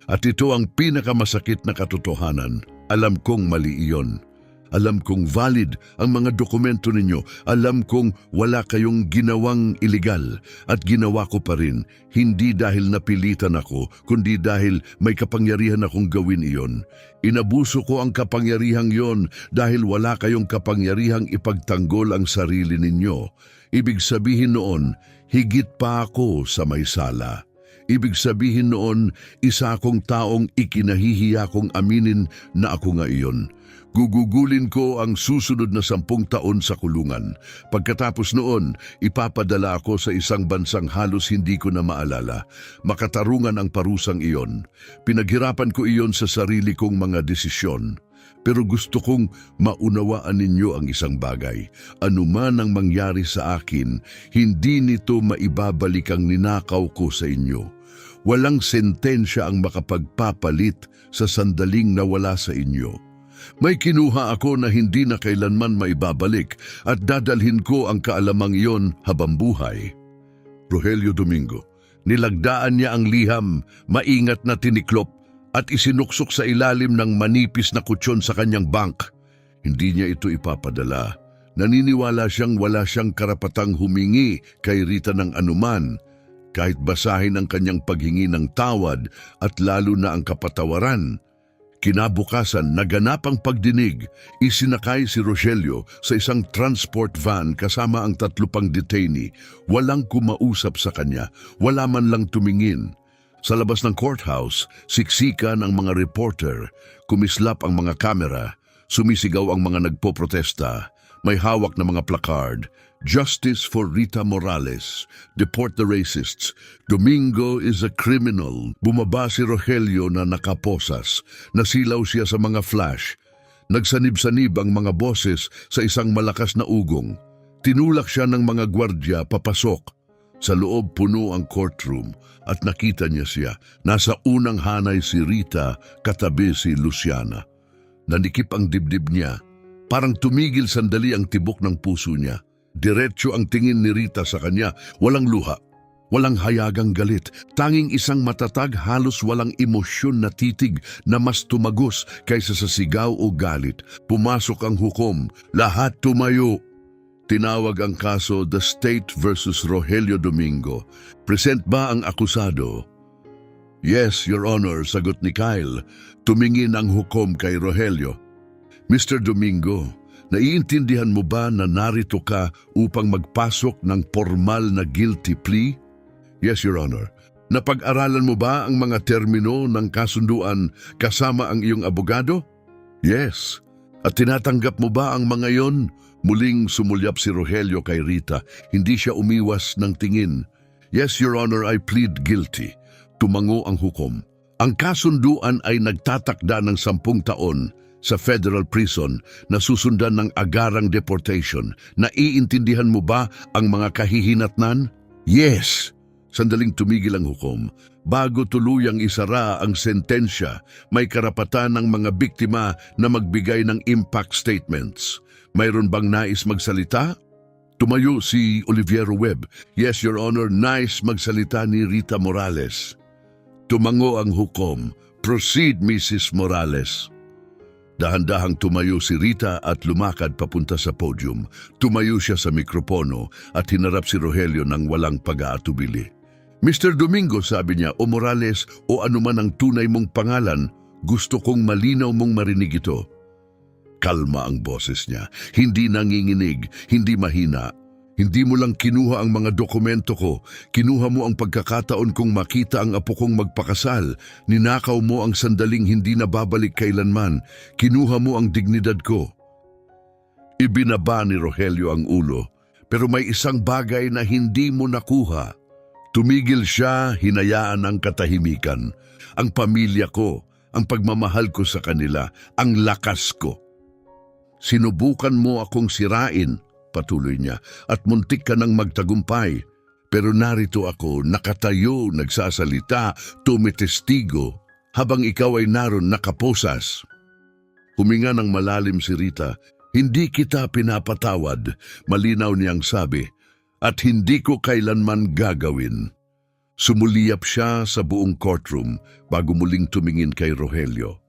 At ito ang pinakamasakit na katotohanan. Alam kong mali iyon. Alam kong valid ang mga dokumento ninyo. Alam kong wala kayong ginawang iligal at ginawa ko pa rin. Hindi dahil napilitan ako, kundi dahil may kapangyarihan akong gawin iyon. Inabuso ko ang kapangyarihang iyon dahil wala kayong kapangyarihang ipagtanggol ang sarili ninyo. Ibig sabihin noon, higit pa ako sa may sala. Ibig sabihin noon, isa akong taong ikinahihiya kong aminin na ako nga iyon. Gugugulin ko ang susunod na 10 taon sa kulungan. Pagkatapos noon, ipapadala ako sa isang bansang halos hindi ko na maalala. Makatarungan ang parusang iyon. Pinaghirapan ko iyon sa sarili kong mga desisyon. Pero gusto kong maunawaan ninyo ang isang bagay. Anuman ang mangyari sa akin, hindi nito maibabalik ang ninakaw ko sa inyo. Walang sentensya ang makapagpapalit sa sandaling nawala sa inyo. May kinuha ako na hindi na kailanman maibabalik at dadalhin ko ang kaalamang iyon habang buhay. Rogelio Domingo, nilagdaan niya ang liham, maingat na tiniklop at isinuksok sa ilalim ng manipis na kutsyon sa kanyang bank. Hindi niya ito ipapadala. Naniniwala siyang wala siyang karapatang humingi kay Rita ng anuman, kahit basahin ang kanyang paghingi ng tawad at lalo na ang kapatawaran. Kinabukasan, naganap ang pagdinig. Isinakay si Rogelio sa isang transport van kasama ang 3 pang detainee. Walang kumausap sa kanya, wala man lang tumingin. Sa labas ng courthouse, siksikan ang mga reporter, kumislap ang mga kamera, sumisigaw ang mga nagpoprotesta. May hawak na mga placard. Justice for Rita Morales. Deport the racists. Domingo is a criminal. Bumaba si Rogelio na nakaposas. Nasilaw siya sa mga flash. Nagsanib-sanib ang mga boses sa isang malakas na ugong. Tinulak siya ng mga gwardya papasok. Sa loob puno ang courtroom at nakita niya siya. Nasa unang hanay si Rita, katabi si Luciana. Nanikip ang dibdib niya. Parang tumigil sandali ang tibok ng puso niya. Diretso ang tingin ni Rita sa kanya, walang luha, walang hayagang galit, tanging isang matatag halos walang emosyon na titig na mas tumagos kaysa sa sigaw o galit. Pumasok ang hukom, lahat tumayo. Tinawag ang kaso The State versus Rogelio Domingo. Present ba ang akusado? Yes, Your Honor, sagot ni Kyle. Tumingin ang hukom kay Rogelio. Mr. Domingo, naiintindihan mo ba na narito ka upang magpasok ng formal na guilty plea? Yes, Your Honor. Napag-aralan mo ba ang mga termino ng kasunduan kasama ang iyong abogado? Yes. At tinatanggap mo ba ang mga yon? Muling sumulyap si Rogelio kay Rita. Hindi siya umiwas ng tingin. Yes, Your Honor, I plead guilty. Tumango ang hukom. Ang kasunduan ay nagtatakda ng 10 taon sa federal prison na susundan ng agarang deportation. Naiintindihan mo ba ang mga kahihinatnan? Yes! Sandaling tumigil ang hukom. Bago tuluyang isara ang sentensya, may karapatan ng mga biktima na magbigay ng impact statements. Mayroon bang nais magsalita? Tumayo si Oliviero Webb. Yes, Your Honor, nais magsalita ni Rita Morales. Tumango ang hukom. Proceed, Mrs. Morales. Dahan-dahang tumayo si Rita at lumakad papunta sa podium. Tumayo siya sa mikropono at hinarap si Rogelio ng walang pag-aatubili. Mr. Domingo, sabi niya, o Morales o anuman ang tunay mong pangalan, gusto kong malinaw mong marinig ito. Kalma ang boses niya, hindi nanginginig, hindi mahina. Hindi mo lang kinuha ang mga dokumento ko, kinuha mo ang pagkakataon kong makita ang apo kong magpakasal, ninakaw mo ang sandaling hindi na babalik kailanman, kinuha mo ang dignidad ko. Ibinaba ni Rogelio ang ulo, pero may isang bagay na hindi mo nakuha. Tumigil siya, hinayaan ang katahimikan, ang pamilya ko, ang pagmamahal ko sa kanila, ang lakas ko. Sinubukan mo akong sirain, patuloy niya, at muntik ka nang magtagumpay. Pero narito ako, nakatayo, nagsasalita, tumitestigo. habang ikaw ay naroon nakaposas. Huminga ng malalim si Rita. Hindi kita pinapatawad, malinaw niyang sabi, at hindi ko kailanman gagawin. Sumuliyap siya sa buong courtroom bago muling tumingin kay Rogelio.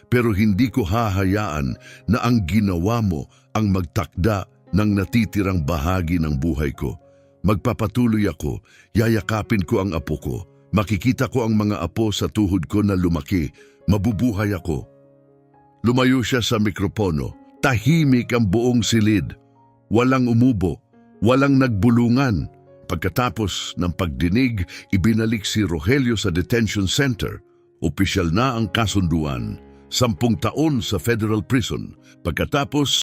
Pero hindi ko hahayaan na ang ginawa mo ang magtakda ng natitirang bahagi ng buhay ko. Magpapatuloy ako, yayakapin ko ang apo ko, makikita ko ang mga apo sa tuhod ko na lumaki, mabubuhay ako. Lumayo siya sa mikropono. Tahimik ang buong silid. Walang umubo, walang nagbulungan. Pagkatapos ng pagdinig, ibinalik si Rogelio sa detention center. Opisyal na ang kasunduan. 10 taon sa federal prison. Pagkatapos